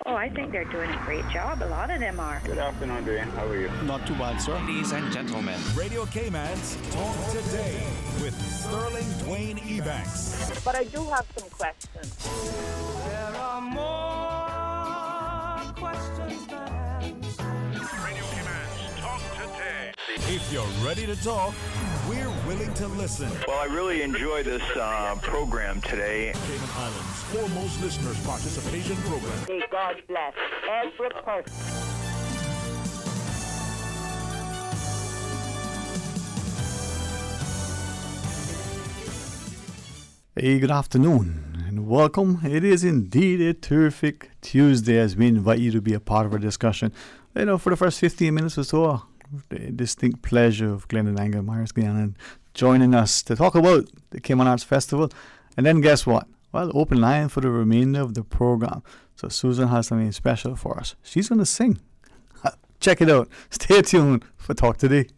Oh, I think they're doing a great job. A lot of them are. Good afternoon, Dwayne. How are you? Not too bad, sir. Ladies and gentlemen, Radio Cayman's Talk Today with Sterling Dwayne Ebanks. But I do have some questions. There are more questions than answers. Radio Cayman's Talk Today. If you're ready to talk, we're willing to listen. Well, I really enjoy this program today. Cayman Islands' foremost listeners participation program. May God bless every person. Hey, good afternoon and welcome. It is indeed a terrific Tuesday as we invite you to be a part of our discussion. You know, for the first 15 minutes or so, the distinct pleasure of Glenn and Anger Myers Glenn joining us to talk about the Cayman Arts Festival. And then guess what? Well, open line for the remainder of the program. So Susan has something special for us. She's going to sing. Check it out. Stay tuned for Talk Today.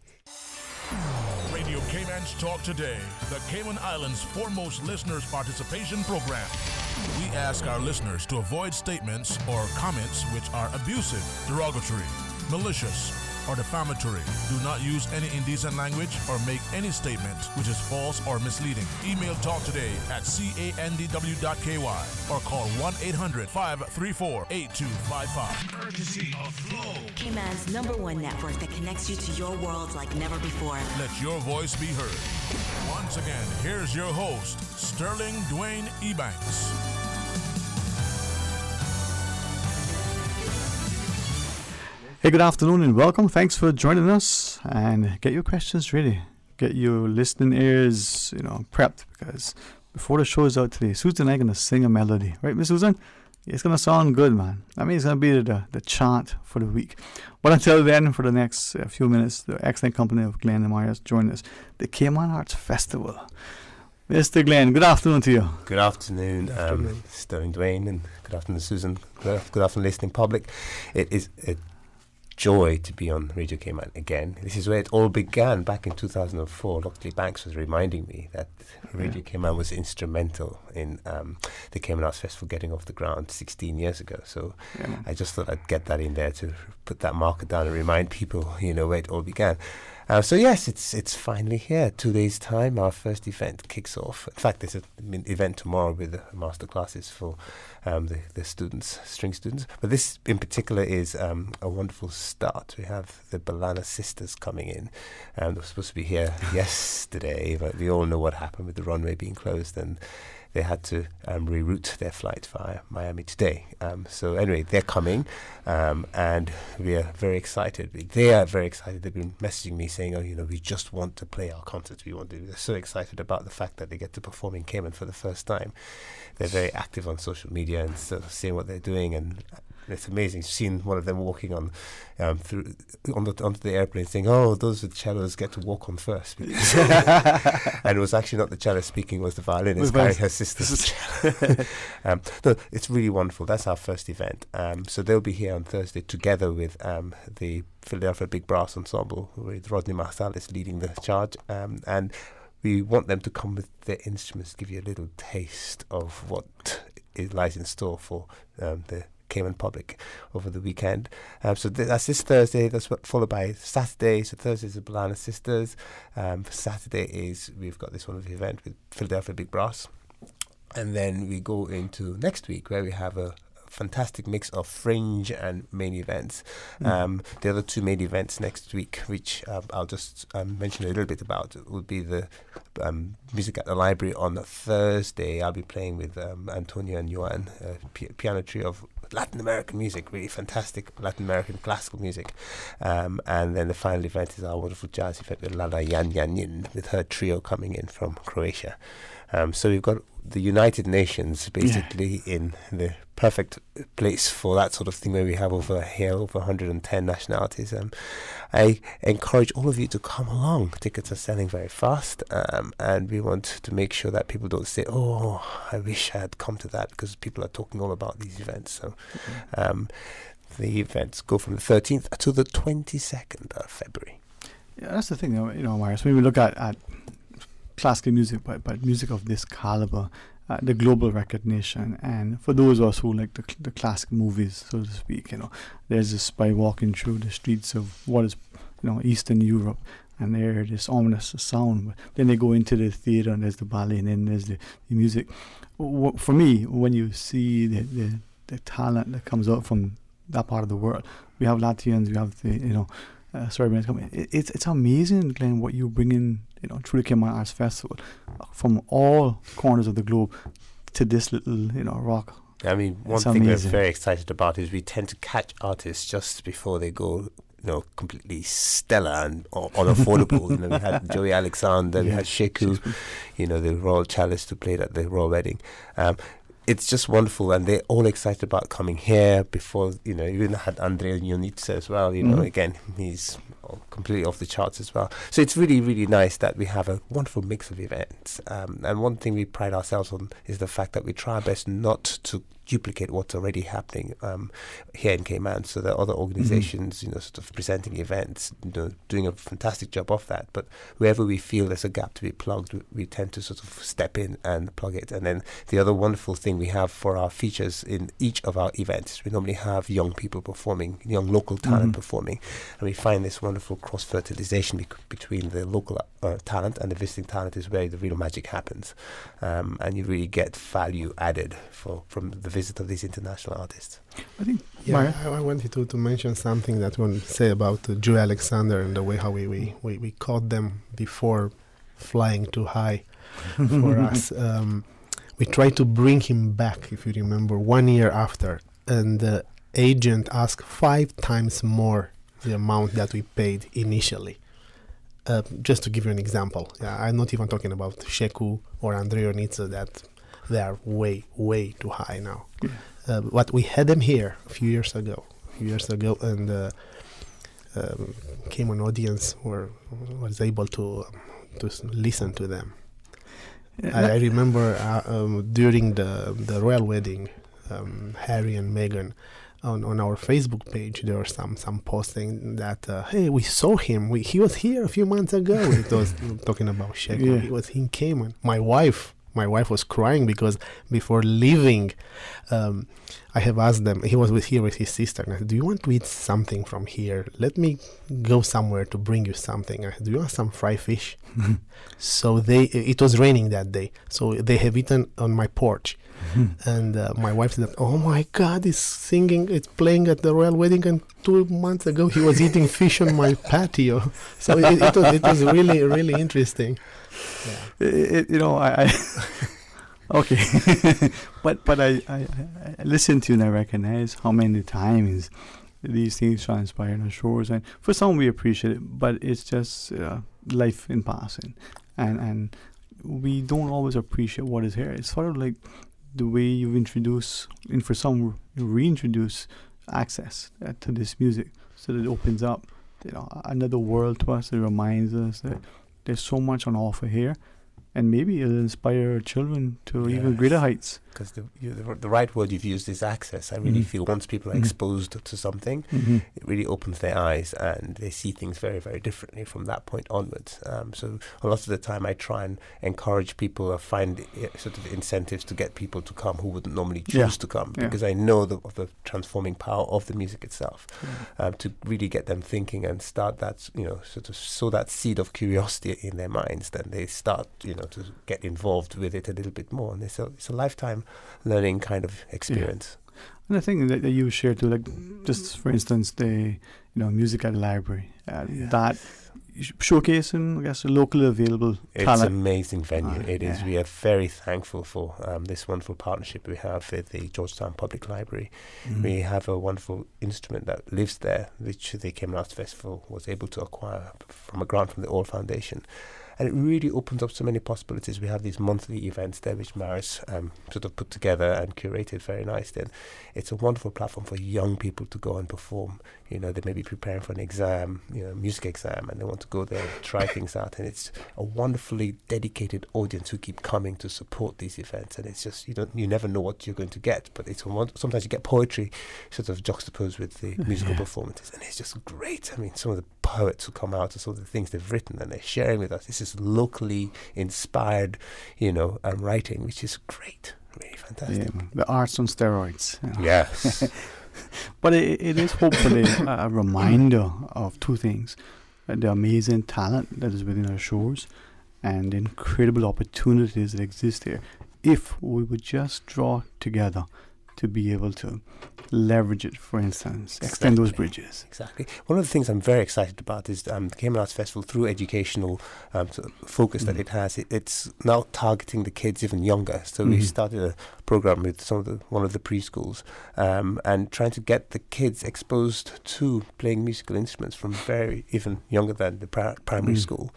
Radio Cayman's Talk Today, the Cayman Islands' foremost listeners participation program. We ask our listeners to avoid statements or comments which are abusive, derogatory, malicious, or defamatory. Do not use any indecent language or make any statement which is false or misleading. Email talktoday@candw.ky or call 1-800-534-8255. Courtesy of Flow, Cayman's #1 network that connects you to your world like never before. Let your voice be heard. Once again, here's your host, Sterling Dwayne Ebanks. Hey, good afternoon and welcome. Thanks for joining us. And get your questions ready. Get your listening ears, prepped, because before the show is out today, Susan and I are going to sing a melody. Right, Miss Susan? It's going to sound good, man. I mean, it's going to be the chant for the week. But until then, for the next few minutes, the excellent company of Glenn and Myers join us. The Cayman Arts Festival. Mr. Glenn, good afternoon to you. Good afternoon, Sterling Dwayne, and good afternoon, Susan. Good afternoon, listening public. It is a joy to be on Radio Cayman again. This is where it all began back in 2004. Dr. Ebanks was reminding me that Radio Cayman was instrumental in the Cayman Arts Festival getting off the ground 16 years ago. So I just thought I'd get that in there to put that marker down and remind people, where it all began. So yes, it's finally here. 2 days' time, our first event kicks off. In fact, there's an event tomorrow with the master classes for the students, string students. But this in particular is a wonderful start. We have the Balana Sisters coming in. They were supposed to be here yesterday, but we all know what happened with the runway being closed, and they had to reroute their flight via Miami today. So anyway, they're coming, and we are very excited. They are very excited. They've been messaging me saying, we just want to play our concerts. They're so excited about the fact that they get to perform in Cayman for the first time. They're very active on social media and sort of seeing what they're doing, and it's amazing. Seeing one of them walking onto the airplane saying, those with cellos get to walk on first. And it was actually not the cello speaking, it was the violinist carrying her sister's cello. No, it's really wonderful. That's our first event. So they'll be here on Thursday together with the Philadelphia Big Brass Ensemble, with Rodney Marsalis leading the charge. And we want them to come with their instruments, give you a little taste of what lies in store for the Cayman public over the weekend. So that's this Thursday. That's followed by Saturday. So Thursday is the Balana Sisters. For Saturday we've got this wonderful event with Philadelphia Big Brass. And then we go into next week where we have a fantastic mix of fringe and main events. The other two main events next week, which I'll just mention a little bit about, would be the Music at the Library on Thursday. I'll be playing with Antonio and Joan, piano trio of Latin American music, really fantastic Latin American classical music. And then the final event is our wonderful jazz event with Lala Yan Yan Yin, with her trio coming in from Croatia. So we've got the United Nations basically in the perfect place for that sort of thing, where we have over 110 nationalities. I encourage all of you to come along. Tickets are selling very fast, and we want to make sure that people don't say, I wish I had come to that, because people are talking all about these events. So the events go from the 13th to the 22nd of February. Yeah, that's the thing, Marius. When we look at classical music, but music of this caliber, the global recognition. And for those of us who like the classic movies, so to speak, there's this spy walking through the streets of what is, Eastern Europe, and they hear this ominous sound. But then they go into the theater, and there's the ballet, and then there's the music. For me, when you see the talent that comes out from that part of the world, we have Latvians, we have the Serbians coming. It's amazing, Glenn, what you bring in, through the Cayman Arts Festival, from all corners of the globe to this little, rock. I mean, one thing we're very excited about is we tend to catch artists just before they go, completely stellar and unaffordable. We had Joey Alexander, we had Sheku, the Royal Chalice who played at the Royal Wedding. It's just wonderful, and they're all excited about coming here. Before, you even had Andrea Ionitsa as well. Again, he's completely off the charts as well. So it's really, really nice that we have a wonderful mix of events. And one thing we pride ourselves on is the fact that we try our best not to duplicate what's already happening here in Cayman. So there are other organizations, sort of presenting events, doing a fantastic job of that. But wherever we feel there's a gap to be plugged, we tend to sort of step in and plug it. And then the other wonderful thing we have for our features in each of our events, we normally have young people performing, young local talent performing. And we find this wonderful cross-fertilization between the local talent and the visiting talent is where the real magic happens. And you really get value added from the visit of these international artists. I think I wanted to mention something that I want to say about Joey Alexander and the way how we caught them before flying too high for us. We tried to bring him back, if you remember, 1 year after, and the agent asked 5 times more the amount that we paid initially. Just to give you an example, I'm not even talking about Sheku or Andrea Ionitsa, that they are way, way too high now. But we had them here a few years ago, and came an audience was able to listen to them. I remember during the royal wedding, Harry and Meghan, on our Facebook page, there were some posting that hey, we saw him. He was here a few months ago. It was talking about Sheku. He was in Cayman. My wife was crying because before leaving, I have asked them. He was here with his sister. And I said, "Do you want to eat something from here? Let me go somewhere to bring you something." I said, "Do you want some fried fish?" So it was raining that day, so they have eaten on my porch. And my wife said, "Oh my God, it's playing at the royal wedding, and 2 months ago he was eating fish on my patio." So it was really, really interesting. I okay, but I listen to you and I recognize how many times these things transpire on the shores, and for some we appreciate it, but it's just life in passing, and we don't always appreciate what is here. It's sort of like the way you introduce, and for some you reintroduce access to this music, so that it opens up another world to us. It reminds us that there's so much on offer here, and maybe it'll inspire children to even greater heights. Because the right word you've used is access. I really feel once people are exposed to something, it really opens their eyes and they see things very, very differently from that point onwards. So a lot of the time I try and encourage people or find sort of incentives to get people to come who wouldn't normally choose to come, because I know of the transforming power of the music itself. To really get them thinking and start that, sort of sow that seed of curiosity in their minds, then they start, to get involved with it a little bit more. And it's a lifetime learning kind of experience. And I think that you share too, like just for instance, the music at the library, that showcasing, I guess, a locally available talent. It's an amazing venue. It is. We are very thankful for this wonderful partnership we have with the Georgetown Public Library. We have a wonderful instrument that lives there, which the Cayman Arts Festival was able to acquire from a grant from the All Foundation. And it really opens up so many possibilities. We have these monthly events there, which Maris sort of put together and curated very nicely. And it's a wonderful platform for young people to go and perform. They may be preparing for an exam, music exam, and they want to go there and try things out. And it's a wonderfully dedicated audience who keep coming to support these events. And it's just, you never know what you're going to get. But sometimes you get poetry sort of juxtaposed with the musical performances. And it's just great. I mean, some of the poets who come out and some of the things they've written, and they're sharing with us. This is locally inspired, writing, which is great, really fantastic. Yeah, the arts on steroids. Yes. But it is hopefully a reminder of two things: the amazing talent that is within our shores and the incredible opportunities that exist here. If we would just draw together to be able to leverage it, for instance, extend those bridges. Exactly. One of the things I'm very excited about is the Cayman Arts Festival, through educational sort of focus that it has. It's now targeting the kids even younger. So we started a program with one of the preschools and trying to get the kids exposed to playing musical instruments from very even younger than the primary school.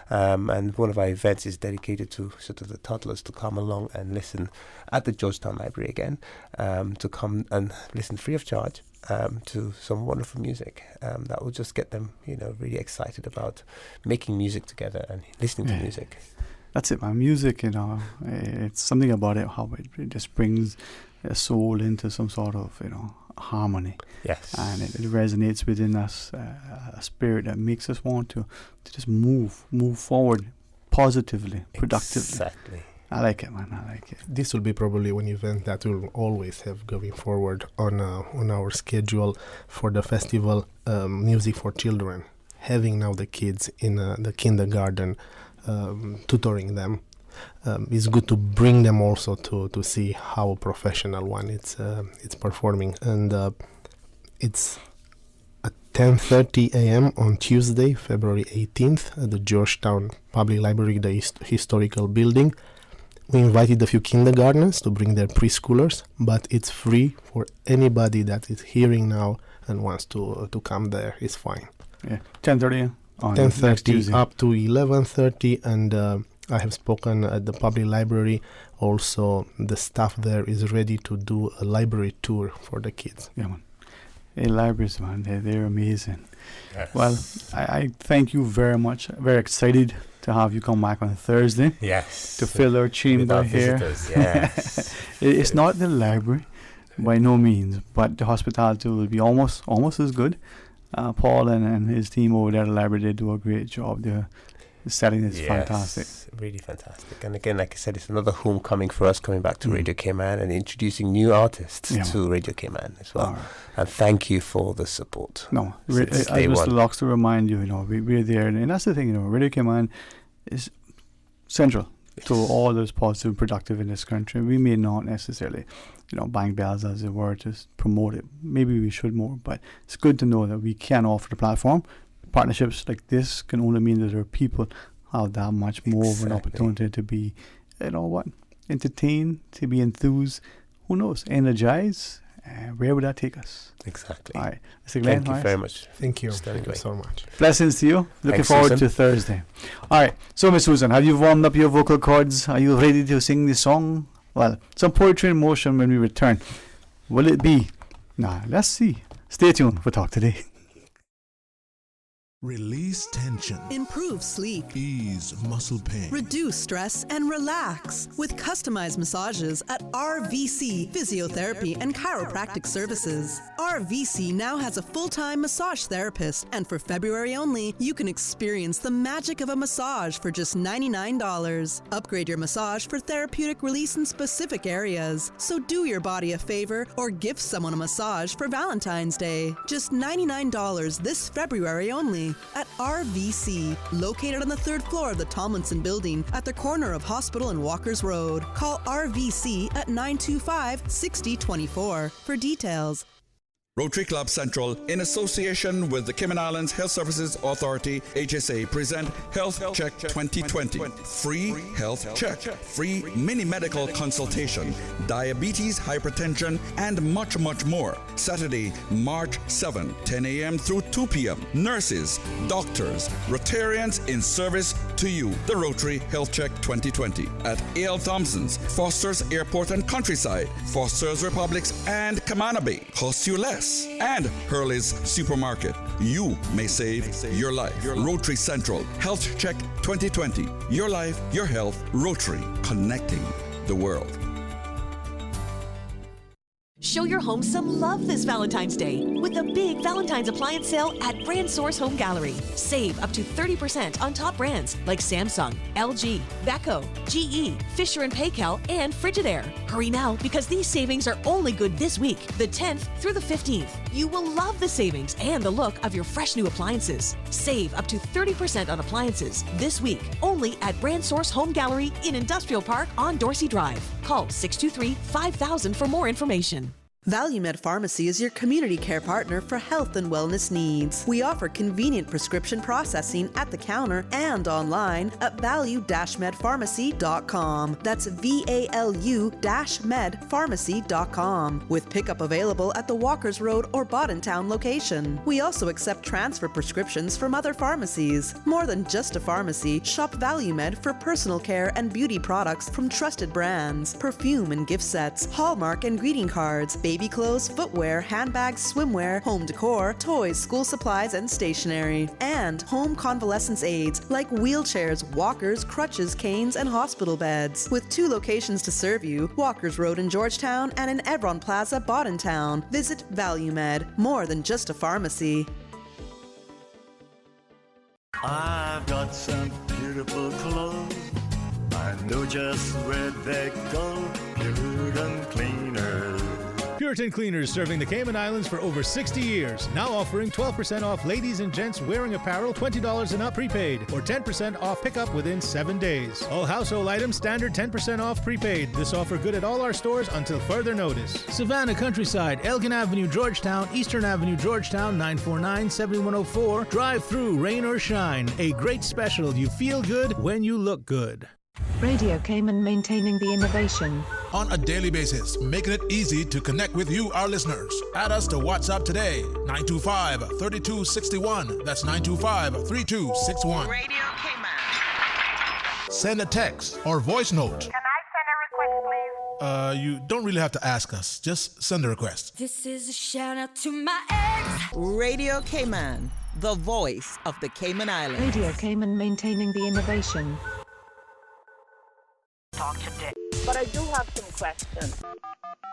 And one of our events is dedicated to sort of the toddlers to come along and listen at the Georgetown Library again, to come and listen free of charge to some wonderful music that will just get them, really excited about making music together and listening to music. That's it, man. Music, it's something about it, how it just brings a soul into some sort of, harmony. Yes. And it resonates within us, a spirit that makes us want to just move forward positively, productively. Exactly. I like it, man. I like it. This will be probably one event that we'll always have going forward on our schedule for the festival, Music for Children. Having now the kids in the kindergarten, tutoring them, it's good to bring them also to see how a professional one it's performing. And it's at 10:30 a.m. on Tuesday, February 18th, at the Georgetown Public Library, the historical building. We invited a few kindergartners to bring their preschoolers, but it's free for anybody that is hearing now and wants to come there. It's fine. Yeah, 10:30 on 10:30 up to 11:30, and I have spoken at the public library. Also, the staff there is ready to do a library tour for the kids. Yeah, man. Hey, libraries, man, they're amazing. Yes. Well, I thank you very much. Very excited to have you come back on Thursday. Yes. To fill our chamber here. Visitors, yes. It's not the library, by no means, but the hospitality will be almost as good. Paul and his team over there at the library, they do a great job. The setting is fantastic. Really fantastic. And again, like I said, it's another homecoming for us, coming back to Radio Cayman and introducing new artists to Radio Cayman as well. Right. And thank you for the support. No, I was Locks to remind you, we're there. And that's the thing, Radio Cayman is central to all those positive and productive in this country. We may not necessarily, bang bells, as it were, to promote it. Maybe we should more, but it's good to know that we can offer the platform. Partnerships like this can only mean that there are people have that much more of an opportunity to be, entertained, to be enthused, who knows, energized. Where would that take us? Exactly. All right. Thank you very much. Thank you. Thank you so much. Blessings to you. Looking forward to Thursday. All right. So, Miss Susan, have you warmed up your vocal cords? Are you ready to sing the song? Well, some poetry in motion when we return. Will it be? Let's see. Stay tuned for Talk Today. Release tension. Improve sleep. Ease muscle pain. Reduce stress and relax with customized massages at RVC Physiotherapy and Chiropractic Services. RVC now has a full-time massage therapist, and for February only, you can experience the magic of a massage for just $99. Upgrade your massage for therapeutic release in specific areas. So do your body a favor or gift someone a massage for Valentine's Day. Just $99 this February only. At RVC, located on the 3rd floor of the Tomlinson Building at the corner of Hospital and Walkers Road. Call RVC at 925-6024 for details. Rotary Club Central, in association with the Cayman Islands Health Services Authority, HSA, present Health Check 2020. Free health check, free mini medical consultation, diabetes, hypertension, and much, much more. Saturday, March 7, 10 a.m. through 2 p.m. Nurses, doctors, Rotarians in service to you. The Rotary Health Check 2020 at A.L. Thompson's, Foster's Airport and Countryside, Foster's Republics, and Kamana Bay. Costs you less. And Hurley's Supermarket. You may save your life. Rotary Central Health Check 2020. Your life, your health. Rotary, connecting the world. Show your home some love this Valentine's Day with a big Valentine's appliance sale at Brand Source Home Gallery. Save up to 30% on top brands like Samsung, LG, Beko, GE, Fisher & Paykel, and Frigidaire. Hurry now because these savings are only good this week, the 10th through the 15th. You will love the savings and the look of your fresh new appliances. Save up to 30% on appliances this week only at Brand Source Home Gallery in Industrial Park on Dorsey Drive. Call 623-5000 for more information. ValueMed Pharmacy is your community care partner for health and wellness needs. We offer convenient prescription processing at the counter and online at value-medpharmacy.com. That's VALU-medpharmacy.com. With pickup available at the Walkers Road or Boddentown location. We also accept transfer prescriptions from other pharmacies. More than just a pharmacy, shop ValueMed for personal care and beauty products from trusted brands, perfume and gift sets, Hallmark and greeting cards, baby clothes, footwear, handbags, swimwear, home decor, toys, school supplies, and stationery. And home convalescence aids like wheelchairs, walkers, crutches, canes, and hospital beds. With 2 locations to serve you, Walkers Road in Georgetown and in Evron Plaza, Boddentown. Visit ValueMed, more than just a pharmacy. I've got some beautiful clothes. I know just where they go. Puritan Cleaners. Puritan Cleaners, serving the Cayman Islands for over 60 years. Now offering 12% off ladies and gents wearing apparel, $20 and up prepaid, or 10% off pickup within 7 days. All household items standard 10% off prepaid. This offer good at all our stores until further notice. Savannah Countryside, Elgin Avenue, Georgetown, Eastern Avenue, Georgetown, 949-7104. Drive through, rain or shine. A great special. You feel good when you look good. Radio Cayman, maintaining the innovation. On a daily basis, making it easy to connect with you, our listeners. Add us to WhatsApp today, 925-3261. That's 925-3261. Radio Cayman. Send a text or voice note. Can I send a request, please? You don't really have to ask us. Just send a request. This is a shout out to my ex. Radio Cayman, the voice of the Cayman Islands. Radio Cayman, maintaining the innovation. Talk today. But I do have some questions.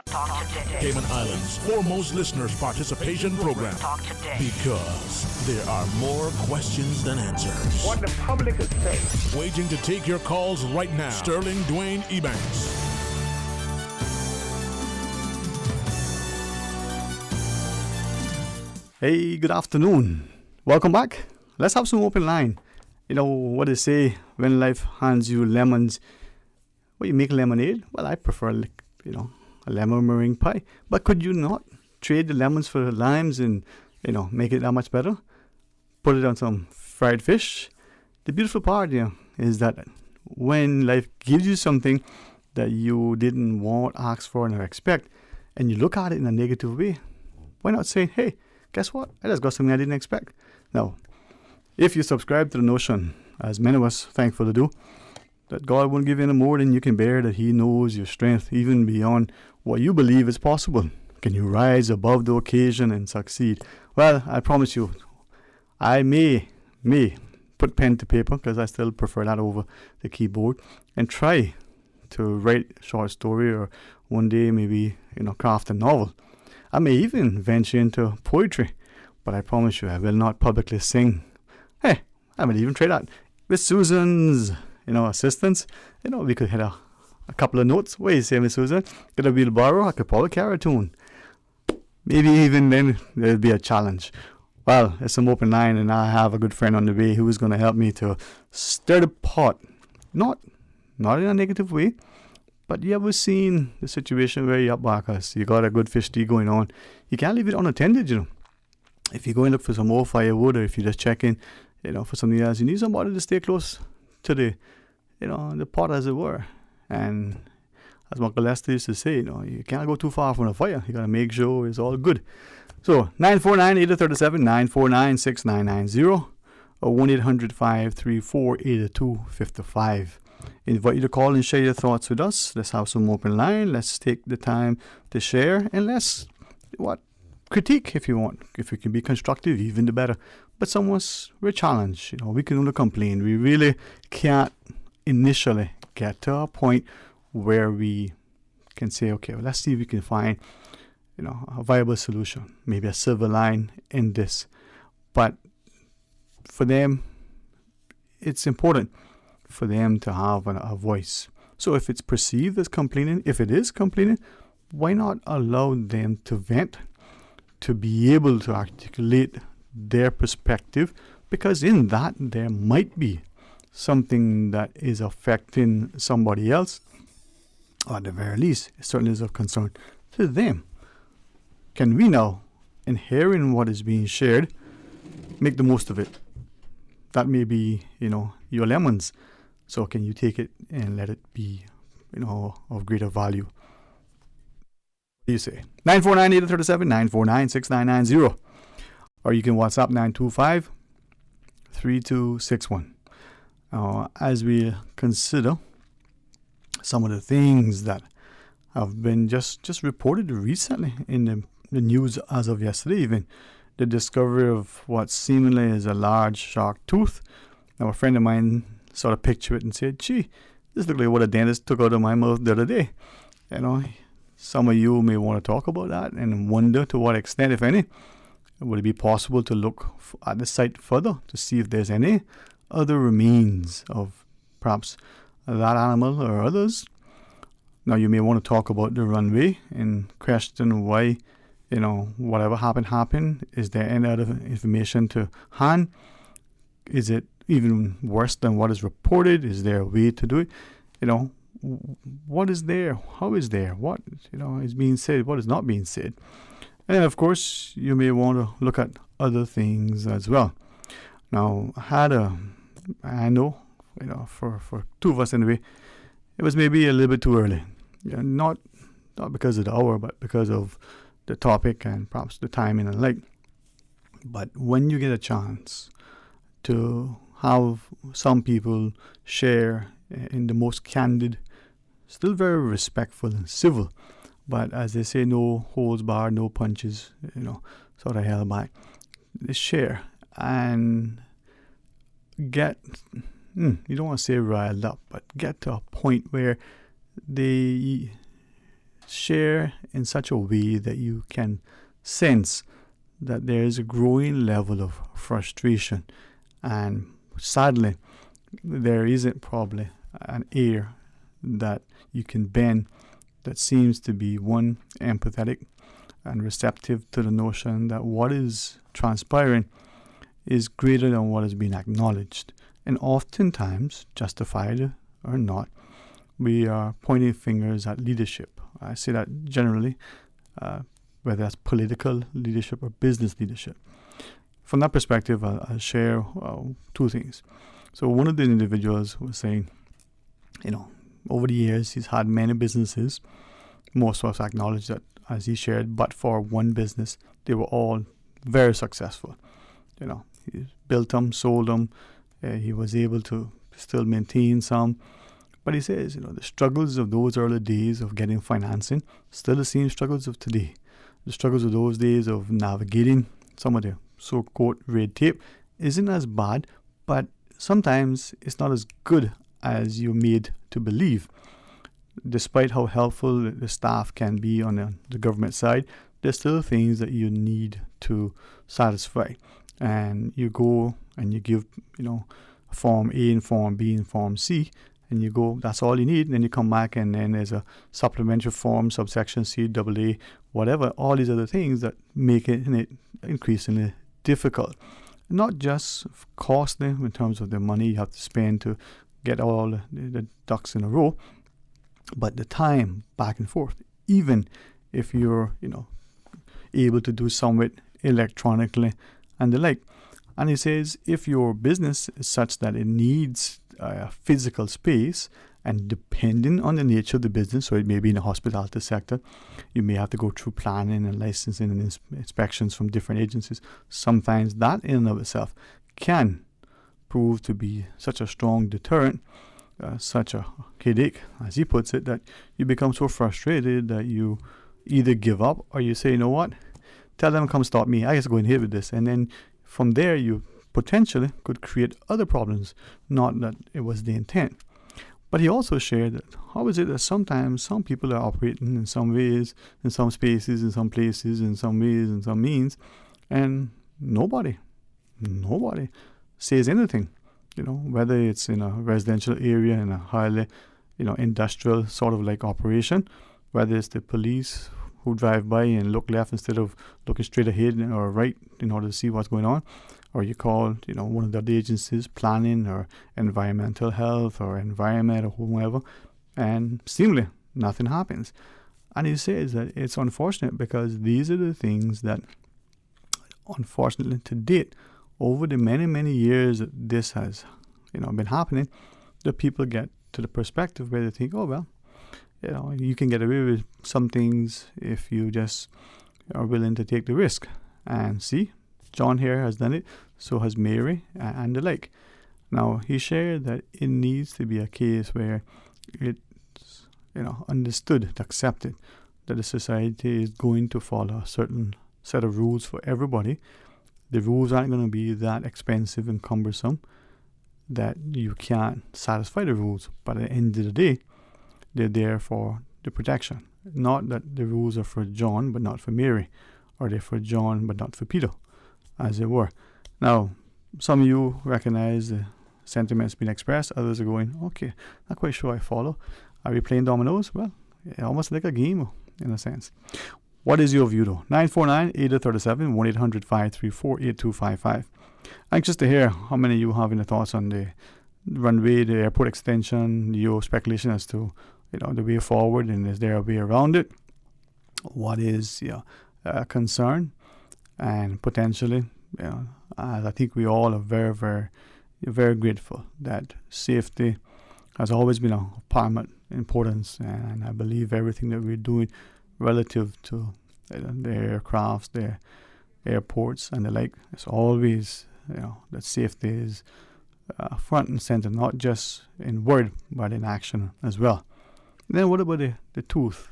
Talk today. Cayman Islands' foremost listeners participation program. Talk today. Because there are more questions than answers. What the public is saying. Waiting to take your calls right now. Sterling Dwayne Ebanks. Hey, good afternoon. Welcome back. Let's have some open line. You know what they say, when life hands you lemons, well, you make lemonade. Well, I prefer, a lemon meringue pie. But could you not trade the lemons for the limes and, make it that much better? Put it on some fried fish. The beautiful part here is that when life gives you something that you didn't want, ask for, or expect, and you look at it in a negative way, why not say, hey, guess what? I just got something I didn't expect. Now, if you subscribe to the notion, as many of us thankfully do, that God won't give you any more than you can bear, that He knows your strength even beyond what you believe is possible. Can you rise above the occasion and succeed? Well, I promise you, I may put pen to paper, because I still prefer that over the keyboard, and try to write a short story, or one day maybe, craft a novel. I may even venture into poetry, but I promise you I will not publicly sing. Hey, I might even try that. With Susan's assistance, we could hit a couple of notes. What do you say, Miss Susan? Get a wheelbarrow, I could probably carry a tune. Maybe even then there'll be a challenge. Well, it's some open line, and I have a good friend on the way who is going to help me to stir the pot. Not in a negative way, but you ever seen the situation where you're up backers, you got a good fish tea going on, you can't leave it unattended, If you go and look for some more firewood, or if you just check in, for something else, you need somebody to stay close to the pot, as it were. And as Uncle Lester used to say, you can't go too far from the fire. You got to make sure it's all good. So 949-8037, 949-6990, or 1-800-534-8255. Invite you to call and share your thoughts with us. Let's have some open line. Let's take the time to share, and let's critique if you want. If it can be constructive, even the better. But we're challenged. We can only complain. We really can't initially get to a point where we can say, okay, well, let's see if we can find a viable solution, maybe a silver line in this. But for them, it's important for them to have a voice. So if it's perceived as complaining, if it is complaining, why not allow them to vent, to be able to articulate their perspective? Because in that, there might be something that is affecting somebody else, or at the very least, it certainly is of concern to them. Can we now, in hearing what is being shared, make the most of it? That may be, your lemons. So can you take it and let it be, of greater value? What do you say? 949-837, 949-6990. Or you can WhatsApp 925-3261. As we consider some of the things that have been just reported recently in the news as of yesterday, even the discovery of what seemingly is a large shark tooth. Now, a friend of mine saw a picture of it and said, gee, this looks like what a dentist took out of my mouth the other day. Some of you may want to talk about that and wonder to what extent, if any, would it be possible to look at the site further to see if there's any other remains of perhaps that animal or others. Now, you may want to talk about the runway and question why, whatever happened. Is there any other information to hand? Is it even worse than what is reported? Is there a way to do it? What is there? How is there? What, is being said? What is not being said? And of course, you may want to look at other things as well. Now, I know, for two of us anyway, it was maybe a little bit too early. Not because of the hour, but because of the topic and perhaps the timing and like. But when you get a chance to have some people share in the most candid, still very respectful and civil, but as they say, no holds barred, no punches, sort of held back. They share and get, you don't want to say riled up, but get to a point where they share in such a way that you can sense that there is a growing level of frustration. And sadly, there isn't probably an ear that you can bend that seems to be one empathetic and receptive to the notion that what is transpiring is greater than what is being acknowledged. And oftentimes, justified or not, we are pointing fingers at leadership. I say that generally, whether that's political leadership or business leadership. From that perspective, I'll share two things. So one of the individuals was saying, over the years, he's had many businesses. Most of us acknowledge that, as he shared, but for one business, they were all very successful. He built them, sold them. He was able to still maintain some. But he says, the struggles of those early days of getting financing, still the same struggles of today. The struggles of those days of navigating some of the so-called red tape isn't as bad, but sometimes it's not as good as you're made to believe. Despite how helpful the staff can be on the government side, there's still things that you need to satisfy. And you go and you give, Form A and Form B and Form C, and you go, that's all you need, and then you come back and then there's a supplementary form, subsection C, AA, whatever, all these other things that make it increasingly difficult. Not just costly in terms of the money you have to spend to get all the ducks in a row, but the time back and forth. Even if you're, able to do some of it electronically and the like. And he says, if your business is such that it needs a physical space, and depending on the nature of the business, so it may be in the hospitality sector, you may have to go through planning and licensing and inspections from different agencies. Sometimes that in and of itself can prove to be such a strong deterrent, such a headache, as he puts it, that you become so frustrated that you either give up or you say, you know what, tell them come stop me, I just go in here with this. And then from there you potentially could create other problems, not that it was the intent. But he also shared that how is it that sometimes some people are operating in some ways, in some spaces, in some places, in some ways, in some means, and nobody says anything. Whether it's in a residential area, in a highly, industrial sort of like operation, whether it's the police who drive by and look left instead of looking straight ahead or right in order to see what's going on, or you call, one of the other agencies, planning or environmental health or environment or whomever, and seemingly nothing happens. And he says that it's unfortunate because these are the things that, unfortunately, to date, over the many, many years that this has, been happening, the people get to the perspective where they think, oh, well, you can get away with some things if you just are willing to take the risk. And see, John here has done it, so has Mary and the like. Now, he shared that it needs to be a case where it's, understood, accepted, that the society is going to follow a certain set of rules for everybody. The rules aren't going to be that expensive and cumbersome that you can't satisfy the rules. But at the end of the day, they're there for the protection. Not that the rules are for John but not for Mary, or they're for John but not for Peter, as it were. Now, some of you recognize the sentiments being expressed. Others are going, okay, not quite sure I follow. Are we playing dominoes? Well, almost like a game in a sense. What is your view though? 949-837, 1-800-534-8255. Anxious to hear how many of you have any thoughts on the runway, the airport extension, your speculation as to the way forward, and is there a way around it? What is a concern? And potentially, I think we all are very, very, very grateful that safety has always been of paramount importance, and I believe everything that we're doing relative to the aircrafts, the airports, and the like, it's always that safety is front and center, not just in word but in action as well. Then what about the tooth?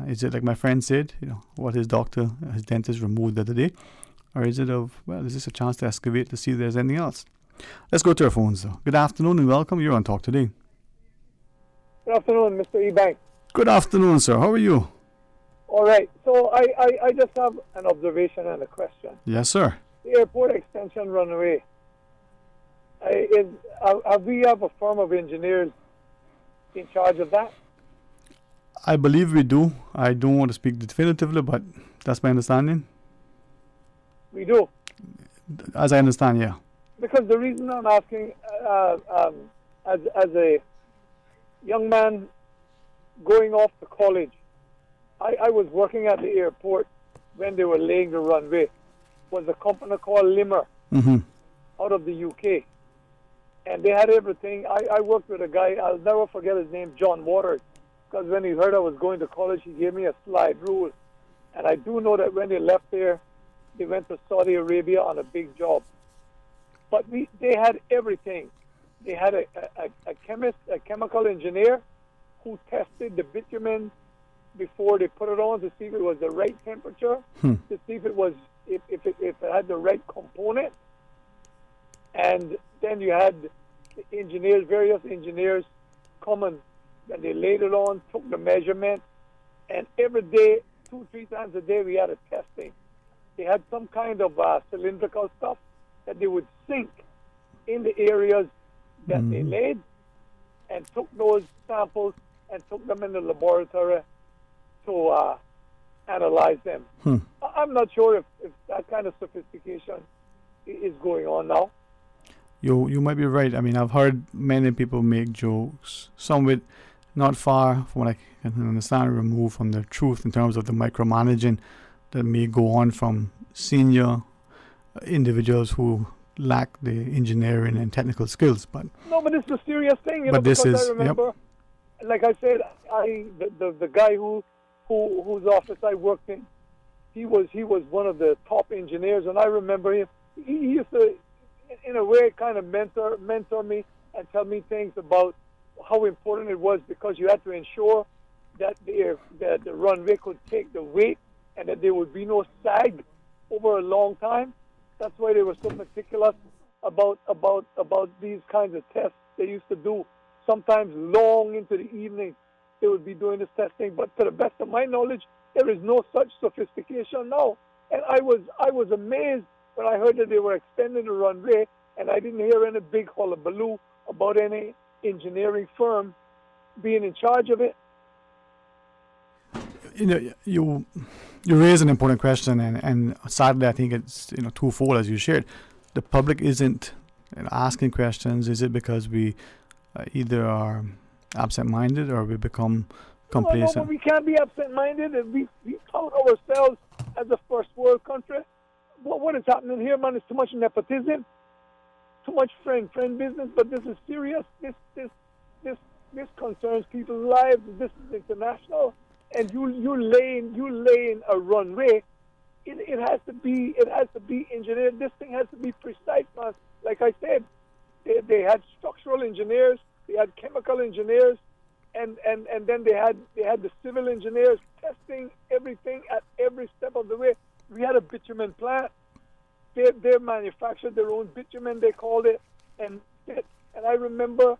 Is it like my friend said, what his dentist removed the other day, or is it is this a chance to excavate to see if there's anything else? Let's go to our phones though. Good afternoon and welcome. You're on Talk Today. Good afternoon, Mr. Ebanks. Good afternoon, sir. Are you? All right. So I just have an observation and a question. Yes, sir. The airport extension runway. We have a firm of engineers in charge of that? I believe we do. I don't want to speak definitively, but that's my understanding. We do. As I understand, yeah. Because the reason I'm asking, as a young man going off to college, I was working at the airport when they were laying the runway. It was a company called Limmer out of the UK. And they had everything. I worked with a guy, I'll never forget his name, John Waters, because when he heard I was going to college, he gave me a slide rule. And I do know that when they left there, they went to Saudi Arabia on a big job. But they had everything. They had a chemist, a chemical engineer, who tested the bitumen before they put it on to see if it was the right temperature, to see if it was if it had the right component. And then you had the engineers, various engineers, coming, and they laid it on, took the measurement, and every day, 2-3 times a day, we had a testing. They had some kind of cylindrical stuff that they would sink in the areas that they laid, and took those samples and took them in the laboratory to analyze them. I'm not sure if that kind of sophistication is going on now. You might be right. I mean, I've heard many people make jokes, some with not far from what I can understand, removed from the truth in terms of the micromanaging that may go on from senior individuals who lack the engineering and technical skills. But no, but it's a serious thing. But this is, I remember, like I said, the guy whose office I worked in, he was one of the top engineers, and I remember him. He used to, in a way, kind of mentor me and tell me things about how important it was, because you had to ensure that the runway could take the weight and that there would be no sag over a long time. That's why they were so meticulous about these kinds of tests they used to do. sometimes long into the evening, they would be doing this testing. But to the best of my knowledge, there is no such sophistication now. And I was amazed when I heard that they were extending the runway, and I didn't hear any big hullabaloo about any engineering firm being in charge of it. You know, you raise an important question, and sadly, I think it's twofold, as you shared. The public isn't asking questions. Is it because we either are absent-minded or we become complacent? No, but we can't be absent-minded, and we count ourselves as a first world country. What is happening here, man, is too much nepotism, too much friend business. But this is serious. This concerns people's lives. This is international, and you laying a runway. It has to be engineered. This thing has to be precise, man. Like I said, they had structural engineers, they had chemical engineers, and then they had the civil engineers testing everything at every step of the way. We had a bitumen plant. They manufactured their own bitumen, they called it, and I remember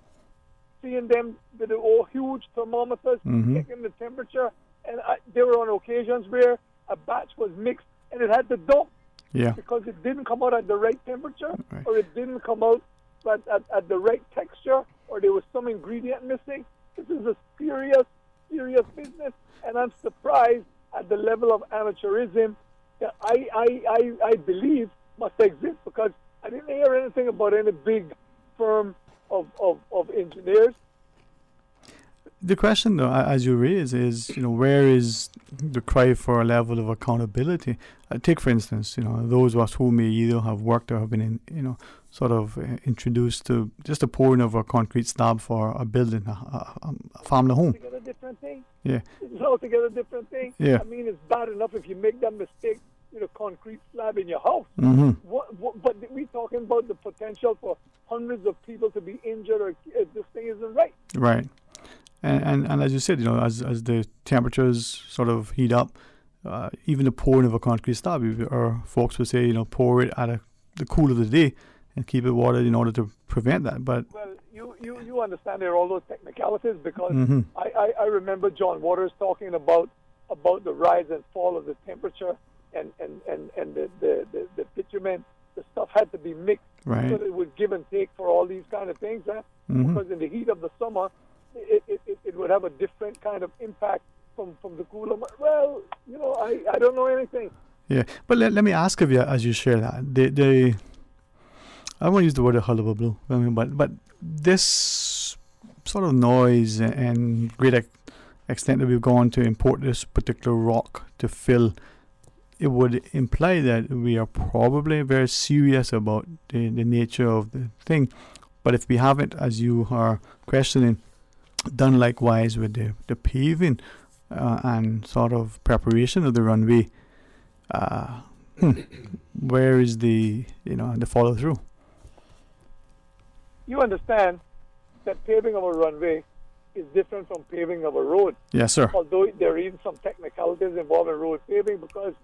seeing them with the old huge thermometers checking the temperature, and there were on occasions where a batch was mixed and it had to dump because it didn't come out at the right temperature, or it didn't come out at the right texture, or there was some ingredient missing. This is a serious business, and I'm surprised at the level of amateurism that I believe must exist, because I didn't hear anything about any big firm of engineers. The question, though, as you raise, is where is the cry for a level of accountability? Take, for instance, those of us who may either have worked or have been introduced to just a pouring of a concrete slab for a building, a family home. It's altogether different thing. Yeah. It's altogether different thing. Yeah. I mean, it's bad enough if you make that mistake with a concrete slab in your house. But we're talking about the potential for hundreds of people to be injured, or this thing isn't right. Right. And as you said, as the temperatures sort of heat up, even the pouring of a concrete slab, or folks would say, pour it at the cool of the day and keep it watered in order to prevent that. But you understand there are all those technicalities, because I remember John Waters talking about the rise and fall of the temperature, and the bitumen, the stuff had to be mixed so that it would give and take for all these kind of things, because in the heat of the summer, it would have a different kind of impact from the cooler. Well, I don't know anything. Yeah, but let me ask of you, as you share that, I won't use the word hullabaloo, but this sort of noise and great extent that we've gone to import this particular rock to fill, it would imply that we are probably very serious about the nature of the thing. But if we haven't, as you are questioning, done likewise with the paving and sort of preparation of the runway, where is the the follow through? You understand that paving of a runway is different from paving of a road. Yes, sir. Although there are even some technicalities involved in road paving, because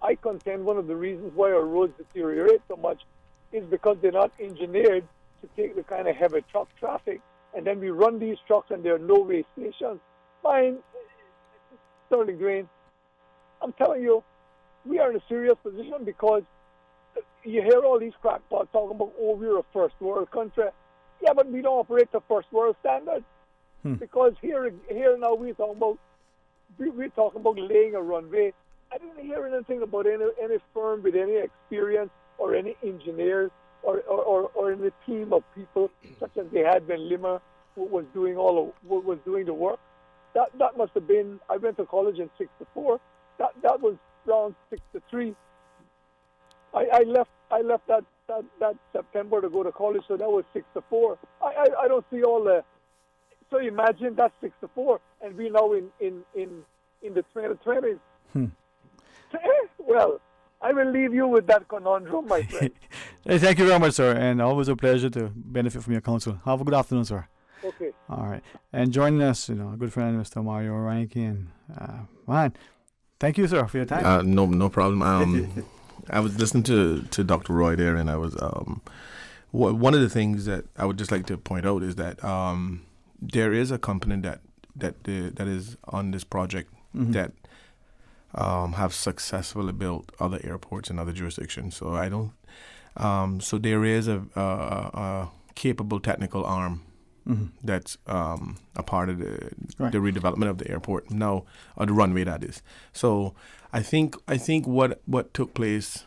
I contend one of the reasons why our roads deteriorate so much is because they're not engineered to take the kind of heavy truck traffic. And then we run these trucks and there are no-way stations. Fine, Sterling Dwayne, I'm telling you, we are in a serious position, because you hear all these crackpots talking about, we're a first world country. Yeah, but we don't operate to first world standards. Because here now we're talking about laying a runway. I didn't hear anything about any firm with any experience or any engineers or any team of people such as they had when Lima was doing the work. That must have been. I went to college in '64. That was around '63. I left that September to go to college, so that was '64. I don't see all the. So imagine that's '64, and we're now in the 2020s. Well, I will leave you with that conundrum, my friend. Hey, thank you very much, sir, and always a pleasure to benefit from your counsel. Have a good afternoon, sir. Okay. All right. And joining us, a good friend, Mr. Mario Rankin. Man, thank you, sir, for your time. No problem. I was listening to Dr. Roy there, and I was one of the things that I would just like to point out is that there is a company that is on this project that have successfully built other airports in other jurisdictions. So I don't. So there is a capable technical arm that's a part of the redevelopment of the airport now, or the runway that is. So I think what took place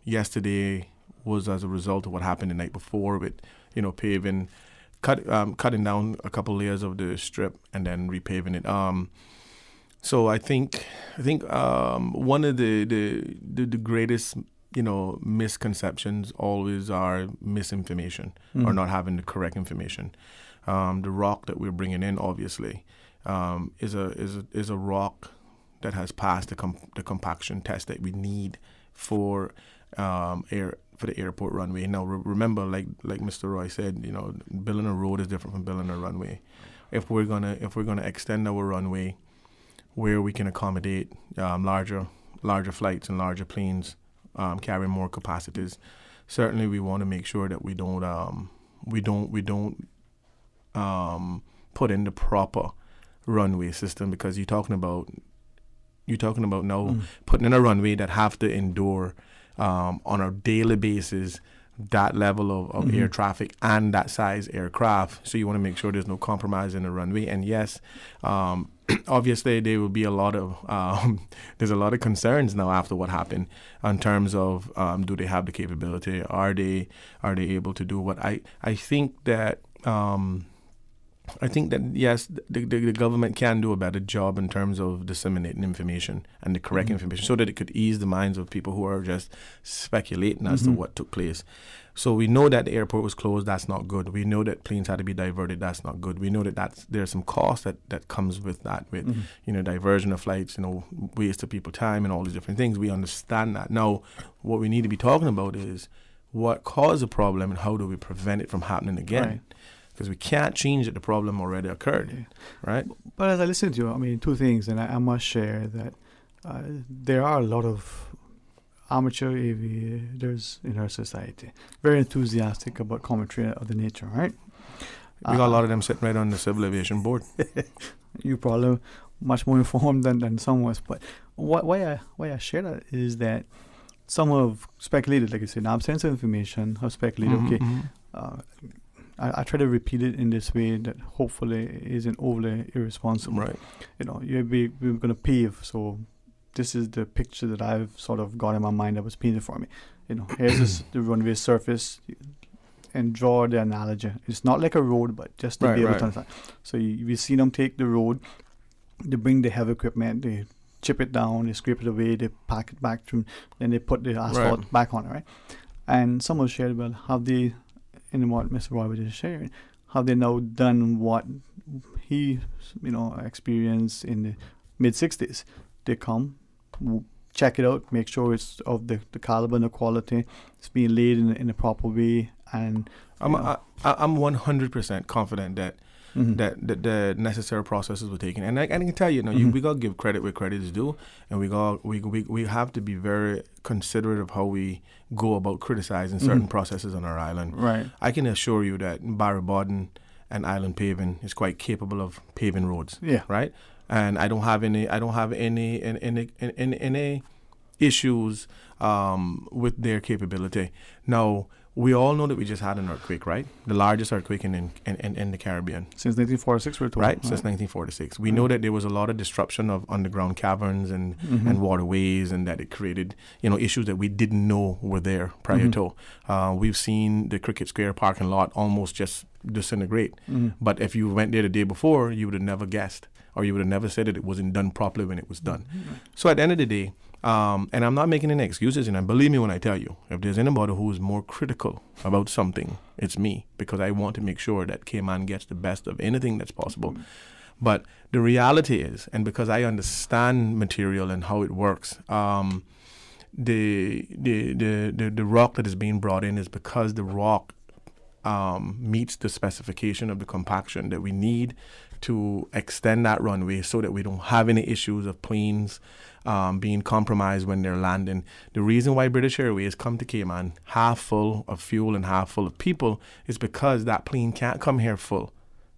yesterday was as a result of what happened the night before with paving, cutting down a couple layers of the strip and then repaving it. So I think one of the greatest misconceptions always are misinformation or not having the correct information. The rock that we're bringing in, obviously, is a rock that has passed the compaction test that we need for the airport runway. Now remember, like Mr. Roy said, building a road is different from building a runway. If we're gonna extend our runway where we can accommodate larger flights and larger planes, carrying more capacities, certainly we want to make sure that we don't put in the proper runway system, because you're talking about now putting in a runway that have to endure on a daily basis that level of air traffic and that size aircraft. So you want to make sure there's no compromise in the runway. And yes, obviously there will be a lot of there's a lot of concerns now after what happened in terms of do they have the capability? Are they able to do what I think that yes, the government can do a better job in terms of disseminating information and the correct information, so that it could ease the minds of people who are just speculating as to what took place. So we know that the airport was closed. That's not good. We know that planes had to be diverted. That's not good. We know that there's some cost that comes with that, with diversion of flights, waste of people's time and all these different things. We understand that. Now, what we need to be talking about is what caused the problem and how do we prevent it from happening again. Right. Because we can't change it. The problem already occurred, right? But as I listen to you, two things, and I must share that there are a lot of amateur aviators in our society, very enthusiastic about commentary of the nature, right? We got a lot of them sitting right on the Civil Aviation Board. You probably much more informed than some of us, but why I share that is that some have speculated, like I said, absence of information, have speculated, I try to repeat it in this way that hopefully isn't overly irresponsible. Right. We're going to pave, so this is the picture that I've sort of got in my mind that was painted for me. Here's the runway surface, and draw the analogy. It's not like a road, but just to be able to understand. So we see them take the road, they bring the heavy equipment, they chip it down, they scrape it away, they pack it back through, then they put the asphalt back on it, right? And someone shared about how they, in what Mr. Roy was just sharing, have they now done what he, experienced in the mid-60s. They come, check it out, make sure it's of the caliber and the quality, it's being laid in the proper way, and I'm 100% confident that that the necessary processes were taken. And I can tell you, we got to give credit where credit is due, and we have to be very considerate of how we go about criticizing certain processes on our island. Right. I can assure you that Barry Borden and Island Paving is quite capable of paving roads. Yeah. Right. And I don't have any issues with their capability. Now, we all know that we just had an earthquake, right? The largest earthquake in the Caribbean. Since 1946, we're told. Right, since 1946. We know that there was a lot of disruption of underground caverns and waterways, and that it created, issues that we didn't know were there prior to. We've seen the Cricket Square parking lot almost just disintegrate. But if you went there the day before, you would have never guessed, or you would have never said that it wasn't done properly when it was done. So at the end of the day, and I'm not making any excuses, and believe me when I tell you, if there's anybody who is more critical about something, it's me, because I want to make sure that Cayman gets the best of anything that's possible. But the reality is, and because I understand material and how it works, the rock that is being brought in is because the rock meets the specification of the compaction that we need to extend that runway, so that we don't have any issues of planes being compromised when they're landing. The reason why British Airways come to Cayman half full of fuel and half full of people is because that plane can't come here full,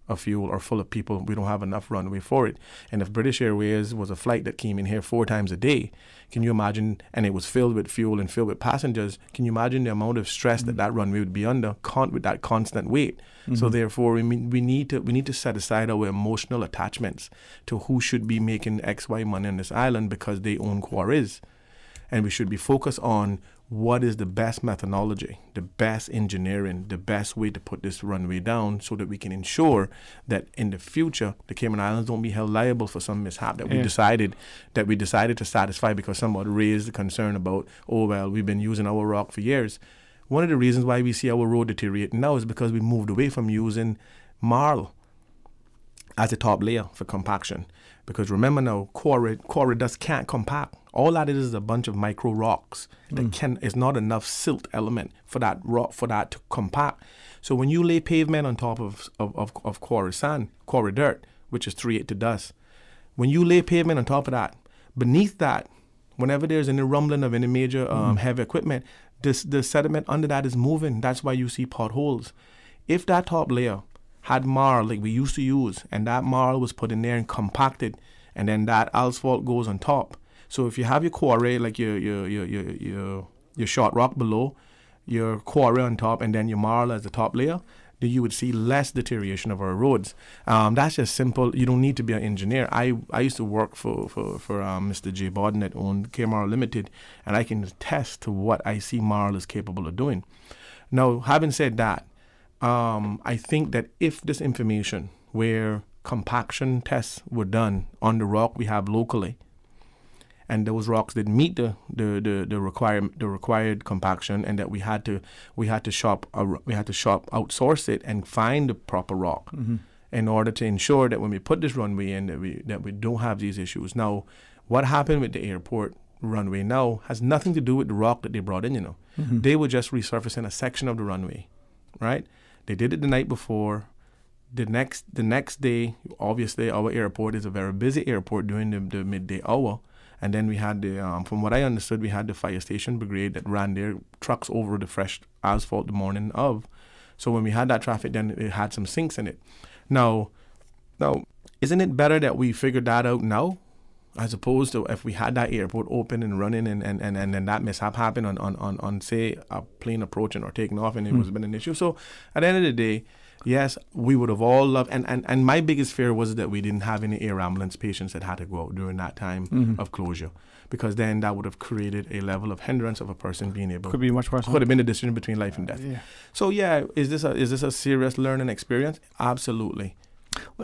of fuel or full of people. We don't have enough runway for it. And if British Airways was a flight that came in here 4 times a day, can you imagine, and it was filled with fuel and filled with passengers, can you imagine the amount of stress that runway would be under with that constant weight? So therefore, we need to set aside our emotional attachments to who should be making XY money on this island because they own quarries. And we should be focused on what is the best methodology, the best engineering, the best way to put this runway down so that we can ensure that in the future, the Cayman Islands don't be held liable for some mishap that we decided to satisfy because somebody raised the concern about, oh, well, we've been using our rock for years. One of the reasons why we see our road deteriorating now is because we moved away from using marl as a top layer for compaction. Because remember now, quarry dust can't compact. All that is a bunch of micro rocks that is not enough silt element for that rock to compact. So when you lay pavement on top of quarry sand, quarry dirt, which is 3/8 to dust, when you lay pavement on top of that, beneath that, whenever there's any rumbling of any major heavy equipment, the sediment under that is moving. That's why you see potholes. If that top layer had marl like we used to use, and that marl was put in there and compacted, and then that asphalt goes on top. So if you have your quarry, like your short rock below, your quarry on top, and then your marl as the top layer, then you would see less deterioration of our roads. That's just simple. You don't need to be an engineer. I used to work for Mr. J. Borden that owned K-Marl Limited, and I can attest to what I see marl is capable of doing. Now, having said that, I think that if this information where compaction tests were done on the rock we have locally, and those rocks didn't meet the required compaction, and that we had to outsource it and find the proper rock in order to ensure that when we put this runway in that we don't have these issues. Now, what happened with the airport runway now has nothing to do with the rock that they brought in. They were just resurfacing a section of the runway, right? They did it the night before. The next day, obviously, our airport is a very busy airport during the midday hour. And then we had from what I understood, we had the fire station brigade that ran their trucks over the fresh asphalt the morning of. So when we had that traffic, then it had some sinks in it. Now, isn't it better that we figured that out now, as opposed to if we had that airport open and running and then that mishap happened on say a plane approaching or taking off and it was been an issue. So at the end of the day, yes, we would have all loved, and my biggest fear was that we didn't have any air ambulance patients that had to go out during that time of closure, because then that would have created a level of hindrance of a person being able. Could be much worse. Could have been a decision between life and death. Yeah. So yeah, is this a serious learning experience? Absolutely.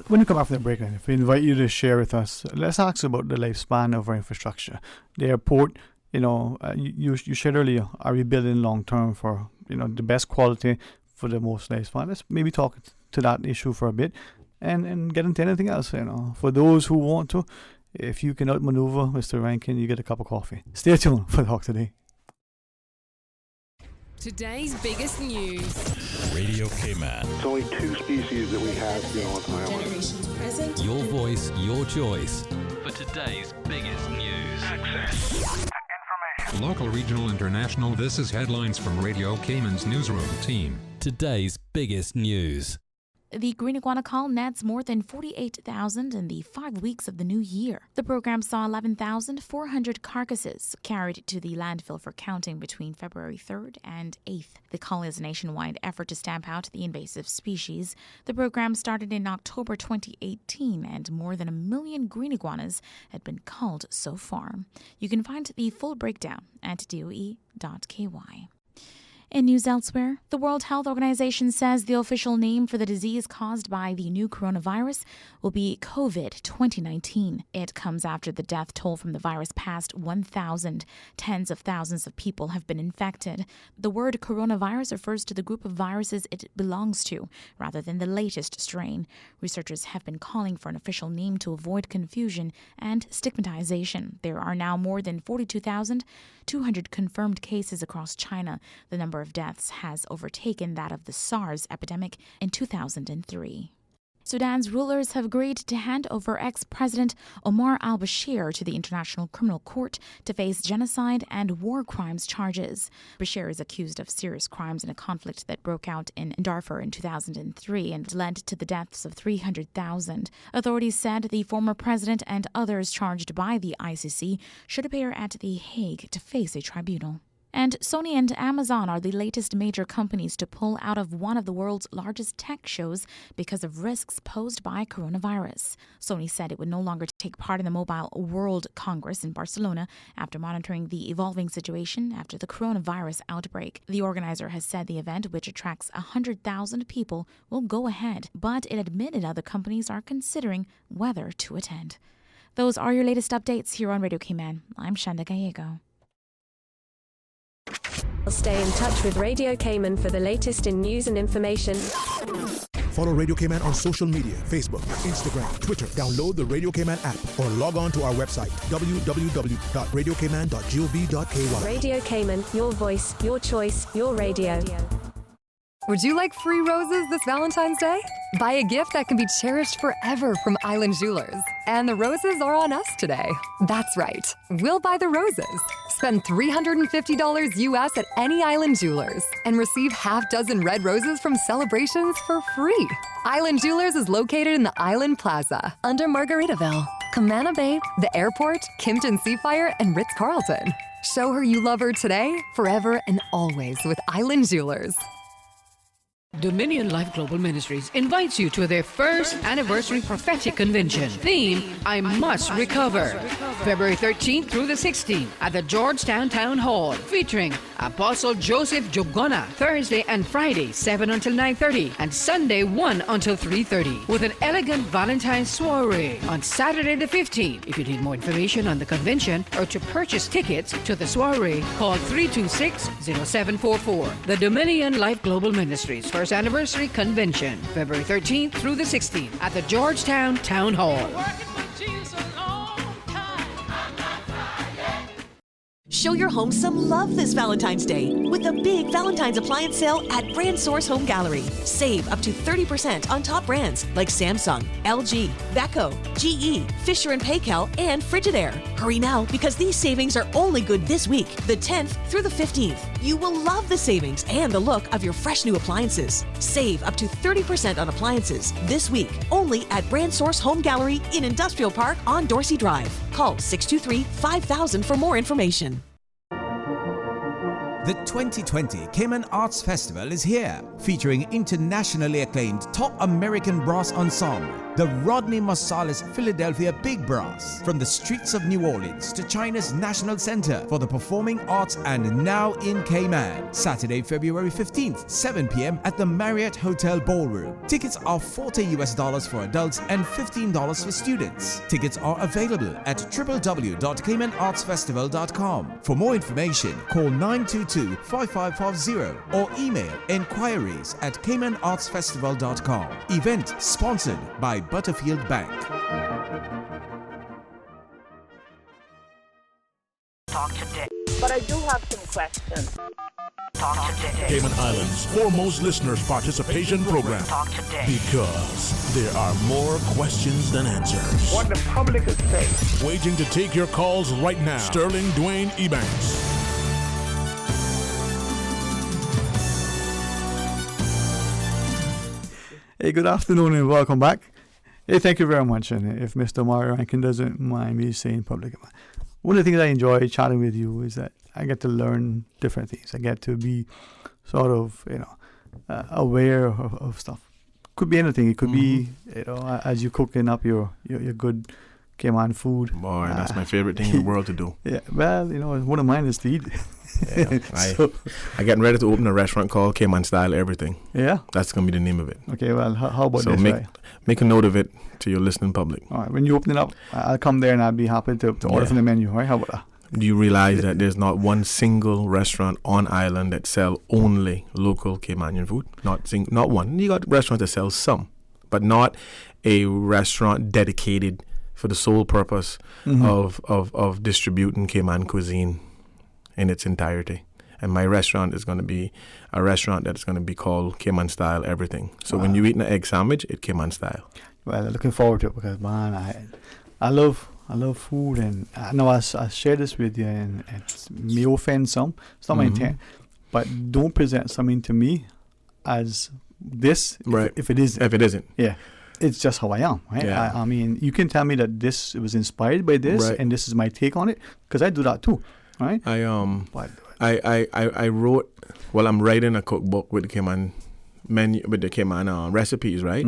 When you come after the break, then, if we invite you to share with us, let's ask about the lifespan of our infrastructure. The airport, you shared earlier, are we building long term for the best quality for the most lifespan? Let's maybe talk to that issue for a bit, and get into anything else. For those who want to, if you can outmaneuver Mr. Rankin, you get a cup of coffee. Stay tuned for Talk Today. Today's biggest news. Radio Cayman. It's only 2 species that we have here on the island. Generations present. Your voice, your choice. For today's biggest news. Access. Local, regional, international. This is headlines from Radio Cayman's newsroom team. Today's biggest news. The green iguana call nets more than 48,000 in the 5 weeks of the new year. The program saw 11,400 carcasses carried to the landfill for counting between February 3rd and 8th. The call is a nationwide effort to stamp out the invasive species. The program started in October 2018, and more than 1 million green iguanas had been culled so far. You can find the full breakdown at doe.ky. In news elsewhere, the World Health Organization says the official name for the disease caused by the new coronavirus will be COVID-2019. It comes after the death toll from the virus passed 1,000. Tens of thousands of people have been infected. The word coronavirus refers to the group of viruses it belongs to, rather than the latest strain. Researchers have been calling for an official name to avoid confusion and stigmatization. There are now more than 42,200 confirmed cases across China. The number of deaths has overtaken that of the SARS epidemic in 2003. Sudan's rulers have agreed to hand over ex-president Omar al-Bashir to the International Criminal Court to face genocide and war crimes charges. Bashir is accused of serious crimes in a conflict that broke out in Darfur in 2003 and led to the deaths of 300,000. Authorities said the former president and others charged by the ICC should appear at The Hague to face a tribunal. And Sony and Amazon are the latest major companies to pull out of one of the world's largest tech shows because of risks posed by coronavirus. Sony said it would no longer take part in the Mobile World Congress in Barcelona after monitoring the evolving situation after the coronavirus outbreak. The organizer has said the event, which attracts 100,000 people, will go ahead, but it admitted other companies are considering whether to attend. Those are your latest updates here on Radio Cayman. I'm Shanda Gallego. Stay in touch with Radio Cayman for the latest in news and information. Follow Radio Cayman on social media, Facebook, Instagram, Twitter. Download the Radio Cayman app or log on to our website, www.radiocayman.gov.ky. Radio Cayman, your voice, your choice, your radio. Would you like free roses this Valentine's Day? Buy a gift that can be cherished forever from Island Jewelers. And the roses are on us today. That's right. We'll buy the roses. Spend $350 US at any Island Jewelers and receive half dozen red roses from Celebrations for free. Island Jewelers is located in the Island Plaza under Margaritaville, Camana Bay, the airport, Kimpton Seafire, and Ritz-Carlton. Show her you love her today, forever, and always with Island Jewelers. Dominion Life Global Ministries invites you to their first anniversary prophetic convention. Theme, I Must Recover. February 13th through the 16th at the Georgetown Town Hall, featuring Apostle Joseph Jogona, Thursday and Friday, 7 until 9:30, and Sunday, 1 until 3:30, with an elegant Valentine's soiree on Saturday the 15th. If you need more information on the convention or to purchase tickets to the soiree, call 326-0744. The Dominion Life Global Ministries First Anniversary Convention, February 13th through the 16th at the Georgetown Town Hall. Show your home some love this Valentine's Day with a big Valentine's appliance sale at Brand Source Home Gallery. Save up to 30% on top brands like Samsung, LG, Vaco, GE, Fisher & Paykel, and Frigidaire. Hurry now because these savings are only good this week, the 10th through the 15th. You will love the savings and the look of your fresh new appliances. Save up to 30% on appliances this week only at Brand Source Home Gallery in Industrial Park on Dorsey Drive. Call 623-5000 for more information. The 2020 Cayman Arts Festival is here, featuring internationally acclaimed top American brass ensemble, the Rodney Marsalis Philadelphia Big Brass, from the streets of New Orleans to China's National Center for the Performing Arts, and now in Cayman. Saturday, February 15th, 7 p.m. at the Marriott Hotel Ballroom. Tickets are $40 for adults and $15 for students. Tickets are available at www.caymanartsfestival.com. For more information, call 922-5550 or email inquiries@caymanartsfestival.com. Event sponsored by Butterfield Bank. Talk today. But I do have some questions. Talk today. Cayman Islands' foremost listeners participation program. Talk today. Because there are more questions than answers. What the public is saying. Waiting to take your calls right now. Sterling Dwayne Ebanks. Hey, good afternoon and welcome back. Hey, thank you very much. And if Mr. Mario Rankin doesn't mind me saying public, one of the things I enjoy chatting with you is that I get to learn different things. I get to be sort of, aware of stuff. Could be anything. It could be, as you're cooking up your good Cayman food. Boy, that's my favorite thing in the world to do. Yeah, well, one of mine is to eat. Yeah, I getting ready to open a restaurant called Cayman Style Everything. Yeah, that's gonna be the name of it. Okay, well, how about so this? Make a note of it to your listening public. All right, when you open it up, I'll come there and I'll be happy to order from the menu. All right, how about that? Do you realize that there's not one single restaurant on island that sell only local Caymanian food? Not one. You got restaurants that sell some, but not a restaurant dedicated for the sole purpose of distributing Cayman cuisine in its entirety. And my restaurant is going to be a restaurant that's going to be called Cayman Style Everything. So when you eat an egg sandwich, it's Cayman Style. Well, looking forward to it because, man, I love food, and I know I share this with you, and it may offend some. It's not my intent, but don't present something to me as this if it isn't. If it isn't. Yeah. It's just how I am, right? Yeah. I mean, you can tell me that this was inspired by this, and this is my take on it, because I do that too, right? I wrote. Well, I'm writing a cookbook with the Cayman menu, with the Cayman recipes, right?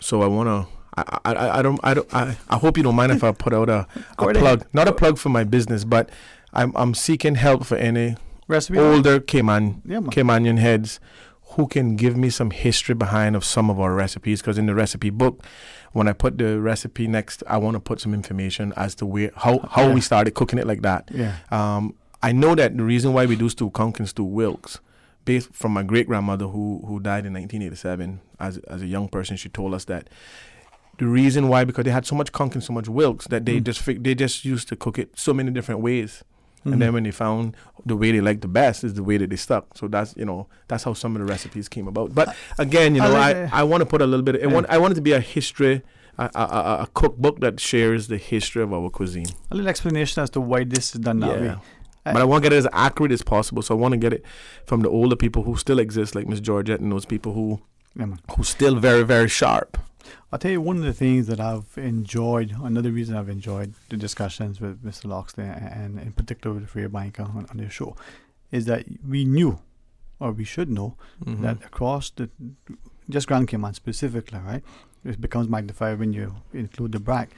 So I wanna. I hope you don't mind if I put out a plug, not a plug for my business, but I'm seeking help for any recipe older Caymanian heads who can give me some history behind of some of our recipes, because in the recipe book, when I put the recipe next, I want to put some information as to how we started cooking it like that. I know that the reason why we do stew conch and stew wilks, based from my great grandmother who died in 1987 as a young person, she told us that the reason why, because they had so much conch and so much wilks that they just used to cook it so many different ways. And then when they found the way they liked the best is the way that they stuck. So that's how some of the recipes came about. But again, I want to put a little bit. I want it to be a history, a cookbook that shares the history of our cuisine. A little explanation as to why this is done that way. But I want to get it as accurate as possible. So I want to get it from the older people who still exist, like Miss Georgette and those people who still very, very sharp. I'll tell you one of the things that I've enjoyed, another reason I've enjoyed the discussions with Mr. Loxley and in particular with Freya Banker on their show, is that we knew, or we should know, that across just Grand Cayman specifically, right, it becomes magnified when you include the BRAC,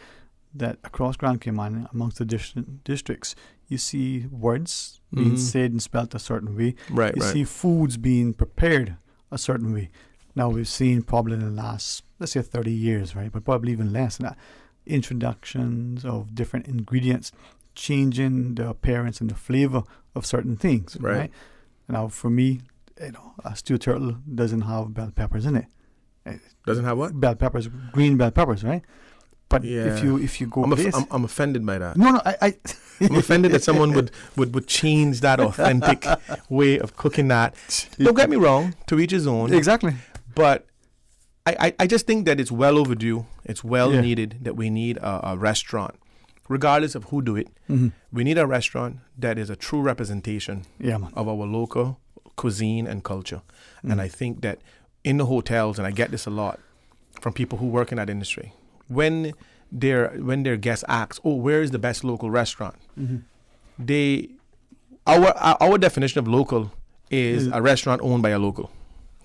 that across Grand Cayman, amongst the different districts, you see words being said and spelt a certain way. You see foods being prepared a certain way. Now, we've seen probably in the last, let's say 30 years, right, but probably even less than that, introductions of different ingredients, changing the appearance and the flavor of certain things, right? Now, for me, a stewed turtle doesn't have bell peppers in it. Doesn't have what? Bell peppers, green bell peppers, right? But if you go, I'm offended by that. No, I'm offended that someone would change that authentic way of cooking that. Don't get me wrong, to each his own. Exactly. But I just think that it's well overdue. It's well needed that we need a restaurant, regardless of who do it. We need a restaurant that is a true representation of our local cuisine and culture. And I think that in the hotels, and I get this a lot from people who work in that industry, when their guests ask, "Oh, where is the best local restaurant?" Our definition of local is a restaurant owned by a local,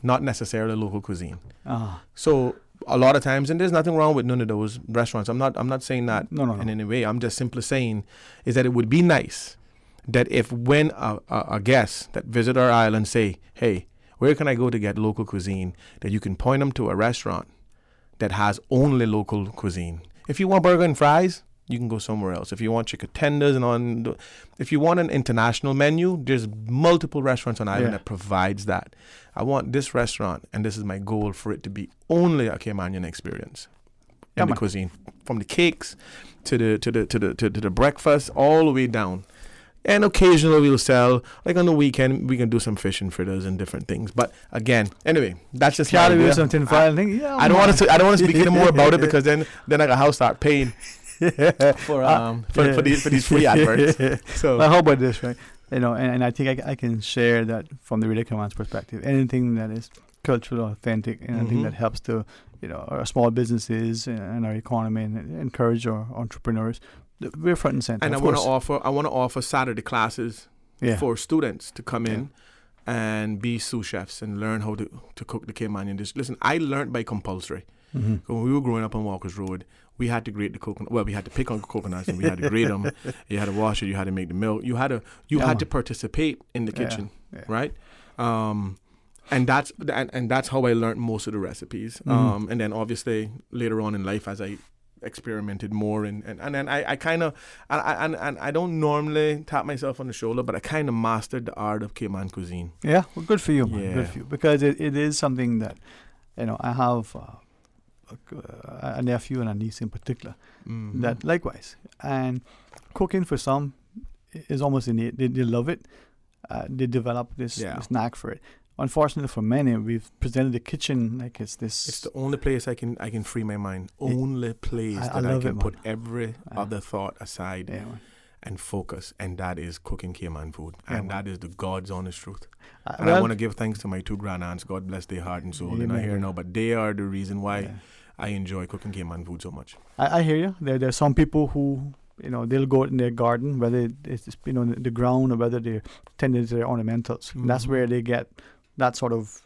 not necessarily local cuisine. So a lot of times, and there's nothing wrong with none of those restaurants. I'm not saying that in any way. I'm just simply saying is that it would be nice that if when a guest that visit our island say, "Hey, where can I go to get local cuisine?" that you can point them to a restaurant that has only local cuisine. If you want burger and fries, you can go somewhere else. If you want chicken tenders if you want an international menu, there's multiple restaurants on island that provides that. I want this restaurant, and this is my goal, for it to be only a Caymanian experience in the cuisine, from the cakes to the breakfast, all the way down. And occasionally we'll sell, like on the weekend, we can do some fish and fritters and different things. But again, anyway, that's just my idea. I don't want to speak any more about it, because then I got house start paying for these free adverts. So well, how about this, right? And I think I can share that from the Radio Cayman's perspective. Anything that is cultural, authentic, and anything that helps to our small businesses and our economy and encourage our entrepreneurs. We're front and center. And I want to offer Saturday classes for students to come in and be sous chefs and learn how to cook the Caymanian dish. Listen, I learned by compulsory. When we were growing up on Walker's Road, we had to grate the coconut. Well, we had to pick on coconuts and we had to grate them. You had to wash it. You had to make the milk. You had to participate in the kitchen, right? And that's how I learned most of the recipes. And then obviously later on in life, as I experimented more and then I kind of I don't normally tap myself on the shoulder, but I kind of mastered the art of Cayman cuisine. Yeah, well, good for you, man. Good for you, because it is something that I have a nephew and a niece in particular that likewise, and cooking for some is almost innate. They love it, they develop this knack for it. Unfortunately for many, we've presented the kitchen like it's this. It's the only place I can free my mind. Only place that I can put every other thought aside and focus, and that is cooking Cayman food, and that is the God's honest truth. And I want to give thanks to my 2 grandaunts. God bless their heart and soul. They're not here now, but they are the reason why I enjoy cooking Cayman food so much. I hear you. There are some people who, they'll go out in their garden, whether it's the ground or whether they're tending to their ornamentals. Mm-hmm. That's where they get that sort of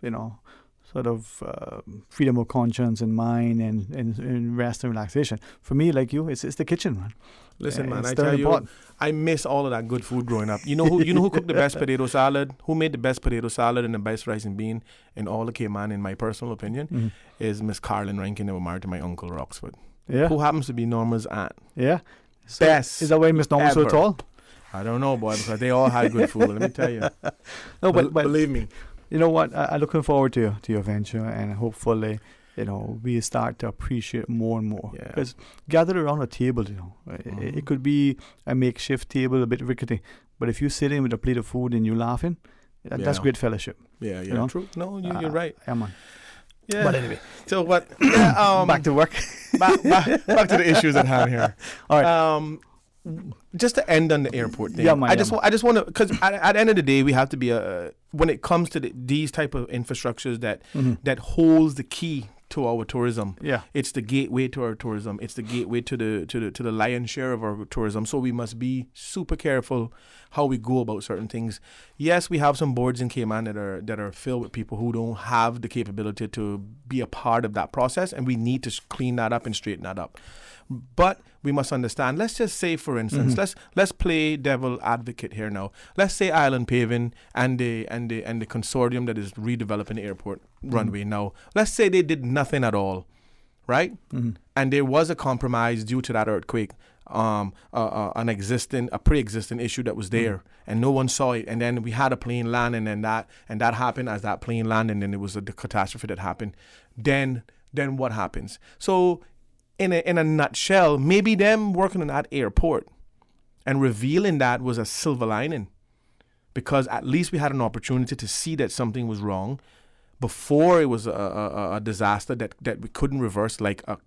freedom of conscience and mind and rest and relaxation. For me, like you, it's the kitchen, man. Listen, man, I tell you, I miss all of that good food growing up. You know who cooked the best potato salad? Who made the best potato salad and the best rice and bean in all of Cayman, in my personal opinion, is Miss Carlin Rankin, that was married to my uncle Roxford. Yeah. Who happens to be Norma's aunt. Yeah. So best. Is that why Miss Norma so tall? I don't know, boy, because they all had good food, let me tell you. No, but believe me. You know what? I'm looking forward to your venture, and hopefully, we start to appreciate more and more. Because gather around a table, it could be a makeshift table, a bit rickety, but if you sit in with a plate of food and you're laughing, that's great fellowship. Yeah, true. No, you're right. Yeah, man. Yeah. But anyway, so what? Back to work. back to the issues at hand here. All right. Just to end on the airport thing, I just want to, because at the end of the day, we have to be when it comes to these type of infrastructures that holds the key to our tourism. Yeah, it's the gateway to our tourism. It's the gateway to the lion's share of our tourism. So we must be super careful how we go about certain things. Yes, we have some boards in Cayman that are filled with people who don't have the capability to be a part of that process, and we need to clean that up and straighten that up. But we must understand. Let's just say, for instance, let's play devil advocate here now. Let's say Island Paving and the consortium that is redeveloping the airport runway now. Let's say they did nothing at all, right? And there was a compromise due to that earthquake, a pre-existing issue that was there, and no one saw it. And then we had a plane land, and that happened as that plane landed, and then it was the catastrophe that happened. Then what happens? So, in a nutshell, maybe them working on that airport and revealing that was a silver lining, because at least we had an opportunity to see that something was wrong before it was a disaster that we couldn't reverse, like a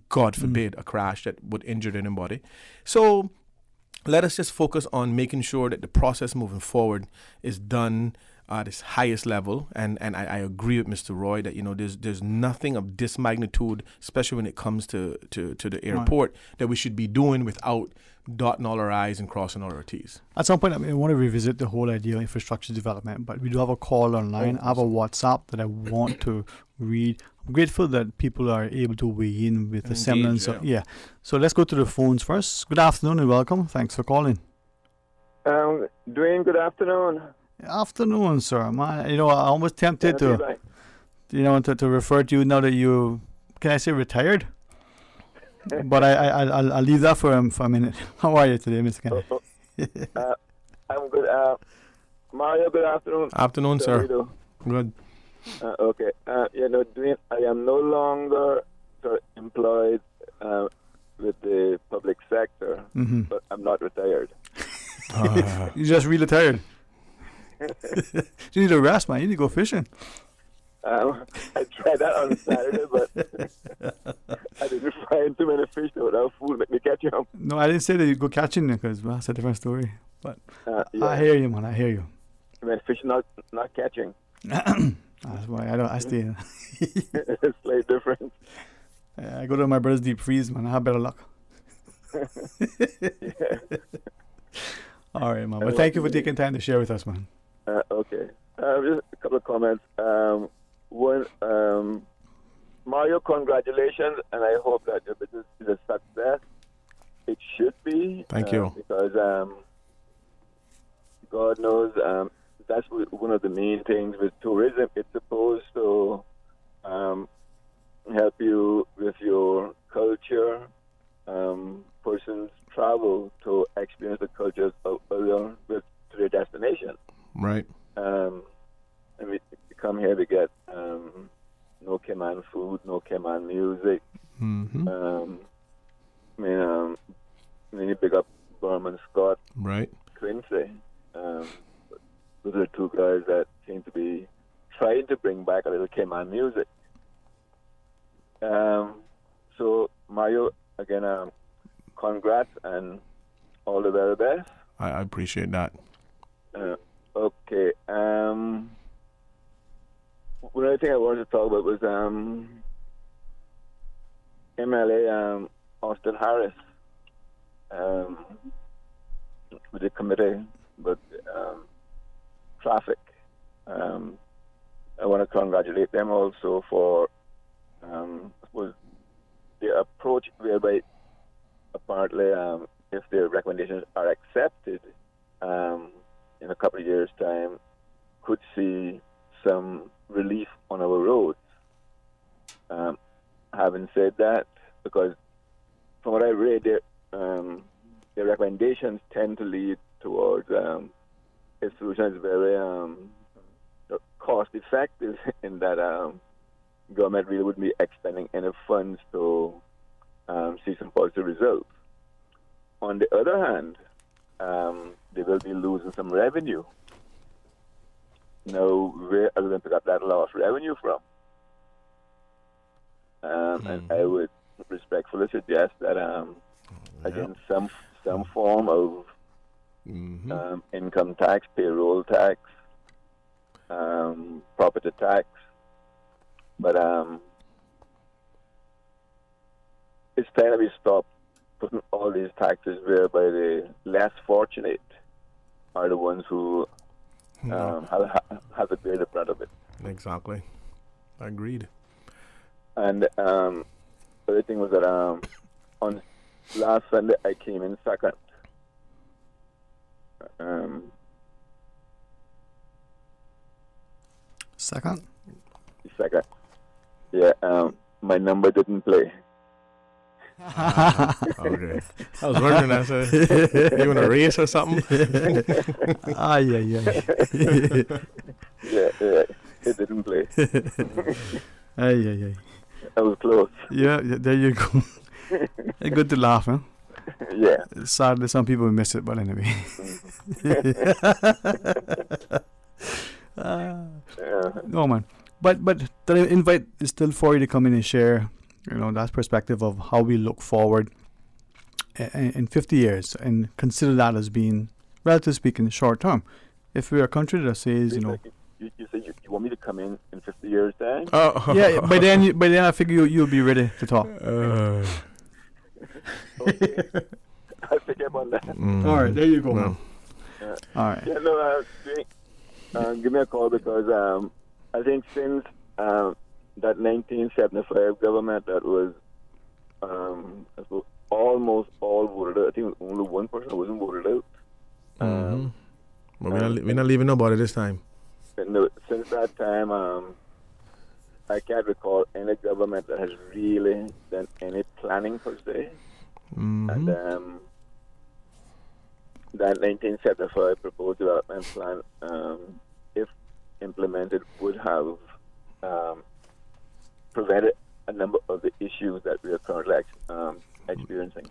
God forbid, a crash that would injure anybody. So let us just focus on making sure that the process moving forward is done at its highest level, and I agree with Mr. Roy that there's nothing of this magnitude, especially when it comes to the airport, that we should be doing without dotting all our I's and crossing all our T's. At some point, I want to revisit the whole idea of infrastructure development, but we do have a call online. I have a WhatsApp that I want to read. I'm grateful that people are able to weigh in with the semblance. So let's go to the phones first. Good afternoon and welcome. Thanks for calling. Dwayne, good afternoon. Afternoon, sir. Man, I'm almost tempted to refer to you now that you, can I say, retired? But I'll leave that for a minute. How are you today, Mr. Kennedy? I'm good. Mario, good afternoon. Afternoon, sir. Good. Okay. Dwayne, I am no longer employed with the public sector, but I'm not retired. You just retired. You need to rest, man. You need to go fishing. I tried that on Saturday, but I didn't find too many fish without food. Make me catch them. No, I didn't say that you go catching them, because that's a different story. But I hear you, man. I hear you. I mean, fish not catching. That's why I stay. It's like different. I go to my brother's deep freeze, man. I have better luck. All right, man. But thank you for taking time to share with us, man. Okay. Just a couple of comments. One, Mario, congratulations, and I hope that your business is a success. It should be. Thank you. Because God knows that's one of the main things with tourism. It's supposed to help you with your culture. Persons travel to experience the cultures of other to their destination. Right. And we come here to get no Cayman food, no Cayman music. We need to pick up Berman Scott. Right. Quincy. those are two guys that seem to be trying to bring back a little Cayman music. So, Mario, again, congrats and all the very best. I appreciate that. Okay. One other thing I wanted to talk about was MLA Austin Harris with the committee, but traffic. I want to congratulate them also for was the approach whereby apparently if their recommendations are accepted in a couple of years' time, could see some relief on our roads. Having said that, because from what I read, their recommendations tend to lead towards a solution that's very cost effective in that government really wouldn't be expending any funds to see some positive results. On the other hand, they will be losing some revenue. Now, where are they going to pick up that lost revenue from? And I would respectfully suggest that again some form of income tax, payroll tax, property tax, but it's time to be stopped putting all these taxes whereby the less fortunate are the ones who have to bear the brunt of it. Exactly. Agreed. And the other thing was that on last Sunday I came in second. Second? Second. Yeah, my number didn't play. Okay. I was wondering, I said, you in a race or something? Yeah. Yeah, it didn't play. Aye. I was close. Yeah, there you go. It's good to laugh, huh? Yeah. Sadly, some people miss it, but anyway. No, man. But the invite is still for you to come in and share, that perspective of how we look forward in 50 years and consider that as being, relatively speaking, short term. If we're a country that says, You say you want me to come in 50 years' time? Oh. Yeah, by then I figure you'll be ready to talk. Okay. I'll pick up on that. All right, there you go, man. All right. Yeah, no, give me a call because I think since that 1975 government that was almost all voted out, I think only one person wasn't voted out. But we're not leaving nobody this time. Since that time, I can't recall any government that has really done any planning per se. And that 1975 proposed development plan, if implemented, would have prevented a number of the issues that we are currently experiencing.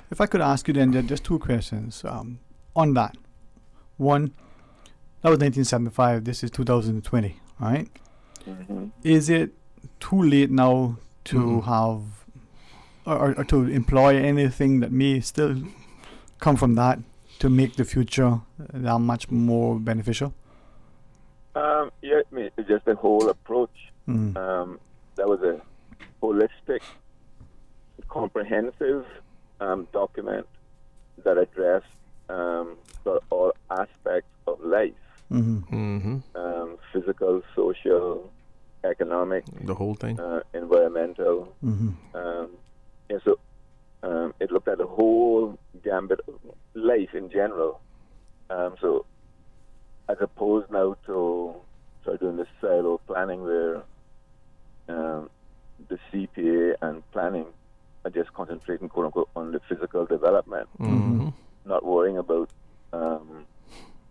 If I could ask you then just two questions on that. One, that was 1975. This is 2020, right? Is it too late now to have or to employ anything that may still come from that to make the future that much more beneficial? Yeah, it's just the whole approach. That was a holistic, comprehensive document that addressed all aspects of life. Physical, social, economic, the whole thing, environmental. So it looked at the whole gambit of life in general. So as opposed now to doing this silo planning where the CPA and planning are just concentrating, quote unquote, on the physical development, not worrying about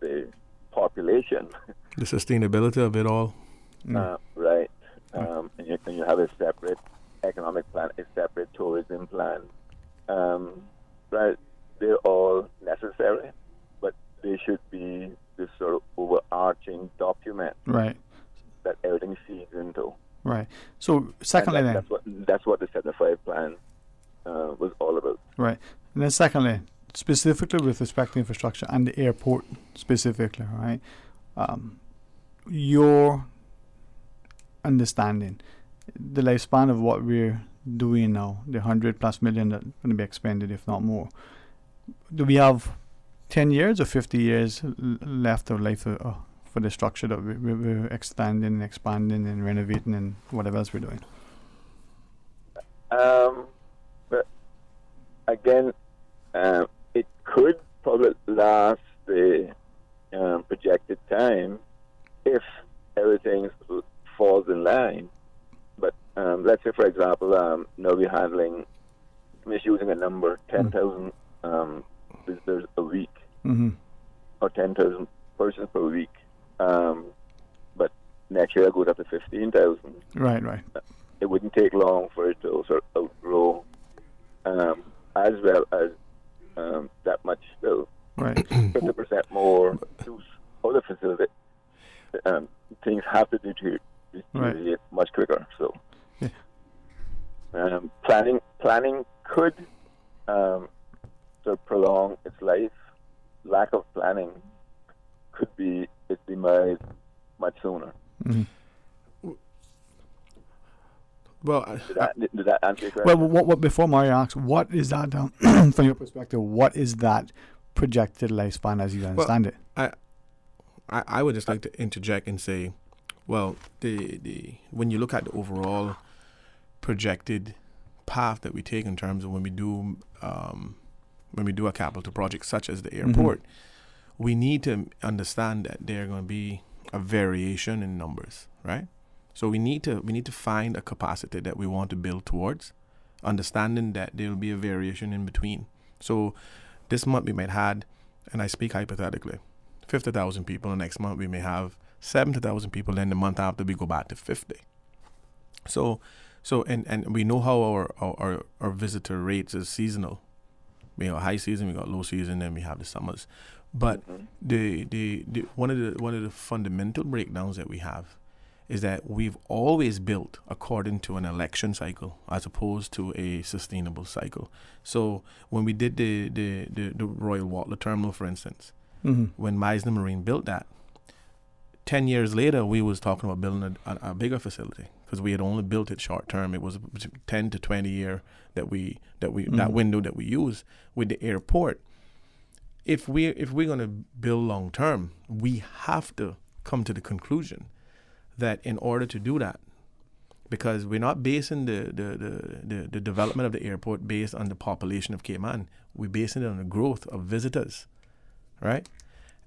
the population, the sustainability of it all. Right. And you have a separate economic plan, a separate tourism plan. Right. They're all necessary, but they should be this sort of overarching overarching document. Right. That everything feeds into. Right. So secondly, that's what the 75 plan was all about. Right. And then secondly, specifically with respect to infrastructure and the airport specifically, right? Your understanding, the lifespan of what we're doing now, the 100+ million that's going to be expended, if not more. Do we have 10 years or 50 years left of life for the structure that we're extending and expanding and renovating and whatever else we're doing? But again, it could probably last the projected time if everything falls in line. But let's say, for example, now we're handling, misusing a number, 10,000 visitors a week, or 10,000 persons per week. But next year it goes up to 15,000. Right. It wouldn't take long for it to sort of outgrow, as well as that much still. Right. 50% more use of the facility. Things have to deteriorate much quicker. So, planning could sort of prolong its life. Lack of planning could be its demise much sooner. Well, did that answer your question? Well, what before Mario asks, what is that from your perspective? What is that projected lifespan as you understand it? I would just like to interject and say, well, the when you look at the overall projected path that we take in terms of when we do a capital project such as the airport, we need to understand that there are going to be a variation in numbers, right? So we need to find a capacity that we want to build towards, understanding that there will be a variation in between. So this month we might have, and I speak hypothetically, 50,000 people. The next month we may have 70,000 people. Then the month after we go back to 50. So and we know how our visitor rates is seasonal. We have high season, we got low season, then we have the summers. But the one of the fundamental breakdowns that we have is that we've always built according to an election cycle as opposed to a sustainable cycle. So when we did the Royal Watler Terminal, for instance, when Meisner Marine built that, 10 years later we was talking about building a bigger facility because we had only built it short term. It was 10 to 20 year that window that we use with the airport. If we're going to build long term, we have to come to the conclusion that in order to do that, because we're not basing the development of the airport based on the population of Cayman, we're basing it on the growth of visitors, right?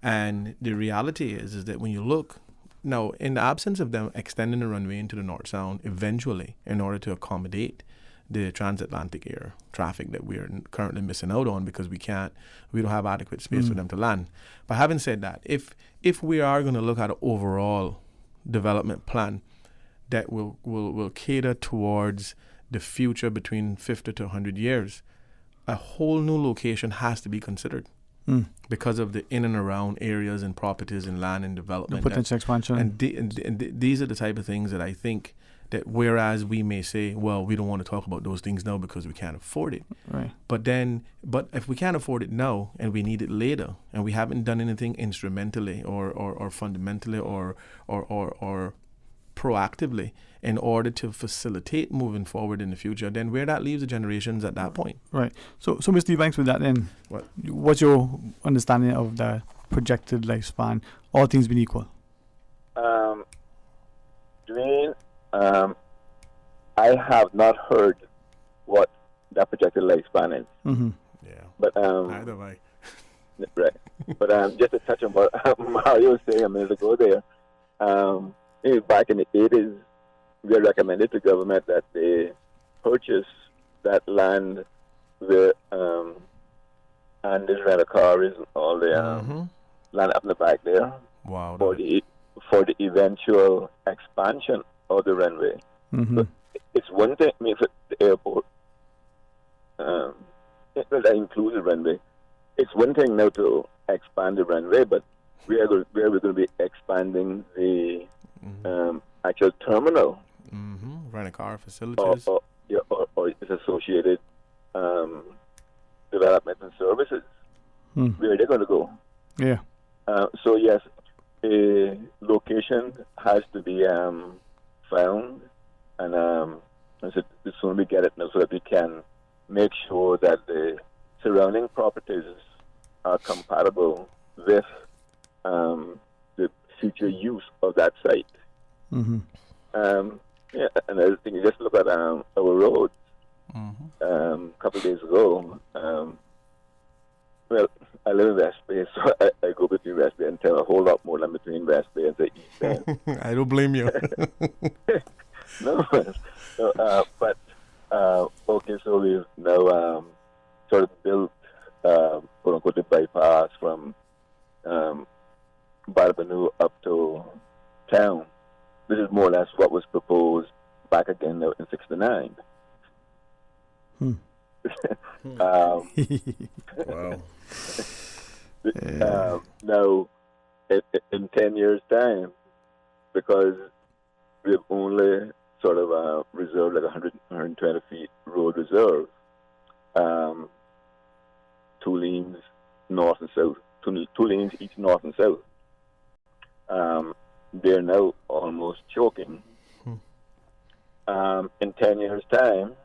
And the reality is that when you look, now in the absence of them extending the runway into the North Sound, eventually, in order to accommodate the transatlantic air traffic that we are currently missing out on because we don't have adequate space for them to land. But having said that, if we are going to look at an overall development plan that will cater towards the future between 50 to 100 years, a whole new location has to be considered because of the in and around areas and properties and land and development. The potential expansion. And these are the type of things that I think that whereas we may say, well, we don't want to talk about those things now because we can't afford it. Right. But if we can't afford it now and we need it later and we haven't done anything instrumentally or fundamentally or proactively in order to facilitate moving forward in the future, then where that leaves the generations at that point. Right. So Mr. Ebanks, with that then, what's your understanding of the projected lifespan, all things being equal? Dwayne, I have not heard what that projected lifespan is. Yeah. But neither have I. Right. But just to touch on what Mario was saying a minute ago there, back in the 80s, we had recommended to government that they purchase that land where Andes Rent-A-Car is, all the land up in the back there. Wow. For the eventual expansion of the runway. So it's one thing, for the airport, that includes the runway. It's one thing now to expand the runway, but where we're going to be expanding expanding the actual terminal. Rent-a-car facilities. Or its associated development and services. Where they're going to go. Yeah. So yes, a location has to be found, and so the sooner we get it now, so that we can make sure that the surrounding properties are compatible with the future use of that site. Yeah, and I think you just look at our roads. A couple of days ago, well, I live in West Bay, so I go between West Bay and Town a whole lot more than between West Bay and the East End. I don't blame you. No, but okay, so we've now sort of built, quote unquote, the bypass from Barbanu up to Town. This is more or less what was proposed back again in '69. Wow. Now, in 10 years' time, because we've only sort of reserved like 120 feet road reserve, 2 lanes north and south, two lanes each north and south. They're now almost choking. In 10 years' time,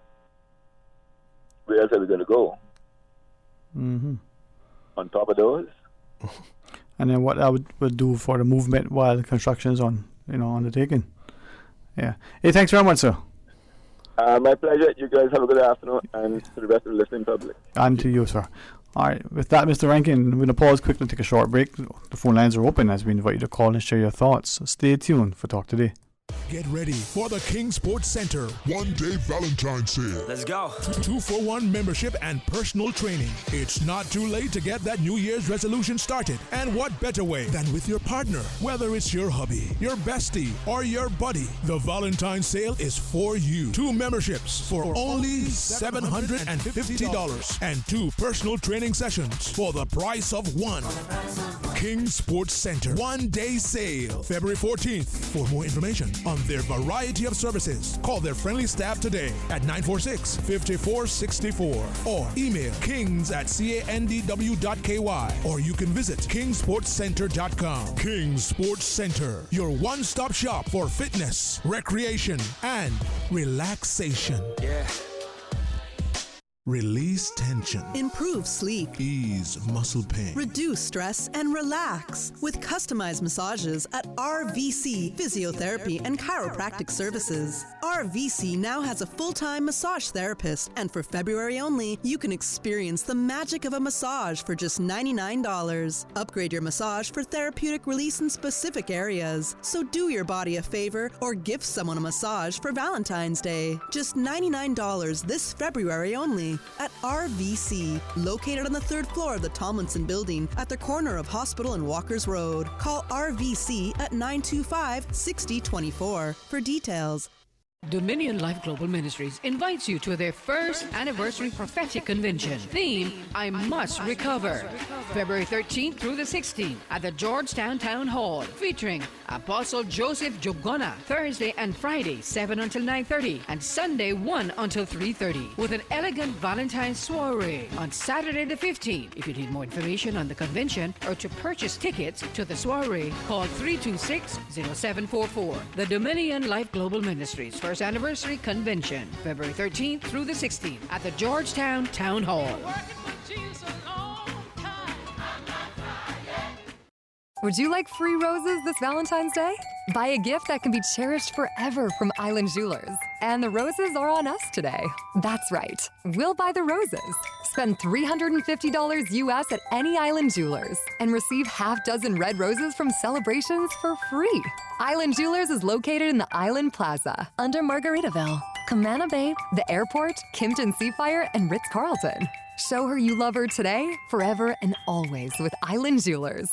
where else are we going to go? On top of those? And then what that would do for the movement while construction is undertaken. Yeah. Hey, thanks very much, sir. My pleasure. You guys have a good afternoon, and to the rest of the listening public. And to you, sir. All right. With that, Mr. Rankin, we're going to pause quickly and take a short break. The phone lines are open as we invite you to call and share your thoughts. So stay tuned for Talk Today. Get ready for the King Sports Center one-day Valentine's sale. Let's go. 2-for-1 membership and personal training. It's not too late to get that New Year's resolution started. And what better way than with your partner? Whether it's your hubby, your bestie, or your buddy, the Valentine's sale is for you. 2 memberships for only $750 and 2 personal training sessions for the price of 1. King Sports Center one-day sale, February 14th. For more information on their variety of services, call their friendly staff today at 946-5464 or email kings@candw.ky, or you can visit kingsportscenter.com. King Sports Center, your one-stop shop for fitness, recreation, and relaxation. Yeah. Release tension. Improve sleep. Ease muscle pain. Reduce stress and relax with customized massages at RVC Physiotherapy and Chiropractic Services. RVC now has a full-time massage therapist, and for February only, you can experience the magic of a massage for just $99. Upgrade your massage for therapeutic release in specific areas. So do your body a favor or gift someone a massage for Valentine's Day. Just $99 this February only at RVC, located on the 3rd floor of the Tomlinson Building at the corner of Hospital and Walkers Road. Call RVC at 925-6024 for details. Dominion Life Global Ministries invites you to their first anniversary prophetic convention. Theme, I Must Recover. February 13th through the 16th at the Georgetown Town Hall, featuring Apostle Joseph Jogona, Thursday and Friday, 7 until 9:30, and Sunday, 1 until 3:30, with an elegant Valentine's soiree on Saturday the 15th. If you need more information on the convention or to purchase tickets to the soiree, call 326-0744. The Dominion Life Global Ministries first anniversary convention, February 13th through the 16th at the Georgetown Town Hall. Would you like free roses this Valentine's Day? Buy a gift that can be cherished forever from Island Jewelers. And the roses are on us today. That's right. We'll buy the roses. Spend $350 US at any Island Jewelers and receive half dozen red roses from Celebrations for free. Island Jewelers is located in the Island Plaza under Margaritaville, Camana Bay, the airport, Kimpton Seafire, and Ritz-Carlton. Show her you love her today, forever, and always with Island Jewelers.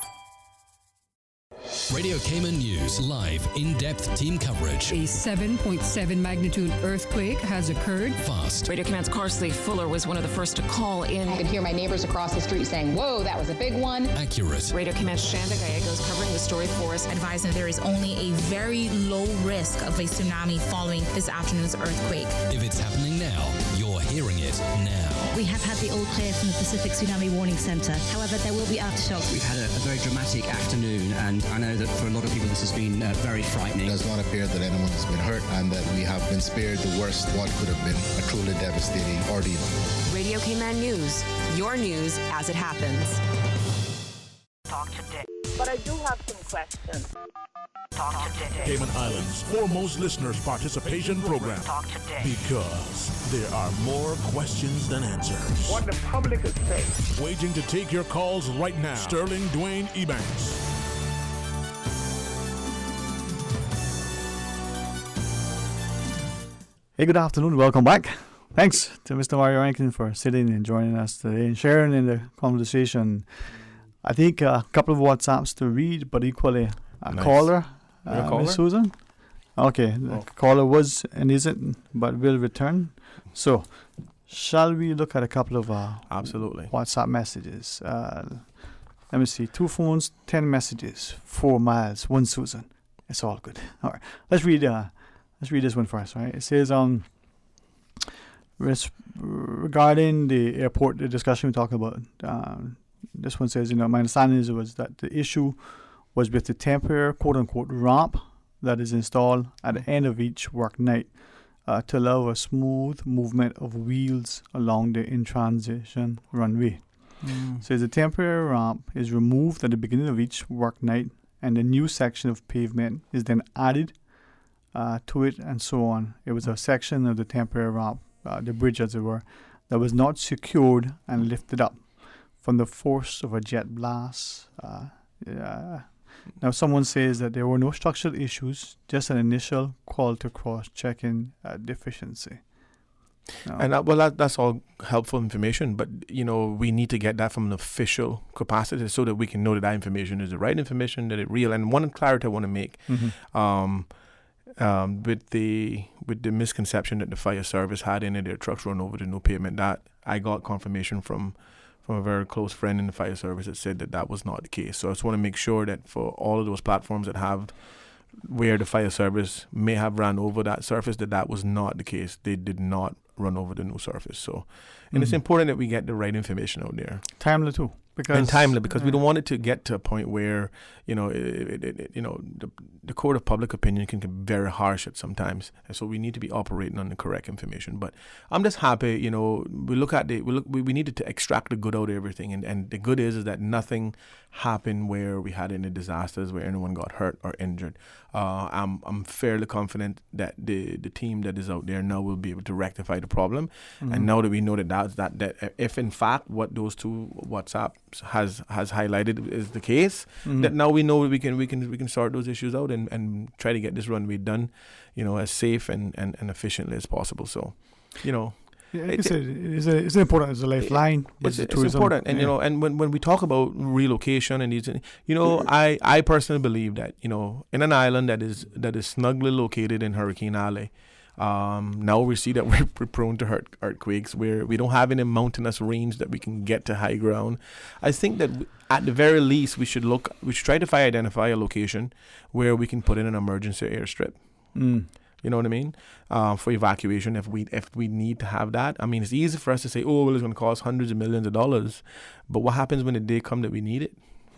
Radio Cayman News, live, in-depth team coverage. A 7.7 magnitude earthquake has occurred. Fast. Radio Command's Carsley Fuller was one of the first to call in. I could hear my neighbors across the street saying, whoa, that was a big one. Accurate. Radio Command's Shanda Gallegos covering the story for us. Advising there is only a very low risk of a tsunami following this afternoon's earthquake. If it's happening now, you're hearing it now. We have had the all clear from the Pacific Tsunami Warning Centre. However, there will be aftershocks. We've had a very dramatic afternoon, and I know that for a lot of people this has been very frightening. It does not appear that anyone has been hurt and that we have been spared the worst what could have been a truly devastating ordeal. Radio Cayman News, your news as it happens. Talk today. But I do have some questions. Talk today. Cayman Islands' foremost listeners participation program. Talk today. Because there are more questions than answers. What the public is saying. Waiting to take your calls right now. Sterling Dwayne Ebanks. Hey, good afternoon. Welcome back. Thanks to Mr. Mario Rankin for sitting and joining us today and sharing in the conversation. I think a couple of WhatsApps to read, but equally a Nice. caller. Caller? Miss Susan? Okay, the caller was and isn't, but will return. So, shall we look at a couple of absolutely WhatsApp messages? Let me see. 2 phones, 10 messages, 4 miles, 1 Susan. It's all good. All right, let's read this one first. Right, it says regarding the airport, the discussion we talked about. This one says, my understanding was that the issue was with the temporary quote-unquote ramp that is installed at the end of each work night to allow a smooth movement of wheels along the in-transition runway. So the temporary ramp is removed at the beginning of each work night, and a new section of pavement is then added to it, and so on. It was a section of the temporary ramp, the bridge as it were, that was not secured and lifted up from the force of a jet blast. Now, someone says that there were no structural issues, just an initial call to cross-checking deficiency. And that's all helpful information, but we need to get that from an official capacity so that we can know that information is the right information, that it's real. And one clarity I want to make, with the misconception that the fire service had any of their trucks run over the new pavement, that I got confirmation from a very close friend in the fire service that said that was not the case. So I just want to make sure that for all of those platforms that have where the fire service may have ran over that surface, that was not the case. They did not run over the new surface. So, and it's important that we get the right information out there. Timely too. Because we don't want it to get to a point where the court of public opinion can get very harsh at sometimes, and so we need to be operating on the correct information. But I'm just happy, we needed to extract the good out of everything, and the good is that nothing happened where we had any disasters where anyone got hurt or injured. I'm fairly confident that the team that is out there now will be able to rectify the problem, and now that we know that if in fact what those 2 WhatsApp has highlighted is the case, that now we know we can sort those issues out and try to get this runway done, as safe and efficiently as possible. So, it's important as a lifeline. It's important, and and when we talk about relocation and these, I personally believe that in an island that is snugly located in Hurricane Alley. Now we see that we're prone to earthquakes, where we don't have any mountainous range that we can get to high ground. I think that at the very least we should try to identify a location where we can put in an emergency airstrip. You know what I mean? For evacuation, if we need to have that. I mean, it's easy for us to say, oh, well, it's going to cost hundreds of millions of dollars. But what happens when the day comes that we need it?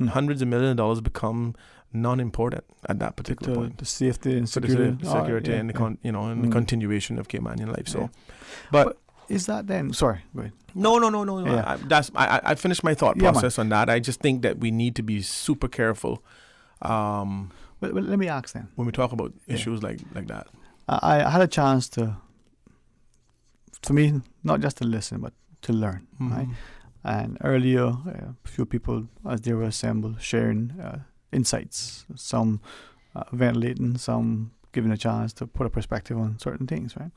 Hundreds of millions of dollars become non-important at that particular point. The safety and for security, the security and the continuation of Caymanian life. So, but is that then? Sorry, go ahead. No. I finished my thought process on that. I just think that we need to be super careful. Well, let me ask then. When we talk about issues like that, I had a chance for me, not just to listen, but to learn. Right? And earlier, a few people, as they were assembled, sharing insights, some ventilating, some giving a chance to put a perspective on certain things, right?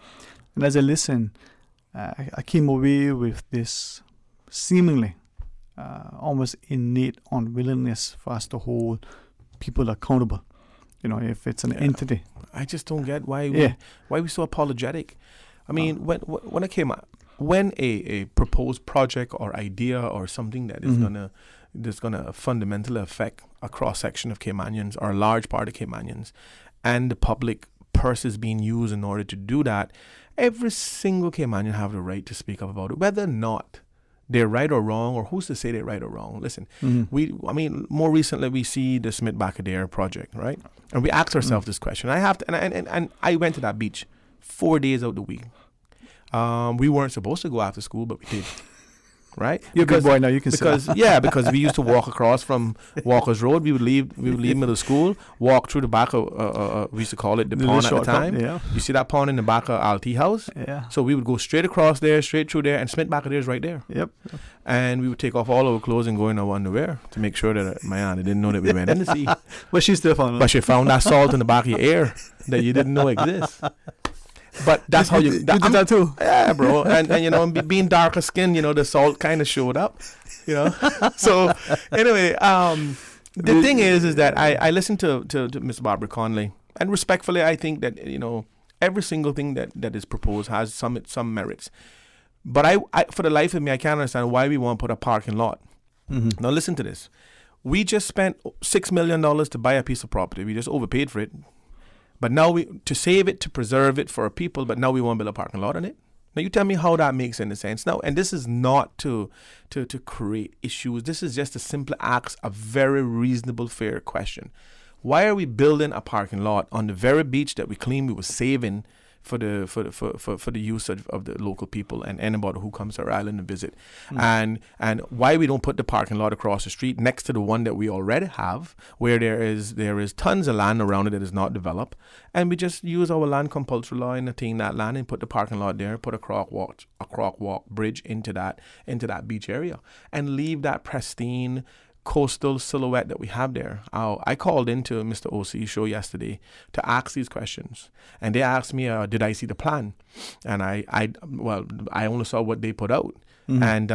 And as I listened, I came away with this seemingly almost innate unwillingness for us to hold people accountable. If it's an entity. I just don't get why we so apologetic. I mean, when it came out, when a proposed project or idea or something that is gonna fundamentally affect a cross section of Caymanians or a large part of Caymanians, and the public purse is being used in order to do that, every single Caymanian have the right to speak up about it, whether or not they're right or wrong, or who's to say they're right or wrong. Listen, more recently we see the Smith-Bacadere project, right? And we ask ourselves this question. And I went to that beach 4 days out of the week. We weren't supposed to go after school, but we did. Right? You're a big boy now. You can because we used to walk across from Walker's Road. We would leave middle school, walk through the back of we used to call it the pond at the time. Yeah. You see that pond in the back of Alti House? Yeah. So we would go straight across there, straight through there, and Smith-Bacadere is right there. Yep. And we would take off all our clothes and go in our underwear to make sure that my aunt didn't know that we went in the sea. But she still found it. But she found that salt in the back of your ear that you didn't know exists. But that's how you did that too. Yeah, bro. And being darker skinned, the salt kind of showed up, So anyway, the thing is that I listened to Miss Barbara Conley, and respectfully, I think that every single thing that is proposed has some merits. But I for the life of me, I can't understand why we want to put a parking lot. Mm-hmm. Now listen to this. We just spent $6 million to buy a piece of property. We just overpaid for it. But now to save it, to preserve it for our people, but now we want to build a parking lot on it. Now you tell me how that makes any sense. Now, and this is not to create issues. This is just to simply ask a very reasonable, fair question. Why are we building a parking lot on the very beach that we claim we were saving for the use of the local people and anybody who comes to our island to visit? And why we don't put the parking lot across the street next to the one that we already have, where there is tons of land around it that is not developed, and we just use our land compulsory law and attain that land and put the parking lot there, put a croc walk bridge into that beach area, and leave that pristine coastal silhouette that we have there. I called into Mr. OC's show yesterday to ask these questions, and they asked me, did I see the plan? And I only saw what they put out. Mm-hmm. And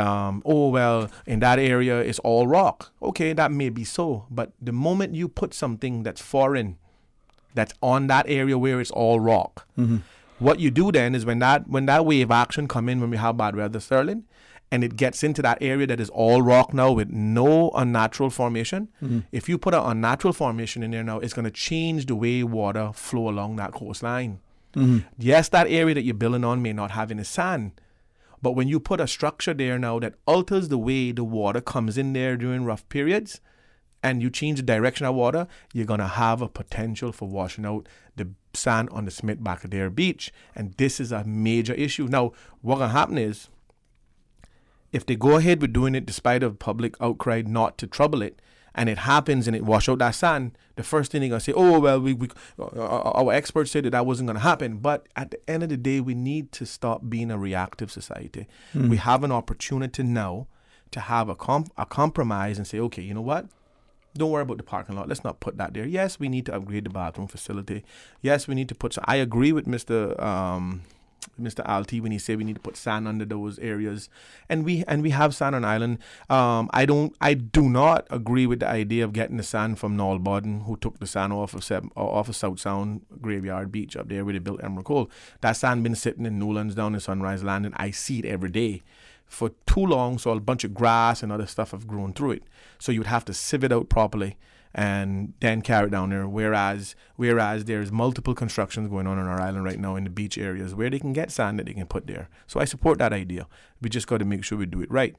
in that area it's all rock. Okay, that may be so, but the moment you put something that's foreign, that's on that area where it's all rock, what you do then is when that wave action come in, when we have bad weather, Sterling, and it gets into that area that is all rock now with no unnatural formation. If you put an unnatural formation in there now, it's going to change the way water flow along that coastline. Yes, that area that you're building on may not have any sand, but when you put a structure there now that alters the way the water comes in there during rough periods, and you change the direction of water, you're going to have a potential for washing out the sand on the Smith-Bacadere beach. And this is a major issue. Now, what's going to happen is, if they go ahead with doing it despite of public outcry not to trouble it, and it happens and it wash out that sand, the first thing they're going to say, our experts said that wasn't going to happen. But at the end of the day, we need to stop being a reactive society. We have an opportunity now to have a compromise and say, okay, you know what? Don't worry about the parking lot. Let's not put that there. Yes, we need to upgrade the bathroom facility. Yes, we need to put... I agree with Mr. Alti when he said we need to put sand under those areas, and we have sand on island. I do not agree with the idea of getting the sand from Noel Bodden, who took the sand off of South Sound Graveyard Beach up there where they built Emerald Cove. That sand been sitting in Newlands down in Sunrise Landing. I see it every day for too long, so a bunch of grass and other stuff have grown through it. So you would have to sieve it out properly and then carry it down there. Whereas there's multiple constructions going on our island right now in the beach areas where they can get sand that they can put there. So I support that idea. We just got to make sure we do it right.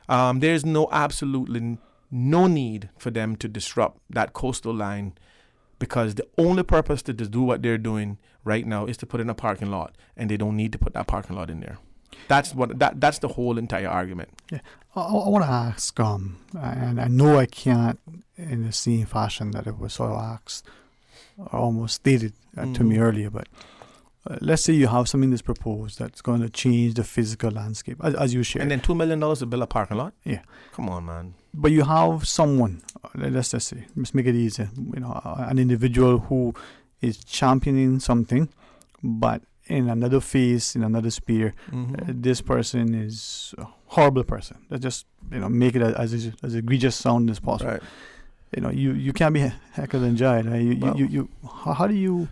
There's absolutely no need for them to disrupt that coastal line, because the only purpose to do what they're doing right now is to put in a parking lot, and they don't need to put that parking lot in there. That's the whole entire argument. Yeah, I want to ask, and I know I can't in the same fashion that it was sort of asked or almost stated to me earlier, but let's say you have something that's proposed that's going to change the physical landscape, as you shared. And then $2 million to build a parking lot? Yeah. Come on, man. But you have someone, let's just say, let's make it easy, an individual who is championing something, but in another phase, in another sphere, this person is a horrible person. Let's just make it as egregious sound as possible. Right. You can't be Heckle and Jive. How do you?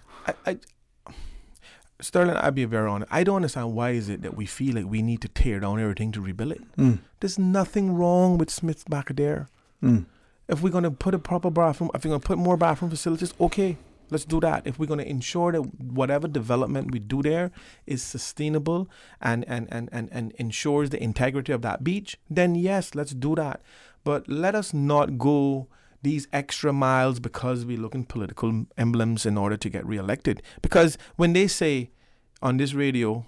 Sterling, I'll be very honest. I don't understand why is it that we feel like we need to tear down everything to rebuild it. There's nothing wrong with Smith's back there. If we're going to put a proper bathroom, if we're going to put more bathroom facilities, okay, let's do that. If we're going to ensure that whatever development we do there is sustainable and ensures the integrity of that beach, then yes, let's do that. But let us not go these extra miles because we're looking political emblems in order to get reelected. Because when they say on this radio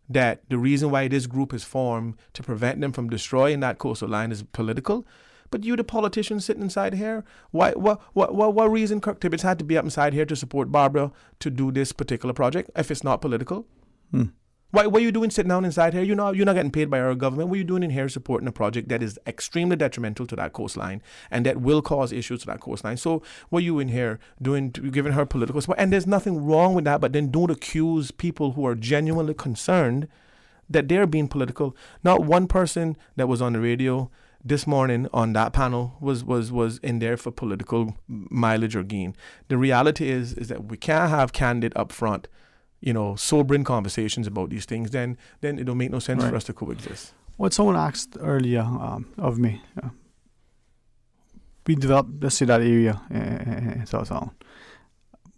that the reason why this group is formed to prevent them from destroying that coastal line is political, but you, the politician sitting inside here, what reason Kirk Tibbetts had to be up inside here to support Barbara to do this particular project if it's not political? What are you doing sitting down inside here? You're not getting paid by our government. What are you doing in here supporting a project that is extremely detrimental to that coastline and that will cause issues to that coastline? So what are you in here doing, giving her political support? And there's nothing wrong with that, but then don't accuse people who are genuinely concerned that they're being political. Not one person that was on the radio this morning on that panel was in there for political mileage or gain. The reality is that we can't have candid upfront, sobering conversations about these things, then it don't make no sense for us to coexist. What someone asked earlier of me, we developed, let's say, that area in Southtown.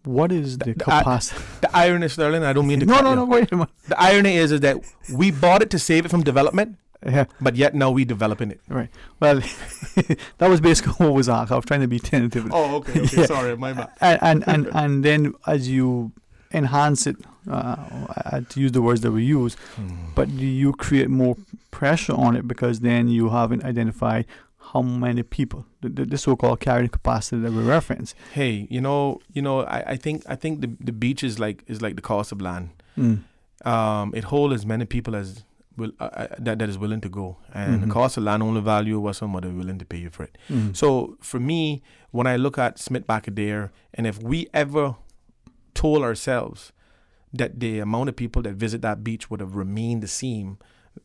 What is the capacity? The irony, Sterling, I don't mean to No, wait a minute. The irony is that we bought it to save it from development, but yet now we're developing it. Right. Well, that was basically what was asked. I was trying to be tentative. Oh, okay. Sorry, my bad. And then as you enhance it, to use the words that we use, but do you create more pressure on it because then you haven't identified how many people, the so-called carrying capacity that we reference? Hey, I think the beach is like the cost of land. It holds as many people as that is willing to go, and the cost of land only value what somebody is willing to pay you for it. So for me, when I look at Smith back there, and if we ever told ourselves that the amount of people that visit that beach would have remained the same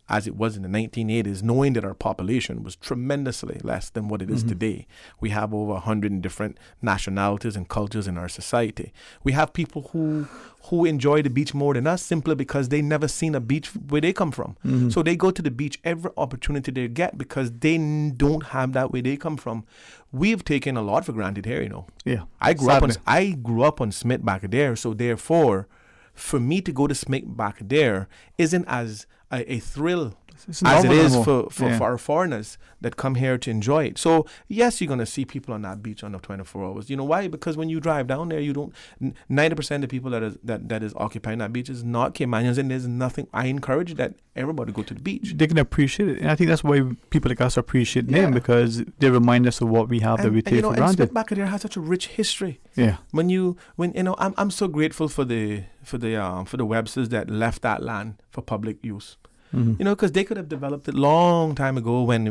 as it was in the 1980s, knowing that our population was tremendously less than what it is today. We have over 100 different nationalities and cultures in our society. We have people who enjoy the beach more than us simply because they never seen a beach where they come from. So they go to the beach every opportunity they get because they don't have that where they come from. We've taken a lot for granted here, Yeah. I grew up on Smith back there, so therefore, for me to go to Smith back there isn't as a thrill as it is for our foreigners that come here to enjoy it. So yes, you're going to see people on that beach under 24 hours. You know why? Because when you drive down there, 90% of the people that is occupying that beach is not Caymanians, and there's nothing. I encourage that everybody go to the beach. They can appreciate it, and I think that's why people like us appreciate them, because they remind us of what we have that we take for granted. And Smith back there has such a rich history. Yeah. I'm so grateful for the Websters that left that land for public use. Because they could have developed it long time ago when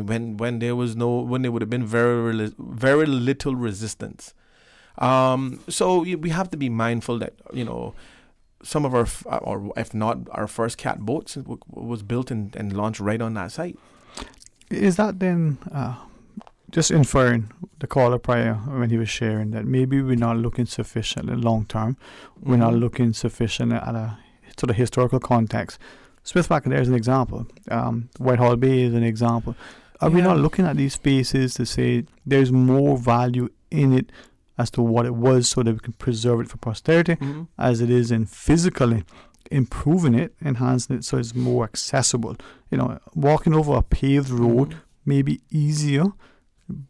there would have been very, very little resistance. So we have to be mindful that some of our, or if not our first cat boats, was built and launched right on that site. Is that then just inferring the caller prior when he was sharing that maybe we're not looking sufficient in long term, we're not looking sufficient at a sort of historical context? Smith back there is an example. Whitehall Bay is an example. Are we not looking at these spaces to say there's more value in it as to what it was, so that we can preserve it for posterity, as it is in physically improving it, enhancing it so it's more accessible? Walking over a paved road may be easier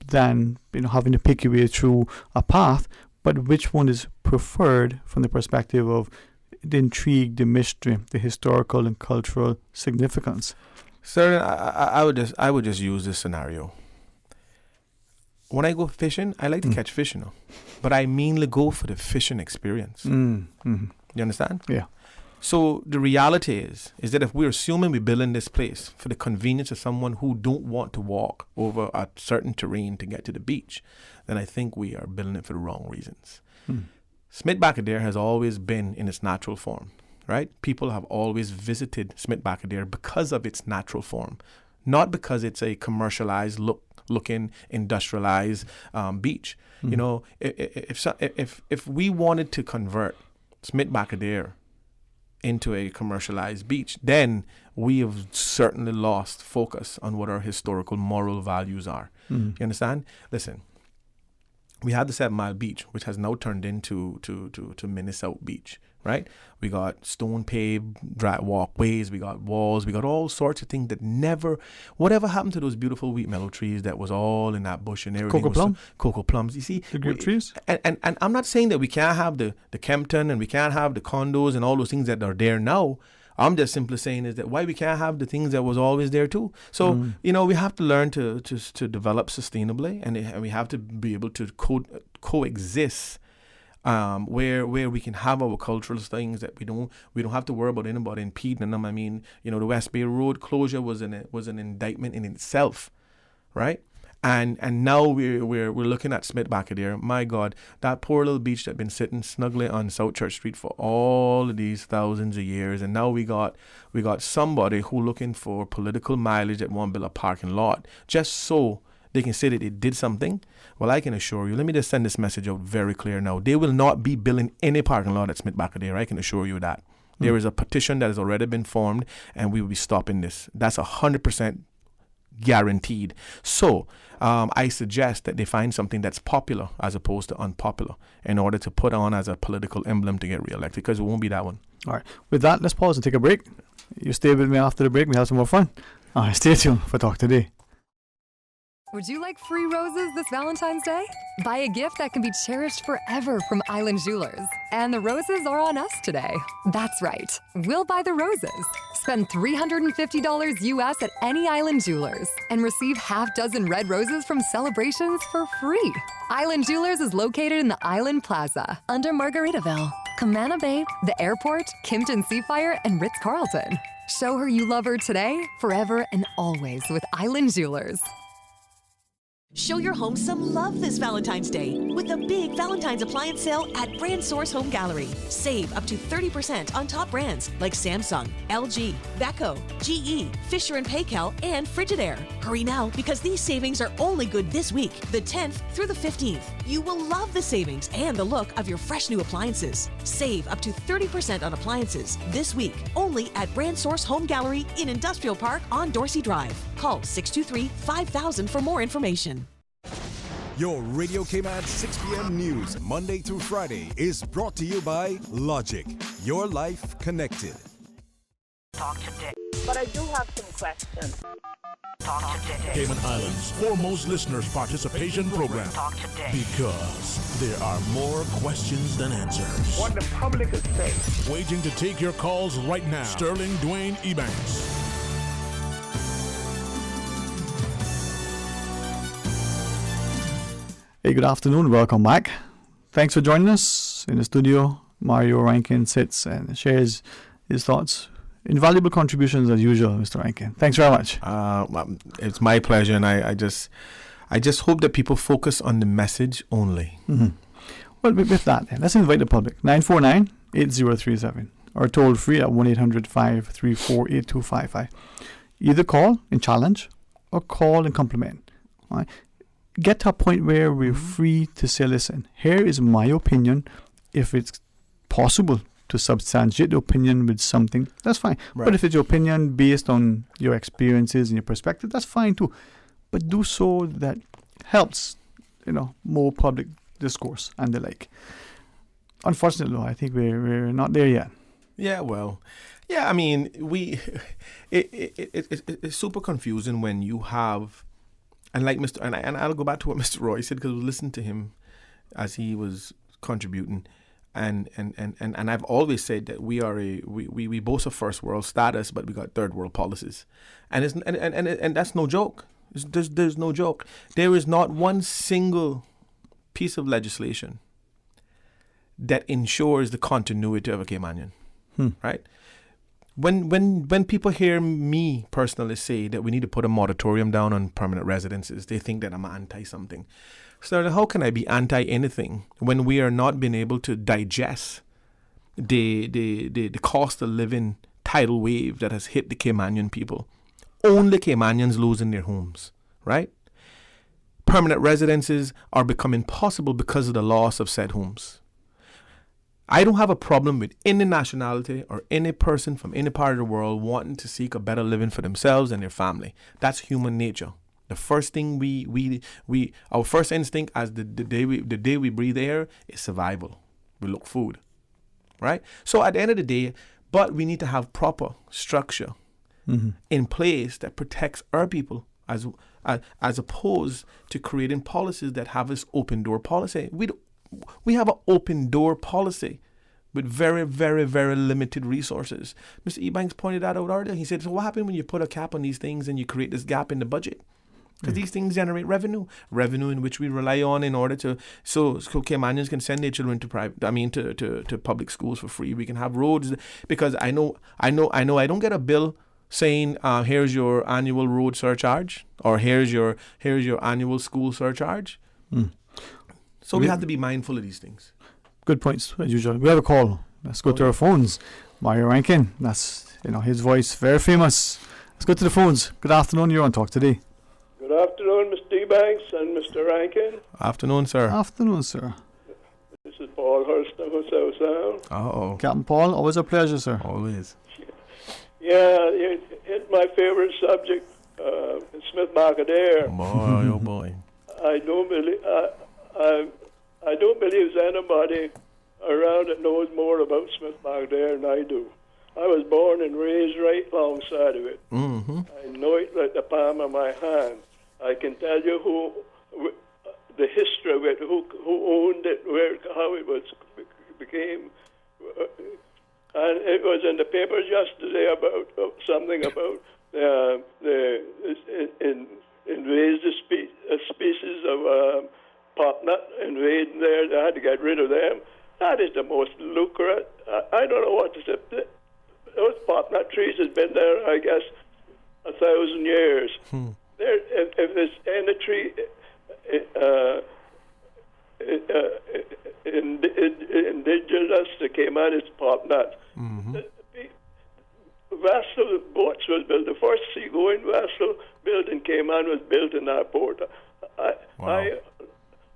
than having to pick your way through a path, but which one is preferred from the perspective of the intrigue, the mystery, the historical and cultural significance? Sir, I would just use this scenario. When I go fishing, I like to catch fish, but I mainly go for the fishing experience. You understand? Yeah. So the reality is that if we're assuming we're building this place for the convenience of someone who don't want to walk over a certain terrain to get to the beach, then I think we are building it for the wrong reasons. Smith back there has always been in its natural form, right? People have always visited Smith back there because of its natural form, not because it's a commercialized look looking industrialized beach. You know, if we wanted to convert Smith-Barcadere into a commercialized beach, then we have certainly lost focus on what our historical moral values are. You understand? Listen, we had the 7 Mile Beach, which has now turned into to Minnesota Beach, right? We got stone paved walkways, we got walls, we got all sorts of things that whatever happened to those beautiful wheat mellow trees that was all in that bush and everything? Cocoa plums, you see? The grape trees? And I'm not saying that we can't have the Kempton and we can't have the condos and all those things that are there now. I'm just simply saying is that why we can't have the things that was always there too. So, you know, we have to learn to develop sustainably, and we have to be able to coexist where we can have our cultural things that we don't have to worry about anybody impeding them. I mean, you know, the West Bay Road closure was an indictment in itself, right? And now we're looking at Smith-Barcadere. My God, that poor little beach that's been sitting snugly on South Church Street for all of these thousands of years, and now we got somebody who looking for political mileage that want to build a parking lot just so they can say that they did something. Well, I can assure you, let me just send this message out very clear now. They will not be building any parking lot at Smith-Barcadere. I can assure you that. There is a petition that has already been formed, and we will be stopping this. That's 100% guaranteed. So I suggest that they find something that's popular as opposed to unpopular in order to put on as a political emblem to get reelected, because it won't be that one. All right. With that, let's pause and take a break. You stay with me after the break. We have some more fun. All right. Stay tuned for Talk Today. Would you like free roses this Valentine's Day? Buy a gift that can be cherished forever from Island Jewelers. And the roses are on us today. That's right. We'll buy the roses. Spend $350 US at any Island Jewelers and receive half dozen red roses from Celebrations for free. Island Jewelers is located in the Island Plaza under Margaritaville, Camana Bay, the airport, Kimpton Seafire, and Ritz-Carlton. Show her you love her today, forever, and always with Island Jewelers. Show your home some love this Valentine's Day with a big Valentine's appliance sale at Brand Source Home Gallery. Save up to 30% on top brands like Samsung, LG, Beko, GE, Fisher & Paykel, and Frigidaire. Hurry now because these savings are only good this week, the 10th through the 15th. You will love the savings and the look of your fresh new appliances. Save up to 30% on appliances this week only at Brand Source Home Gallery in Industrial Park on Dorsey Drive. Call 623-5000 for more information. Your Radio Cayman 6 p.m. news, Monday through Friday, is brought to you by Logic. Your life connected. Talk today. But I do have some questions. Talk today. Cayman Islands' foremost listeners participation program. Talk today. Because there are more questions than answers. What the public is saying. Waiting to take your calls right now. Sterling Dwayne Ebanks. Hey, good afternoon. Welcome back. Thanks for joining us in the studio. Mario Rankin sits and shares his thoughts. Invaluable contributions as usual, Mr. Rankin. Thanks very much. It's my pleasure, and I just hope that people focus on the message only. Mm-hmm. Well, with that, then, let's invite the public. 949-8037 or toll free at 1-800-534-8255. Either call and challenge or call and compliment. All right? Get to a point where we're free to say, listen, here is my opinion. If it's possible to substantiate the opinion with something, that's fine. Right. But if it's your opinion based on your experiences and your perspective, that's fine too. But do so that helps, more public discourse and the like. Unfortunately, I think we're not there yet. Yeah, well, I mean, it's super confusing when you have. And like and I'll go back to what Mr. Roy said, because I was listening to him as he was contributing, and I've always said that we boast of first world status, but we got third world policies, and that's no joke. There's no joke. There is not one single piece of legislation that ensures the continuity of a Caymanian, right? When people hear me personally say that we need to put a moratorium down on permanent residences, they think that I'm anti-something. So how can I be anti-anything when we are not being able to digest the cost of living tidal wave that has hit the Caymanian people? Only Caymanians losing their homes, right? permanent residences are becoming possible because of the loss of said homes. I don't have a problem with any nationality or any person from any part of the world wanting to seek a better living for themselves and their family. That's human nature. The first thing our first instinct as the day we breathe air is survival. We look food, right? So at the end of the day, but we need to have proper structure in place that protects our people as opposed to creating policies that have this open door policy. We have an open door policy with very, very, very limited resources. Mr. Ebanks pointed that out earlier. He said, so what happens when you put a cap on these things and you create this gap in the budget? Because these things generate revenue in which we rely on in order to, so Caymanians can send their children to public schools for free. We can have roads, because I know I don't get a bill saying, here's your annual road surcharge, or here's your annual school surcharge. So we have to be mindful of these things. Good points, as usual. We have a call. Let's go to our phones. Mario Rankin, that's his voice, very famous. Let's go to the phones. Good afternoon, you're on Talk Today. Good afternoon, Mr. Ebanks and Mr. Rankin. Afternoon, sir. Afternoon, sir. This is Paul Hurston from South Sound. Uh-oh. Captain Paul, always a pleasure, sir. Always. Yeah, you hit my favorite subject, Smith Macadair. Boy, oh boy. I don't believe there's anybody around that knows more about Smith Macadair than I do. I was born and raised right alongside of it. I know it like the palm of my hand. I can tell you the history of it, who owned it, how it became. And it was in the papers yesterday about something about invasive species of popnut invading there. They had to get rid of them. That is the most lucrative. I don't know what to say. Those popnut trees has been there, I guess, 1,000 years. If there's any tree indigenous that came out, it's popnut. Vessel boats was built. The first seagoing vessel built in Cayman was built in that port.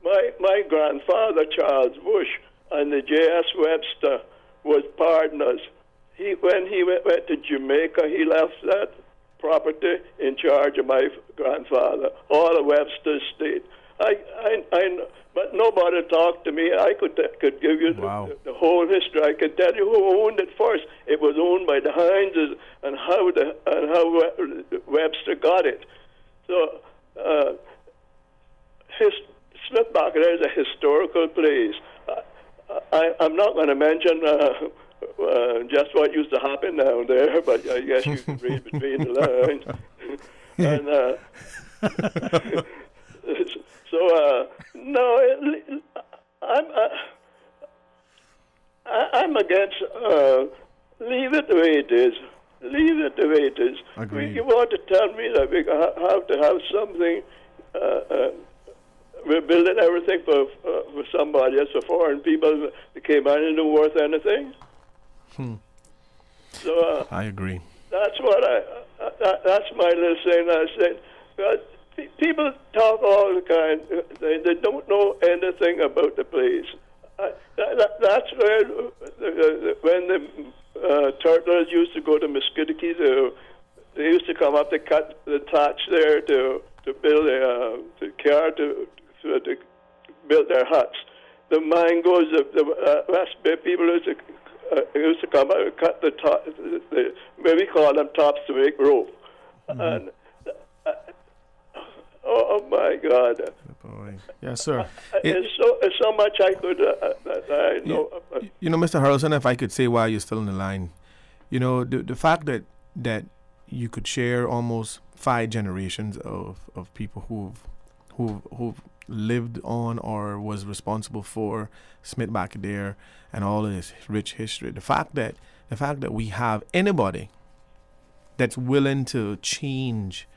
My grandfather, Charles Bush, and the J.S. Webster was partners. When he went to Jamaica, he left that property in charge of my grandfather, all of Webster's estate. But nobody talked to me. I could give you the whole history. I could tell you who owned it first. It was owned by the Hineses, and how Webster got it. So Smith Macadair is a historical place. I'm not going to mention just what used to happen down there, but I guess you can read between the lines. And I'm against leave it the way it is. Leave it the way it is. You want to tell me that we have to have something? We're building everything for somebody else, for foreign people that came out and isn't worth anything. So I agree. That's what that's my little saying. I said, people talk all the time. They don't know anything about the place. That's where when the turtles used to go to Musketaquid, they used to come up to cut the thatch there to build the car to build their huts. The mangoes, the West Bay people used to come out and cut the top, we call them tops to make rope. And oh my God! Yes, sir. It's so much I could that I know. You know, Mr. Harrelson, if I could say while you're still on the line, the fact that you could share almost 5 generations of people who've lived on or was responsible for Smith Macadair and all of this rich history. The fact that we have anybody that's willing to change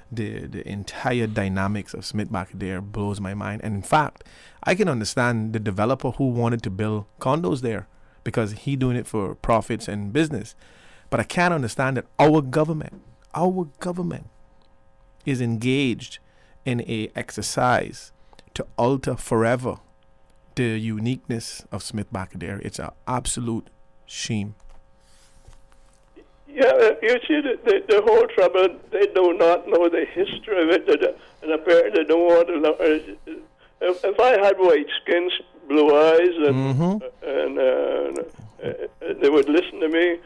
the entire dynamics of Smith Macadair blows my mind. And in fact, I can understand the developer who wanted to build condos there because he doing it for profits and business. But I can't understand that our government is engaged in a exercise to alter forever the uniqueness of Smith-Barcadere. It's an absolute shame. Yeah, you see, the whole trouble, they do not know the history of it, and apparently they don't want to know. If I had white skin, blue eyes, and they would listen to me,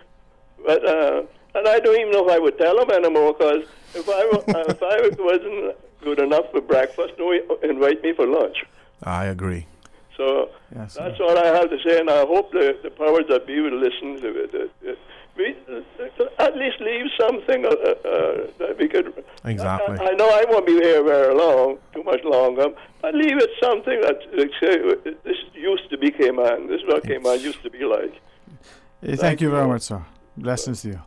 but and I don't even know if I would tell them anymore, because if I wasn't good enough for breakfast, they invite me for lunch. I agree. So that's all I have to say, and I hope the powers that be will listen to it. We at least leave something that we could. Exactly. I know I won't be here very long, too much longer. But leave it something that say this used to be Cayman. This is what Cayman used to be like. Thank you very much, sir. Blessings to you.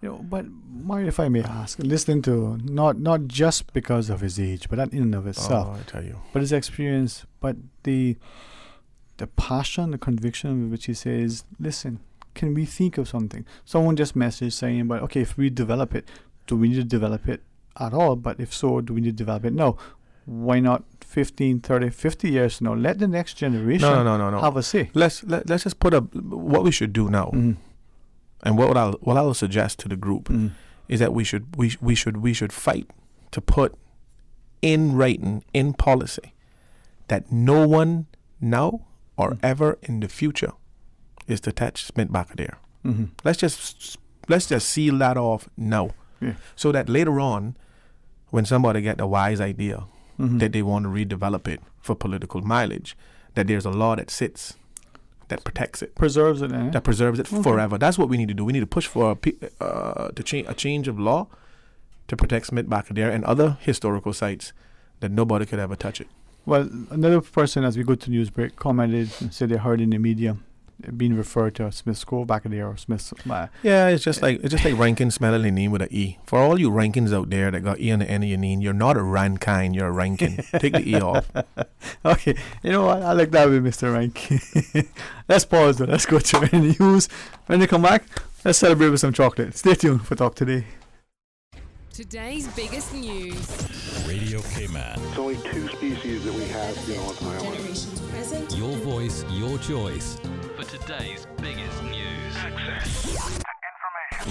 But Mario, if I may ask, listening to not just because of his age, but that in and of itself. I tell you. But his experience, but the passion, the conviction with which he says, listen, can we think of something? Someone just messaged saying, but okay, if we develop it, do we need to develop it at all? But if so, do we need to develop it? No. Why not 15, 30, 50 years from now? Let the next generation no. have a say. Let's just put up what we should do now. And what I'll suggest to the group is that we should fight to put in writing, in policy, that no one now or ever in the future is to touch Smith-Barcadere. Let's just seal that off now, so that later on, when somebody get a wise idea that they want to redevelop it for political mileage, that there's a law that sits that protects it, preserves it, that preserves it forever. That's what we need to do. We need to push for a change of law to protect Smith-Barcadere and other historical sites that nobody could ever touch it. Well, another person, as we go to news break, commented and said they heard in the media being referred to as Smith's Barcadere or Smith's. Yeah, it's just like Rankin smelling a name with an E. For all you Rankins out there that got E on the end of your name, you're not a Rankin, you're a Rankin. Take the E off. Okay, you know what? I like that with Mr. Rankin. Let's pause though. Let's go to the news. When they come back, let's celebrate with some chocolate. Stay tuned for Talk Today. Today's biggest news. Radio Cayman. It's only 2 species that we have here on Island. Generations present. Your voice, your choice. For today's biggest news. Access.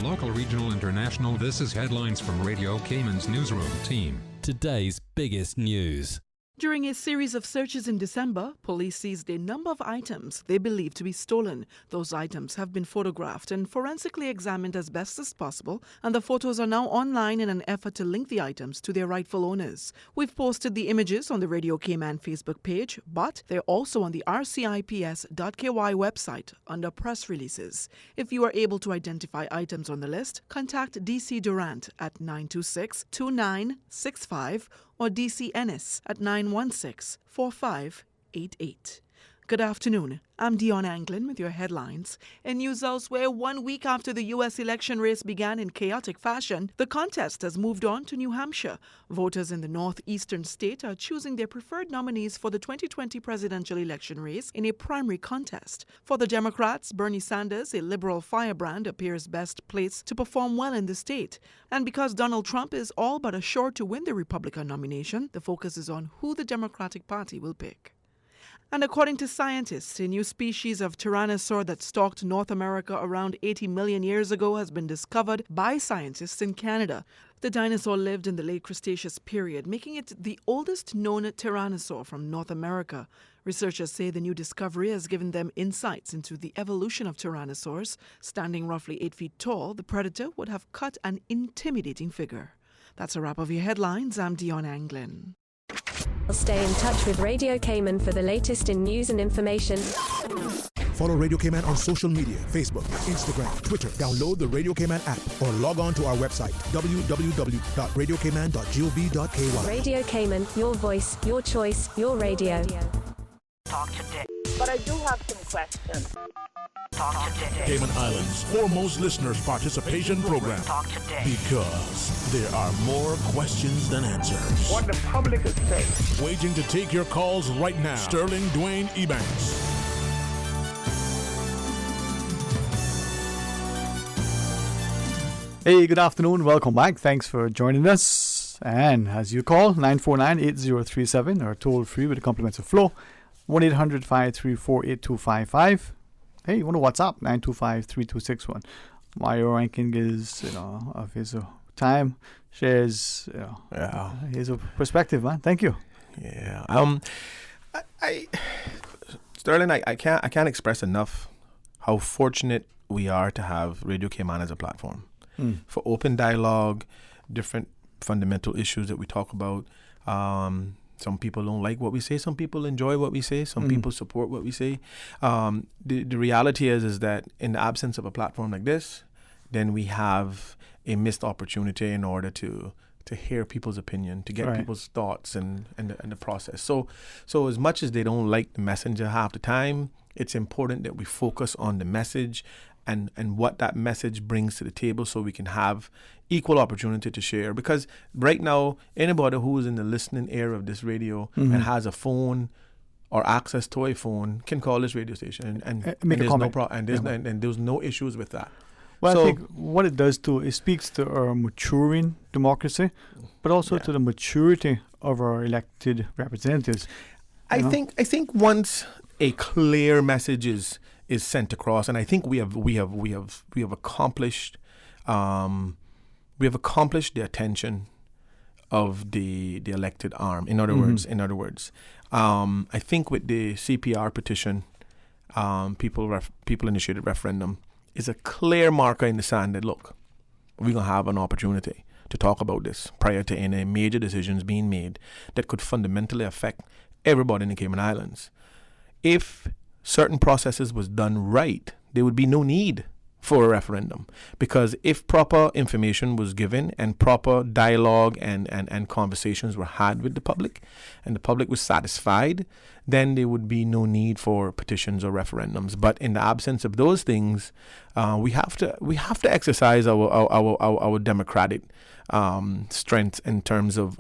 Local, regional, international. This is headlines from Radio Cayman's newsroom team. Today's biggest news. During a series of searches in December, police seized a number of items they believe to be stolen. Those items have been photographed and forensically examined as best as possible, and the photos are now online in an effort to link the items to their rightful owners. We've posted the images on the Radio Cayman Facebook page, but they're also on the rcips.ky website under press releases. If you are able to identify items on the list, contact DC Durant at 926-2965 or DC Ennis at 916-4588. Good afternoon. I'm Dion Anglin with your headlines. In news elsewhere, 1 week after the U.S. election race began in chaotic fashion, the contest has moved on to New Hampshire. Voters in the northeastern state are choosing their preferred nominees for the 2020 presidential election race in a primary contest. For the Democrats, Bernie Sanders, a liberal firebrand, appears best placed to perform well in the state. And because Donald Trump is all but assured to win the Republican nomination, the focus is on who the Democratic Party will pick. And according to scientists, a new species of tyrannosaur that stalked North America around 80 million years ago has been discovered by scientists in Canada. The dinosaur lived in the late Cretaceous period, making it the oldest known tyrannosaur from North America. Researchers say the new discovery has given them insights into the evolution of tyrannosaurs. Standing roughly 8 feet tall, the predator would have cut an intimidating figure. That's a wrap of your headlines. I'm Dion Anglin. Stay in touch with Radio Cayman for the latest in news and information. Follow Radio Cayman on social media, Facebook, Instagram, Twitter. Download the Radio Cayman app or log on to our website, www.radiocayman.gov.ky. Radio Cayman, your voice, your choice, your radio. Talk today. But I do have some questions. Talk today. Cayman Islands' foremost listeners' participation program. Talk today. Because there are more questions than answers. What the public is saying. Waiting to take your calls right now. Sterling Dwayne Ebanks. Hey, good afternoon. Welcome back. Thanks for joining us. And as you call, 949-8037 or toll free with the compliments of Flow, 1-800-534-8255. Hey, you want to WhatsApp? 925-3261. Mario Rankin is, of his time, shares, his perspective, man. Thank you. Yeah. Sterling, I can't express enough how fortunate we are to have Radio Cayman as a platform for open dialogue, different fundamental issues that we talk about. Some people don't like what we say. Some people enjoy what we say. Some people support what we say. The reality is that in the absence of a platform like this, then we have a missed opportunity in order to hear people's opinion, to get people's thoughts and the process. So as much as they don't like the messenger half the time, it's important that we focus on the message and what that message brings to the table so we can have equal opportunity to share. Because right now, anybody who is in the listening era of this radio and has a phone or access to a phone can call this radio station and there's no problem, and there's no issues with that. Well, I think what it does too, it speaks to our maturing democracy, but also to the maturity of our elected representatives. I think once a clear message is sent across, and I think we have accomplished the attention of the elected arm. In other words, I think with the CPR petition, people initiated referendum, is a clear marker in the sand that, look, we're going to have an opportunity to talk about this prior to any major decisions being made that could fundamentally affect everybody in the Cayman Islands. If certain processes was done right, there would be no need for a referendum, because if proper information was given and proper dialogue and conversations were had with the public and the public was satisfied, then there would be no need for petitions or referendums. But in the absence of those things, we have to exercise our democratic strength in terms of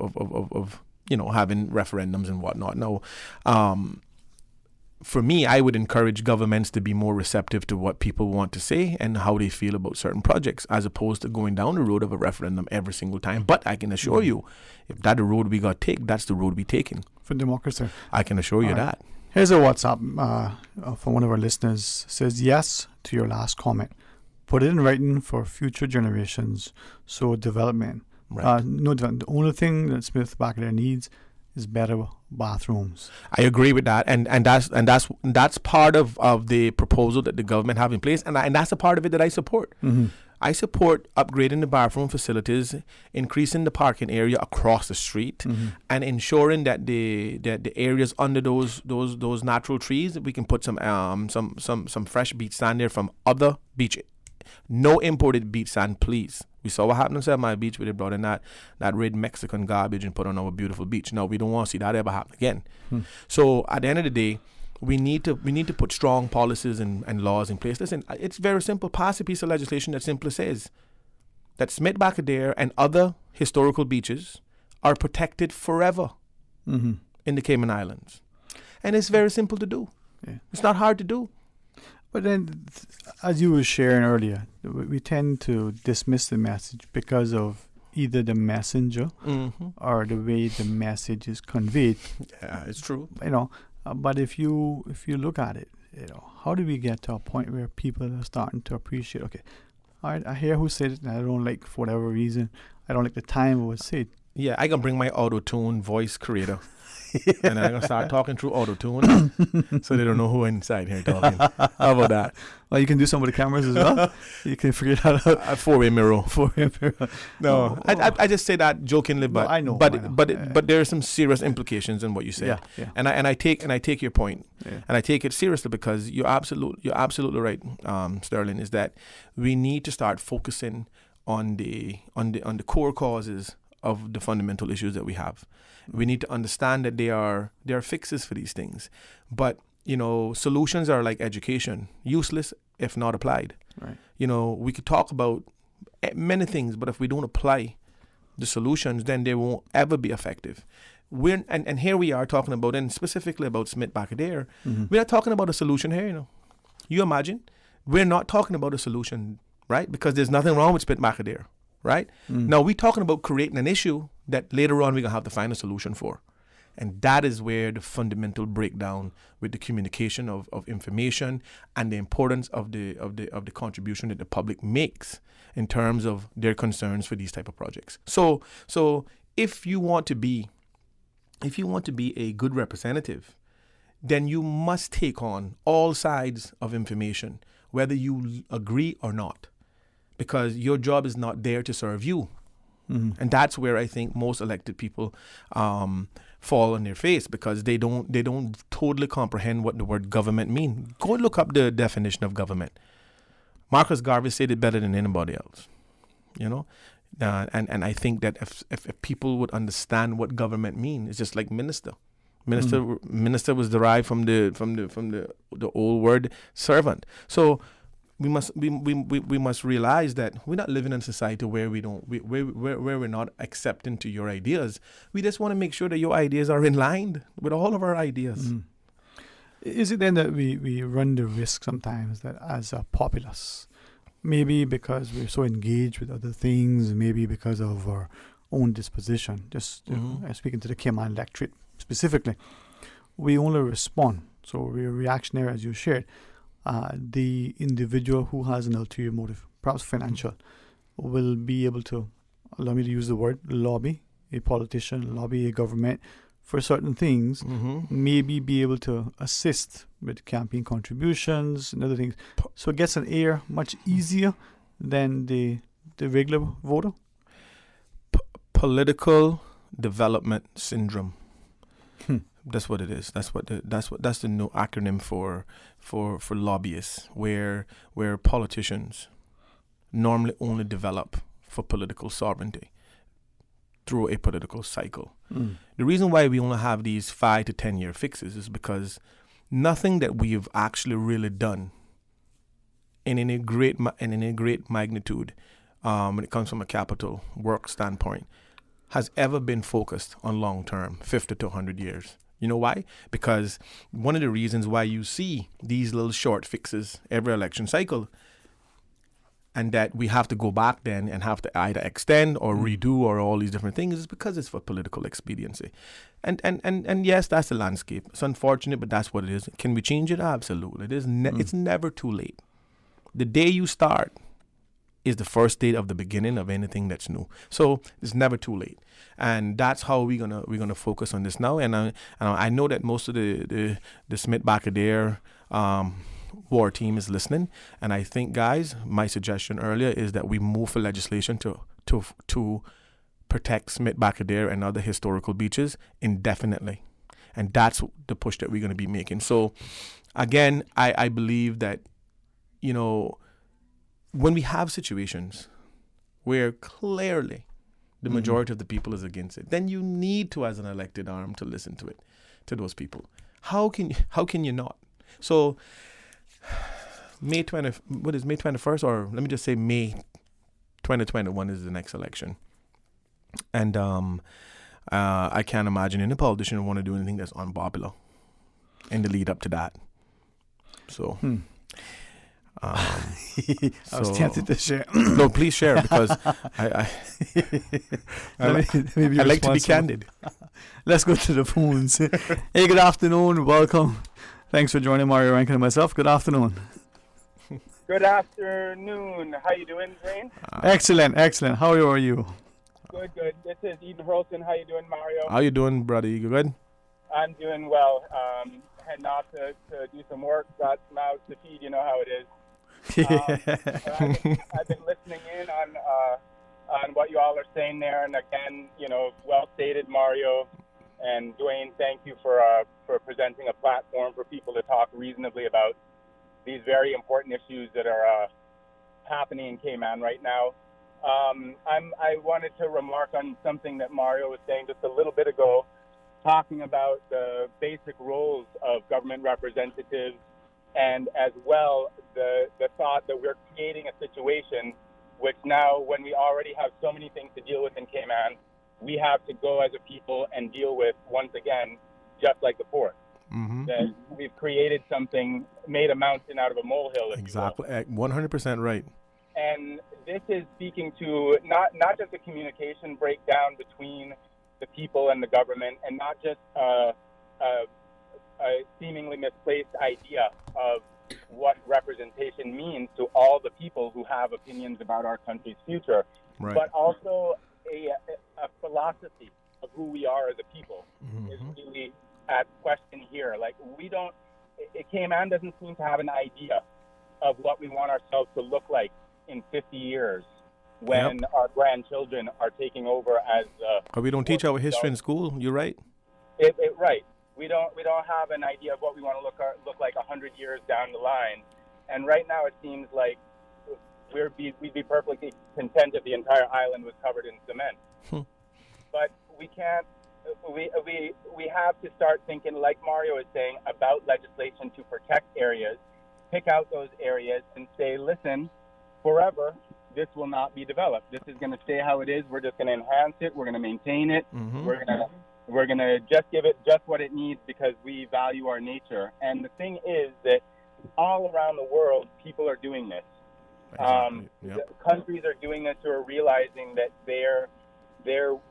having referendums and whatnot. Now, for me, I would encourage governments to be more receptive to what people want to say and how they feel about certain projects, as opposed to going down the road of a referendum every single time. But I can assure you, if that's the road we got to take, that's the road we taking. For democracy. I can assure you that. Here's a WhatsApp from one of our listeners. Says, yes to your last comment. Put it in writing for future generations. So development. Right. No development. The only thing that Smith back there needs is better bathrooms. I agree with that, and that's part of the proposal that the government have in place, and that's a part of it that I support. I support upgrading the bathroom facilities, increasing the parking area across the street, and ensuring that the areas under those natural trees, we can put some fresh beach sand there from other beach. No imported beach sand, please. We saw what happened at my beach where they brought in that red Mexican garbage and put on our beautiful beach. No, we don't want to see that ever happen again. So at the end of the day, we need to put strong policies and laws in place. Listen, it's very simple. Pass a piece of legislation that simply says that Smith Bacadir and other historical beaches are protected forever in the Cayman Islands. And it's very simple to do. Yeah. It's not hard to do. But then, as you were sharing earlier, we tend to dismiss the message because of either the messenger or the way the message is conveyed. Yeah, it's true. But if you look at it, how do we get to a point where people are starting to appreciate? Okay, all right, I hear who said it, and I don't like, for whatever reason, I don't like the time it was said. Yeah, I can bring my auto-tune voice creator. And I'm going to start talking through auto-tune so they don't know who inside here talking. How about that? Well, you can do some with the cameras as well. You can figure it out. A four-way mirror. No, I just say that jokingly, but I know. But there are some serious implications in what you say. Yeah. And I take your point, and I take it seriously, because you're absolutely right, Sterling. Is that we need to start focusing on the core causes of the fundamental issues that we have. We need to understand that there are fixes for these things, but solutions are like education, useless if not applied. Right. We could talk about many things, but if we don't apply the solutions, then they won't ever be effective. And here we are talking about, and specifically about Smith Bacadir. We're not talking about a solution here. You imagine, we're not talking about a solution, right? Because there's nothing wrong with Smith Bacadir. Right? Now, we're talking about creating an issue that later on we're going to have to find a solution for. And that is where the fundamental breakdown with the communication of information and the importance of the contribution that the public makes in terms of their concerns for these type of projects. So if you want to be a good representative, then you must take on all sides of information, whether you agree or not, because your job is not there to serve you. Mm-hmm. And that's where I think most elected people fall on their face, because they don't totally comprehend what the word government means. Go look up the definition of government. Marcus Garvey said it better than anybody else, you know. And I think that if people would understand what government means, it's just like minister. Minister was derived from the old word servant. So we must realize that we're not living in a society where we're not accepting to your ideas. We just want to make sure that your ideas are in line with all of our ideas. Mm. Is it then that we run the risk sometimes that as a populace, maybe because we're so engaged with other things, maybe because of our own disposition, just speaking to the Cayman electorate specifically, we only respond. So we're reactionary, as you shared. The individual who has an ulterior motive, perhaps financial, will be able to, allow me to use the word, lobby a politician, lobby a government for certain things, maybe be able to assist with campaign contributions and other things. So it gets an air much easier than the regular voter. Political development syndrome. That's what it is. That's the new acronym for lobbyists, where politicians normally only develop for political sovereignty through a political cycle. The reason why we only have these 5 to 10 year fixes is because nothing that we've actually really done in any great magnitude when it comes from a capital work standpoint has ever been focused on long term, 50 to 100 years. You know why? Because one of the reasons why you see these little short fixes every election cycle, and that we have to go back then and have to either extend or redo or all these different things, is because it's for political expediency. And yes, that's the landscape. It's unfortunate, but that's what it is. Can we change it? Absolutely. It's never too late. The day you start is the first day of the beginning of anything that's new. So it's never too late. And that's how we're gonna focus on this now. And I know that most of the Smith-Bacadere war team is listening. And I think, guys, my suggestion earlier is that we move for legislation to protect Smith-Bacadere and other historical beaches indefinitely. And that's the push that we're going to be making. So, again, I believe that, you know, when we have situations where clearly the majority of the people is against it, then you need to, as an elected arm, to listen to it, to those people. How can you not? So May 21st, or let me just say May 2021 is the next election. And I can't imagine any politician would want to do anything that's unpopular in the lead up to that. So I was tempted to share. No, please share, because I like to be candid. Let's go to the phones. Hey, good afternoon. Welcome. Thanks for joining Mario Rankin and myself. Good afternoon. Good afternoon. How you doing, Dwayne? Excellent. How are you? Good. This is Eden Hurlson. How you doing, Mario? How you doing, brother? You good? I'm doing well. Heading off to do some work. Got some mouths to feed. You know how it is. I've been listening in on what you all are saying there, and again, you know, well stated, Mario and Dwayne. Thank you for presenting a platform for people to talk reasonably about these very important issues that are happening in Cayman right now. I wanted to remark on something that Mario was saying just a little bit ago, talking about the basic roles of government representatives, and as well the thought that we're creating a situation which now, when we already have so many things to deal with in Cayman, we have to go as a people and deal with, once again, just like the port. That we've created something, made a mountain out of a molehill. Exactly, 100% right. And this is speaking to not just a communication breakdown between the people and the government, and not just a seemingly misplaced idea of what representation means to all the people who have opinions about our country's future, Right. but also a philosophy of who we are as a people is really at question here. Like, Cayman doesn't seem to have an idea of what we want ourselves to look like in 50 years when our grandchildren are taking over as. But we don't teach our history in school. You're right. Right. We don't have an idea of what we want to look like 100 years down the line, and right now it seems like we'd be perfectly content if the entire island was covered in cement. But we can't. We have to start thinking, like Mario is saying, about legislation to protect areas, pick out those areas, and say, listen, forever this will not be developed. This is going to stay how it is. We're just going to enhance it. We're going to maintain it. We're going to just give it just what it needs because we value our nature. And the thing is that all around the world, people are doing this. Countries are doing this who are realizing that their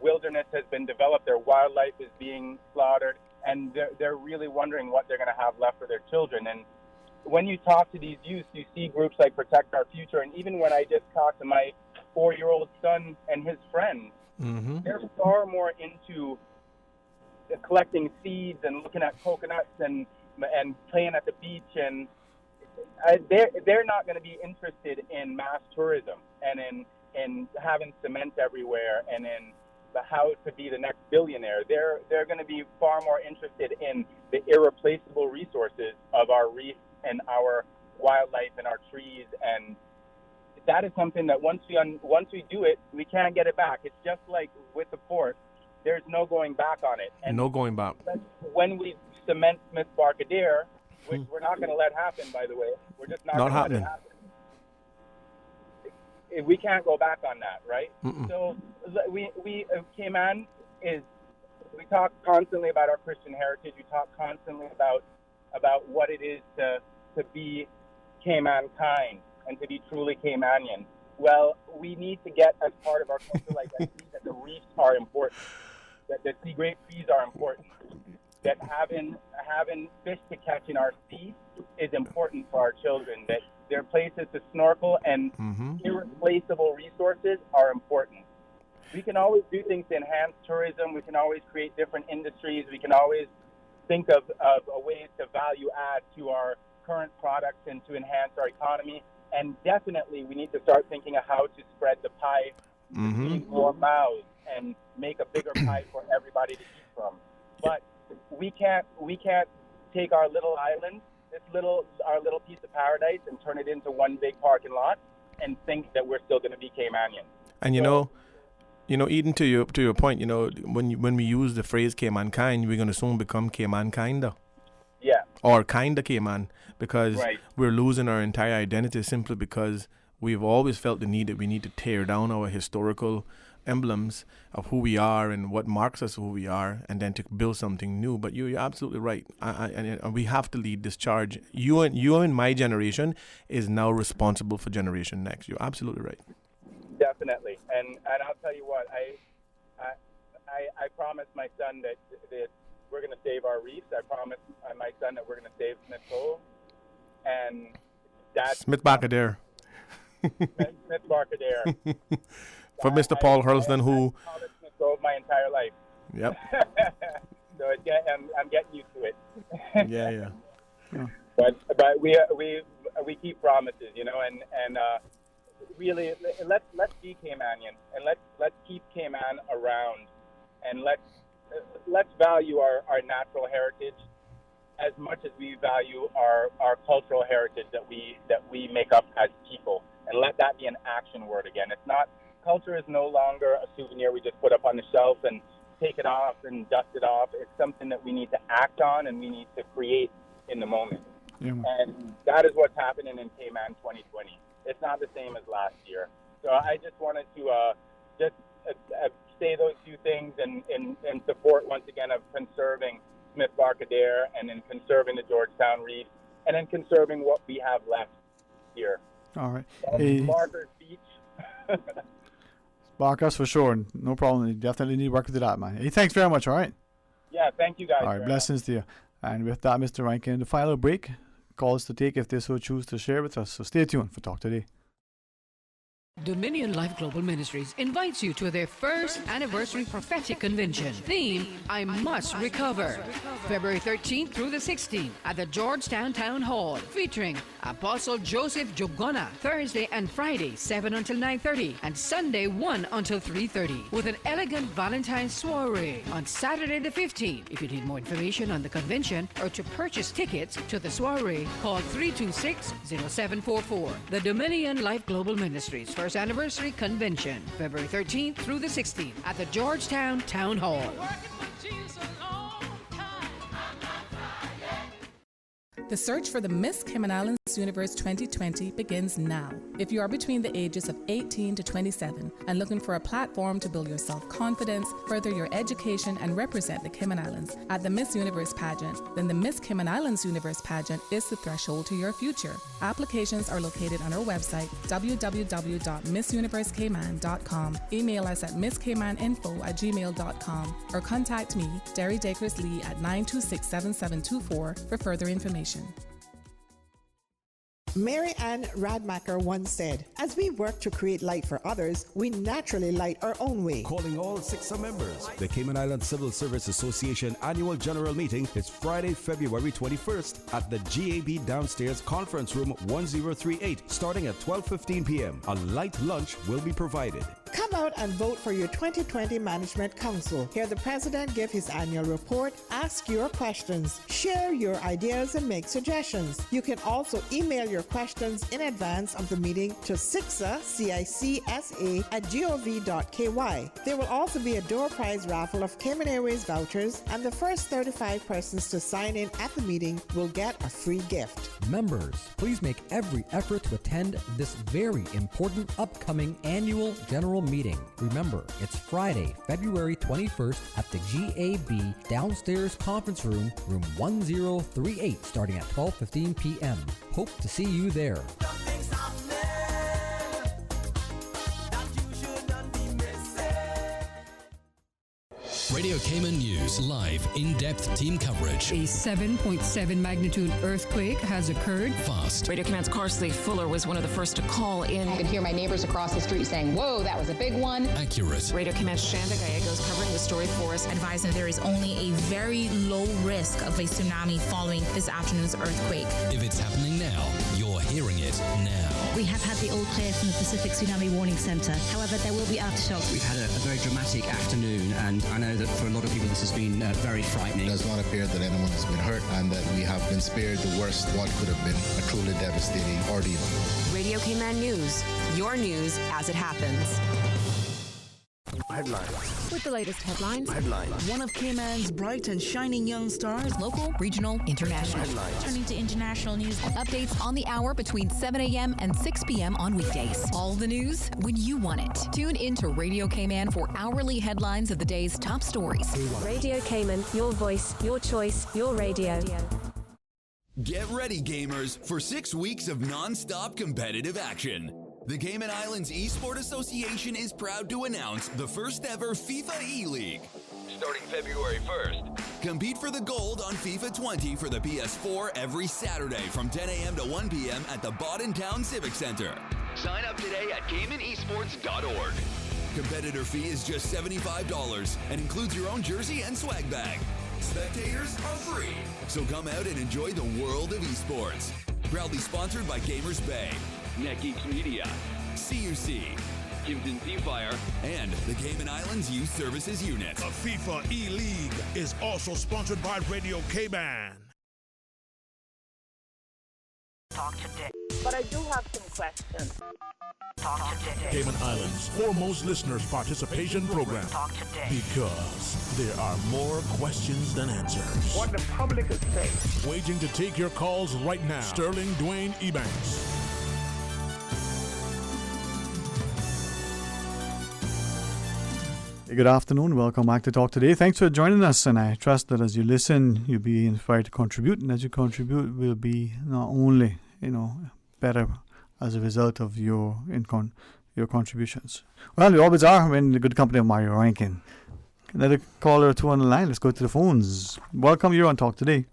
wilderness has been developed, their wildlife is being slaughtered, and they're really wondering what they're going to have left for their children. And when you talk to these youth, you see groups like Protect Our Future, and even when I just talked to my 4-year-old son and his friends, they're far more into collecting seeds and looking at coconuts and playing at the beach, and they're not going to be interested in mass tourism and in having cement everywhere and in how to be the next billionaire. They're going to be far more interested in the irreplaceable resources of our reef and our wildlife and our trees, and that is something that once we do it, we can't get it back. It's just like with the port. There's no going back on it. And no going back. When we cement Smith Barcadere, which we're not going to let happen, by the way, we're just not going to let it happen. We can't go back on that, right? So Cayman we talk constantly about our Christian heritage. We talk constantly about what it is to be Cayman kind and to be truly Caymanian. Well, we need to get as part of our cultural identity that the reefs are important, that the sea grape trees are important, that having fish to catch in our sea is important for our children, that there are places to snorkel, and irreplaceable resources are important. We can always do things to enhance tourism. We can always create different industries. We can always think of ways to value add to our current products and to enhance our economy. And definitely we need to start thinking of how to spread the pie between more mouths and make a bigger pie for everybody to eat from. But we can't take our little island, our little piece of paradise, and turn it into one big parking lot and think that we're still going to be Caymanian. And you know, Eden, to your point, when we use the phrase Cayman kind, we're going to soon become Cayman kinder. Yeah. Or kinda Cayman, because we're losing our entire identity simply because we've always felt the need that we need to tear down our historical emblems of who we are and what marks us who we are, and then to build something new. But you're absolutely right, and we have to lead this charge. You and my generation is now responsible for generation next. You're absolutely right. Definitely, and I'll tell you what, I promised my son that we're going to save our reefs. I promised my son that we're going to save Smith Cove, and that's Smith Barcadere. Smith Barcadere. For Mr. Paul Hurlston, who I called it Smith Cove my entire life. Yep. So I'm getting used to it. Yeah. But we keep promises, and really let's be Caymanian, and let's keep Cayman around, and let's value our natural heritage as much as we value our cultural heritage that we make up as people, and let that be an action word again. Culture is no longer a souvenir we just put up on the shelf and take it off and dust it off. It's something that we need to act on and we need to create in the moment. Yeah. And that is what's happening in Cayman 2020. It's not the same as last year. So I just wanted to say those few things and support once again of conserving Smith Barcadere, and then conserving the Georgetown Reef, and then conserving what we have left here. All right. Margaret Beach. Marcus, for sure. No problem. You definitely need to work with that, man. Hey, thanks very much, all right? Yeah, thank you guys. All right, blessings to you. And with that, Mr. Rankin, the final break. Calls to take if they so choose to share with us. So stay tuned for Talk Today. Dominion Life Global Ministries invites you to their first anniversary prophetic convention. Theme, I Must Recover. February 13th through the 16th at the Georgetown Town Hall, featuring Apostle Joseph Jogona, Thursday and Friday, 7 until 9:30, and Sunday, 1 until 3:30, with an elegant Valentine's soiree on Saturday the 15th. If you need more information on the convention or to purchase tickets to the soiree, call 326-0744. The Dominion Life Global Ministries First Anniversary Convention, February 13th through the 16th at the Georgetown Town Hall. The search for the Miss Cayman Islands Universe 2020 begins now. If you are between the ages of 18 to 27 and looking for a platform to build your self-confidence, further your education, and represent the Cayman Islands at the Miss Universe pageant, then the Miss Cayman Islands Universe pageant is the threshold to your future. Applications are located on our website, www.missuniversecayman.com. Email us at misscaymaninfo@gmail.com or contact me, Derry Dacres Lee, at 926-7724 for further information. Mary Ann Radmacher once said, as we work to create light for others, we naturally light our own way. Calling all CICSA members. The Cayman Islands Civil Service Association Annual General Meeting is Friday, February 21st at the GAB Downstairs Conference Room 1038, starting at 12:15 p.m. A light lunch will be provided. Come out and vote for your 2020 Management Council. Hear the President give his annual report, ask your questions, share your ideas, and make suggestions. You can also email your questions in advance of the meeting to cicsa@gov.ky. There will also be a door prize raffle of Cayman Airways vouchers, and the first 35 persons to sign in at the meeting will get a free gift. Members, please make every effort to attend this very important upcoming annual general meeting. Remember, it's Friday, February 21st at the GAB Downstairs Conference Room, room 1038, starting at 12:15 p.m. Hope to see you there. Radio Cayman News, live, in-depth team coverage. A 7.7 magnitude earthquake has occurred. Fast. Radio Command's Carsley Fuller was one of the first to call in. I could hear my neighbors across the street saying, whoa, that was a big one. Accurate. Radio Command's Shanda Gallegos covering the story for us. Advising there is only a very low risk of a tsunami following this afternoon's earthquake. If it's happening now, you're hearing it now. We have had the all clear from the Pacific Tsunami Warning Center. However, there will be aftershocks. We've had a very dramatic afternoon, and I know that for a lot of people this has been very frightening. It does not appear that anyone has been hurt and that we have been spared the worst, what could have been a truly devastating ordeal. Radio Cayman News, your news as it happens. Headlines. With the latest headlines. Headlines. One of Cayman's bright and shining young stars, local, regional, international. Headlines. Turning to international news. Updates on the hour between 7 a.m. and 6 p.m. on weekdays. All the news when you want it. Tune in to Radio Cayman for hourly headlines of the day's top stories. Radio Cayman, your voice, your choice, your radio. Get ready, gamers, for 6 weeks of non-stop competitive action. The Cayman Islands Esports Association is proud to announce the first ever FIFA E-League. Starting February 1st. Compete for the gold on FIFA 20 for the PS4 every Saturday from 10 a.m. to 1 p.m. at the Bodden Town Civic Center. Sign up today at CaymanEsports.org. Competitor fee is just $75 and includes your own jersey and swag bag. Spectators are free, so come out and enjoy the world of esports. Proudly sponsored by Gamers Bay, NetGeeks Media, CUC, Kimpton Seafire, and the Cayman Islands Youth Services Unit. The FIFA E-League is also sponsored by Radio Cayman. Talk today. But I do have some questions. Talk today. Cayman Islands' foremost listeners participation program. Talk today. Because there are more questions than answers. What the public is saying. Waiting to take your calls right now. Sterling Dwayne Ebanks. Good afternoon. Welcome back to Talk Today. Thanks for joining us, and I trust that as you listen, you'll be inspired to contribute, and as you contribute, we'll be not only, better as a result of your contributions. Well, we always are in the good company of Mario Rankin. Another caller or two on the line. Let's go to the phones. Welcome, you're on Talk Today.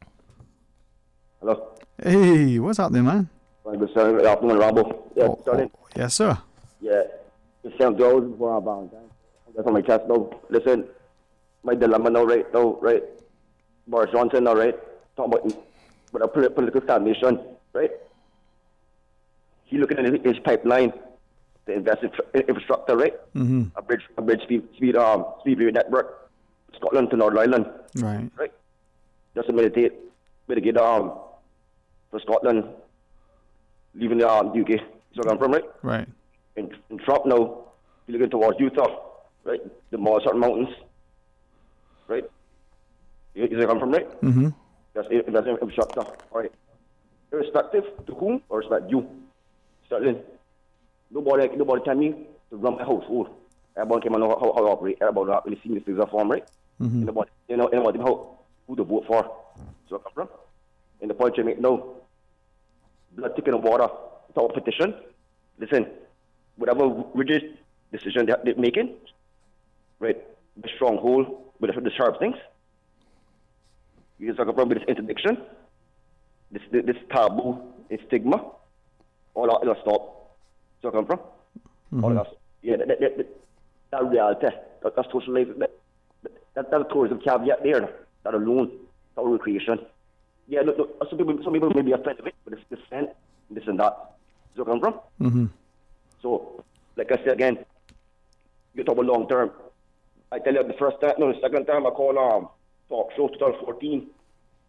Hello. Hey, what's happening, man? Good afternoon, Robbo. Yeah, starting. Yes, sir. Yeah, it's Sam Jones for our Valentine. That's on my chest now. Listen, my dilemma now, right? Boris Johnson now, right? Talk about with a political stagnation, right? He looking at his pipeline to invest in infrastructure, right? Mm-hmm. A bridge speedway network, Scotland to Northern Ireland, right? Just to mitigate for Scotland leaving the UK. So I'm from, right? Right. In Trump now, you're looking towards Utah, right? The more certain mountains, right? You see where I'm from, right? Mm-hmm. That's infrastructure, all right? Irrespective to whom or respect you. Certainly, nobody tell me to run my household. Everyone came and know how I operate. Everybody not really seen this things form, right? Mm-hmm. Nobody who to vote for. So I come from. And the point you make now, blood thicker than water, without petition. Listen, whatever rigid decision they're making, right? The stronghold with the sharp things. You just talk about with this interdiction, this taboo, this stigma, all that stop. So I come from. Mm-hmm. All that, yeah, that reality, that's social life. That's a tourism caveat there. That alone, that recreation. Yeah, look, some people may be offended with it, but it's descent, this and that. So I come from. Mm-hmm. So, like I said again, you talk about long term. I tell you, the second time I called talk show 2014,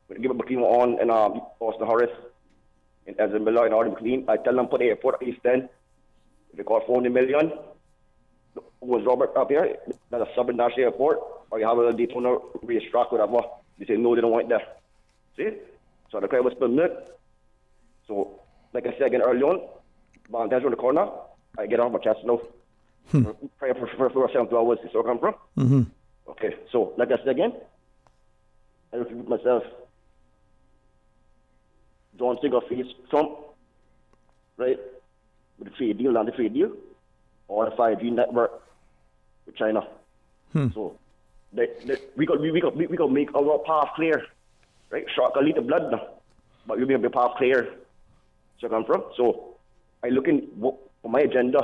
when I give a McLean on and Austin Horace and Ezra Miller and Artie McLean, I tell them put the airport at East End. If they got 400 million, was Robert up here? That's a sub-national airport, or you have a Daytona racetrack, whatever. They say no, they don't want it there. See? So the crowd was split. So, like I said again early on, Valentine's around the corner. I get off my chest now. Pray for 7 hours. See where I come from? Mm-hmm. Okay, so like I said again, I repeat myself. Johnson got face Trump, right? With the trade deal, or the 5G network with China. So we got to make our path clear, right? Shark can lead the blood now, but we'll make the path clear. So I come from. So I look in for my agenda,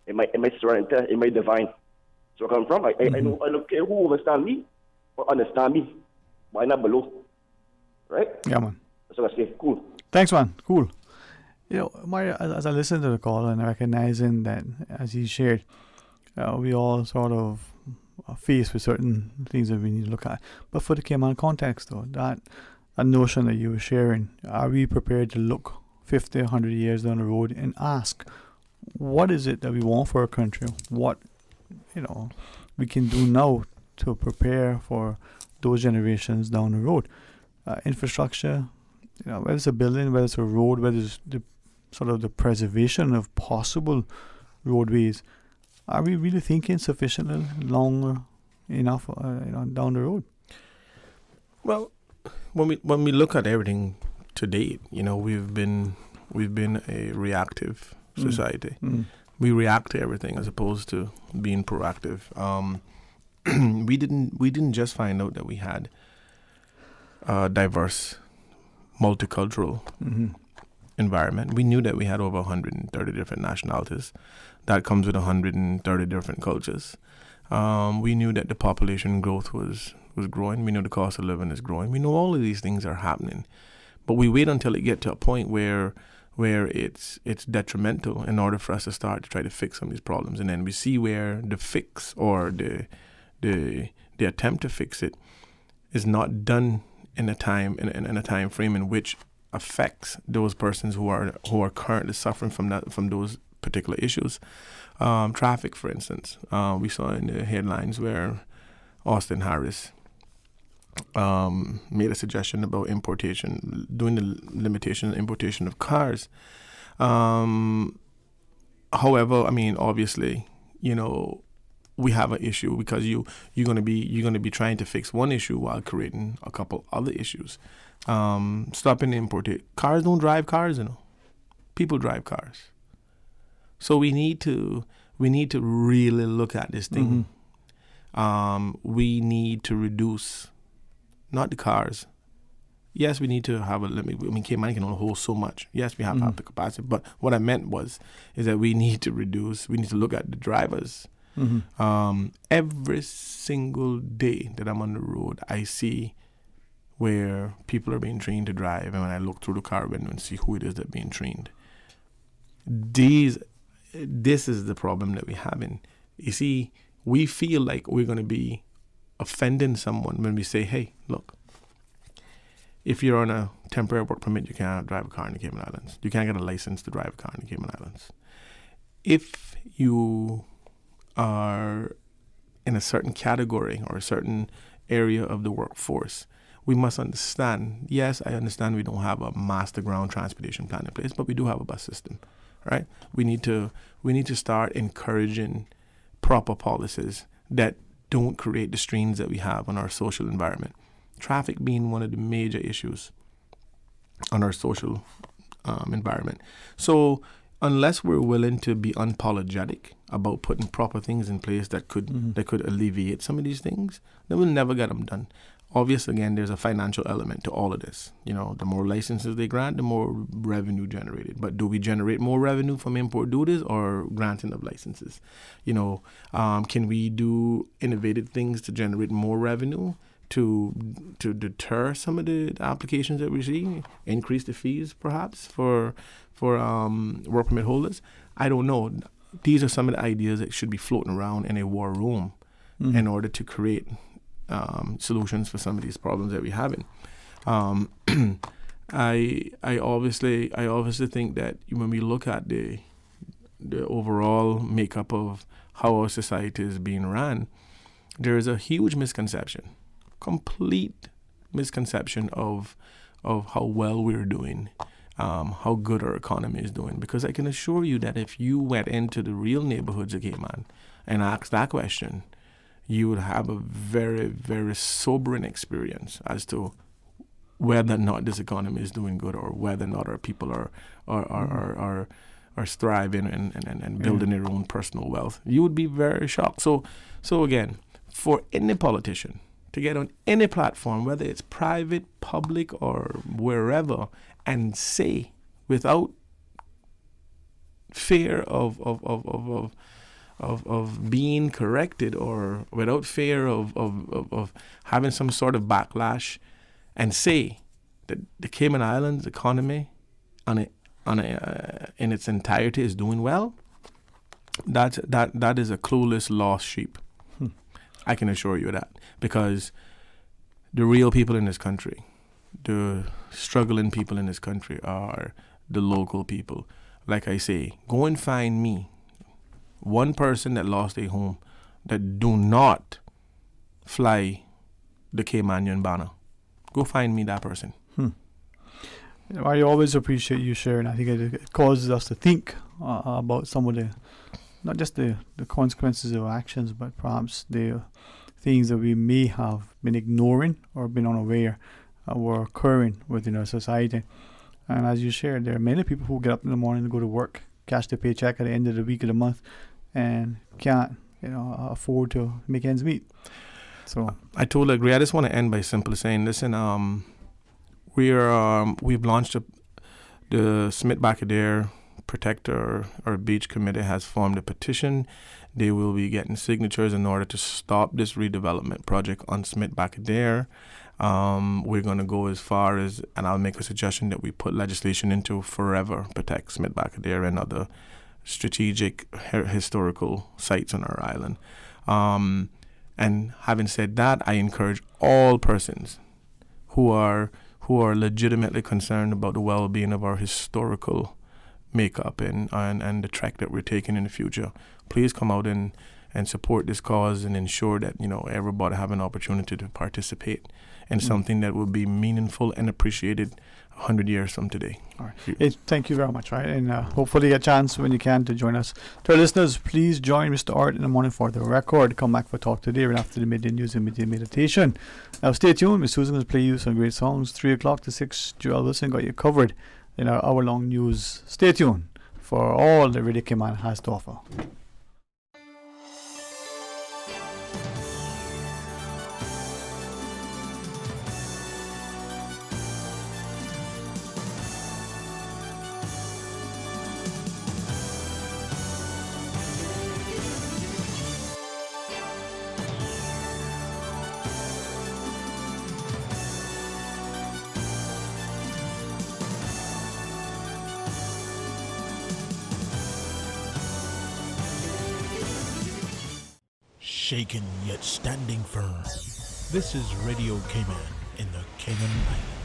in my serenity, in my divine. So I come from. I know I don't care who understand me or understand me, but I'm not below, right? Yeah, man. So I say, cool. Thanks, man. Cool. You know, Mario, as I listen to the call and recognizing that, as he shared, we all sort of are faced with certain things that we need to look at. But for the Cayman context, though, that notion that you were sharing, are we prepared to look 50, 100 years down the road and ask, what is it that we want for our country? What, we can do now to prepare for those generations down the road? Infrastructure, whether it's a building, whether it's a road, whether it's the preservation of possible roadways, are we really thinking sufficiently long enough down the road? Well, when we look at everything to date, we've been a reactive society. We react to everything as opposed to being proactive. We didn't just find out that we had diverse, multicultural environment. We knew that we had over 130 different nationalities. That comes with 130 different cultures. We knew that the population growth was growing. We know the cost of living is growing. We know all of these things are happening. But we wait until it get to a point where it's detrimental in order for us to start to try to fix some of these problems. And then we see where the fix or the attempt to fix it is not done in a time frame in which affects those persons who are currently suffering from those particular issues. Traffic, for instance, we saw in the headlines where Austin Harris made a suggestion about importation, doing the limitation and importation of cars. However, obviously, we have an issue because you're gonna be trying to fix one issue while creating a couple other issues. Stopping import cars don't drive cars, People drive cars. So we need to really look at this thing. We need to reduce, not the cars. Yes, we need to have a limit. I mean, Cayman can only hold so much. Yes, we have the capacity. But what I meant is that we need to reduce. We need to look at the drivers. Every single day that I'm on the road, I see where people are being trained to drive. And when I look through the car window and see who it is that's being trained. This is the problem that we're having. You see, we feel like we're going to be offending someone when we say, hey, look, if you're on a temporary work permit, you can't drive a car in the Cayman Islands. You can't get a license to drive a car in the Cayman Islands. If you are in a certain category or a certain area of the workforce, we must understand, yes, I understand we don't have a master ground transportation plan in place, but we do have a bus system, right? We need to start encouraging proper policies that don't create the strains that we have on our social environment. Traffic being one of the major issues on our social environment. So unless we're willing to be unapologetic about putting proper things in place that could alleviate some of these things, then we'll never get them done. Obviously, again, there's a financial element to all of this. You know, the more licenses they grant, the more revenue generated. But do we generate more revenue from import duties or granting of licenses? You know, can we do innovative things to generate more revenue to deter some of the applications that we see? Increase the fees, perhaps, for work permit holders? I don't know. These are some of the ideas that should be floating around in a war room in order to create solutions for some of these problems that we're having. I obviously think that when we look at the overall makeup of how our society is being run, there is a huge misconception, complete misconception of how well we're doing, how good our economy is doing. Because I can assure you that if you went into the real neighborhoods of Cayman and asked that question, you would have a very, very sobering experience as to whether or not this economy is doing good or whether or not our people are thriving and building their own personal wealth. You would be very shocked. So again, for any politician to get on any platform, whether it's private, public, or wherever, and say without fear of being corrected or without fear of having some sort of backlash, and say that the Cayman Islands economy in its entirety is doing well, that is a clueless lost sheep. I can assure you that, because the real people in this country, the struggling people in this country are the local people. Like I say, go and find me one person that lost a home that do not fly the Caymanian banner. Go find me that person. I always appreciate you sharing. I think it causes us to think about some of the, not just the consequences of actions, but perhaps the things that we may have been ignoring or been unaware were occurring within our society. And as you shared, there are many people who get up in the morning to go to work, cash their paycheck at the end of the week of the month, and can't, afford to make ends meet. So I totally agree. I just want to end by simply saying, listen, we've launched the Smith-Bacadere Protector or Beach Committee has formed a petition. They will be getting signatures in order to stop this redevelopment project on Smith-Bacadere. We're going to go as far as, and I'll make a suggestion that we put legislation into forever protect Smith-Bacadere and other strategic historical sites on our island. And having said that, I encourage all persons who are legitimately concerned about the well-being of our historical makeup and the track that we're taking in the future, please come out and support this cause and ensure that everybody have an opportunity to participate in something that will be meaningful and appreciated 100 years from today. All right. Hey, thank you very much. Right, and hopefully get a chance when you can to join us. To our listeners, please join Mr. Art in the morning for the record. Come back for Talk Today right after the midday news and midday meditation. Now stay tuned. Miss Susan will play you some great songs. 3 o'clock to 6. Joel Wilson got you covered. in our hour-long news. Stay tuned for all that Radio Cayman has to offer. Shaken yet standing firm. This is Radio Cayman in the Cayman Islands.